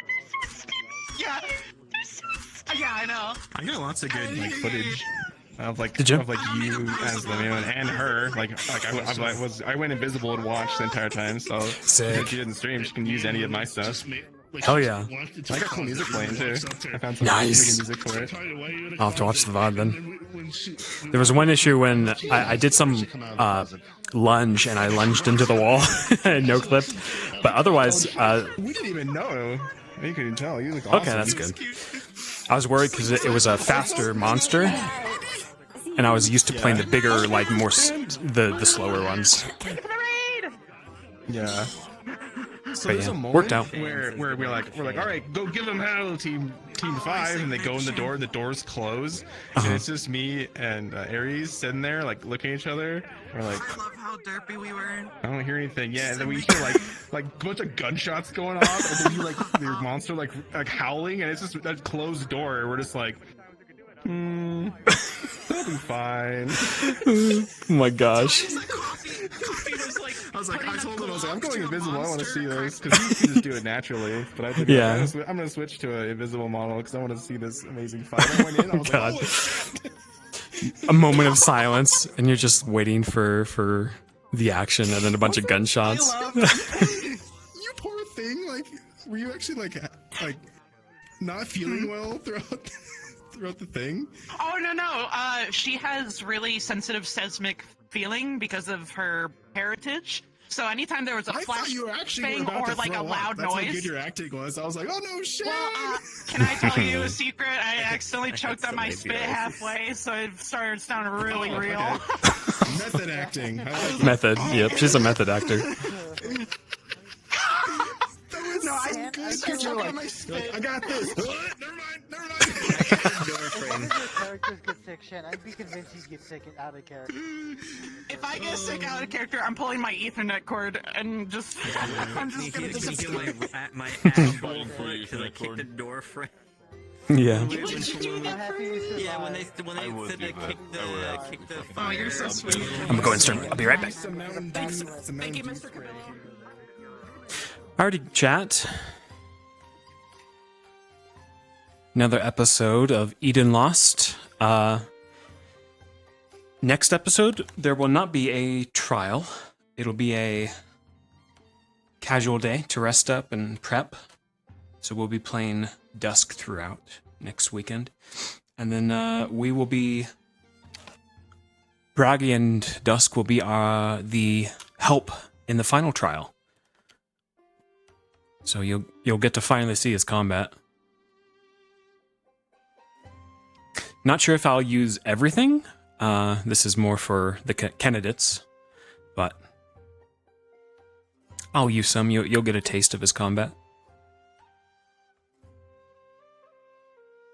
they're so skinny. Yeah. They're so skinny. Yeah, I know. I got lots of good like footage of like Did you? of like you as the man and her. I went invisible and watched the entire time. So if she didn't stream, she can use any of my stuff. Hell yeah. I got cool music playing too. I found some Nice. music for it. I'll have to watch the VOD then. There was one issue when I did some lunge and I lunged into the wall and no clipped. But otherwise, we didn't even know. You couldn't tell. You look awesome. Okay, that's good. I was worried because it was a faster monster, and I was used to playing the bigger, like more the slower ones. Yeah. So But there's yeah, a moment worked out. where we're like, all right, go give them hell, team 5, and they go in the door, and the doors close, and it's just me and Ares sitting there, like looking at each other. We're like, I love how derpy we were. I don't hear anything. Yeah, and then we hear like a bunch of gunshots going off, and then you like the monster like howling, and it's just that closed door. And we're just like, that'll be fine. Oh my gosh. I was like, I told him, I was like, I'm going invisible. I want to see this because you can just do it naturally. But I think Yeah. I'm gonna switch to an invisible model because I want to see this amazing fight. I went in, I was God. like, oh, A moment of silence, and you're just waiting for the action, and then a bunch of gunshots. you poor thing. Like, were you actually like not feeling well throughout the thing? Oh no. She has really sensitive seismic feeling because of her heritage. So anytime there was a I flash thought you were actually bang about or to like a throw loud up. That's how noise. good your acting was. I was like, oh no, shit. Well, can I tell you a secret? I accidentally choked on my spit halfway, so it started sounding really real. Method acting. I like it. Method. Yep, she's a method actor. No, I got this. Never mind. Characters get sick shit. I'd be convinced he'd get sick out of character. If I get sick out of character, I'm pulling my Ethernet cord and just I'm just gonna disappear. My ass button to like kick the door frame. Yeah. You would do that for me? Yeah, when they said to kick the Oh, you're so sweet. I'm going stern. I'll be right back. Thanks. Thank you, Mr. Capelli. Alrighty, chat. Another episode of Eden Lost. Next episode, there will not be a trial. It'll be a casual day to rest up and prep. So we'll be playing Dusk throughout next weekend. And then we will be... Bragi and Dusk will be the help in the final trial. So you'll get to finally see his combat. Not sure if I'll use everything. This is more for the candidates, but I'll use some. You'll get a taste of his combat.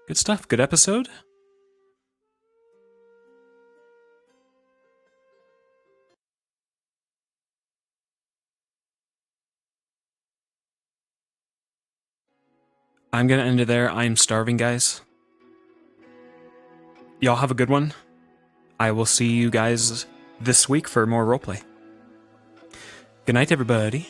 Good stuff. Good episode. I'm gonna end it there. I'm starving, guys. Y'all have a good one. I will see you guys this week for more roleplay. Good night, everybody.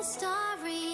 my story.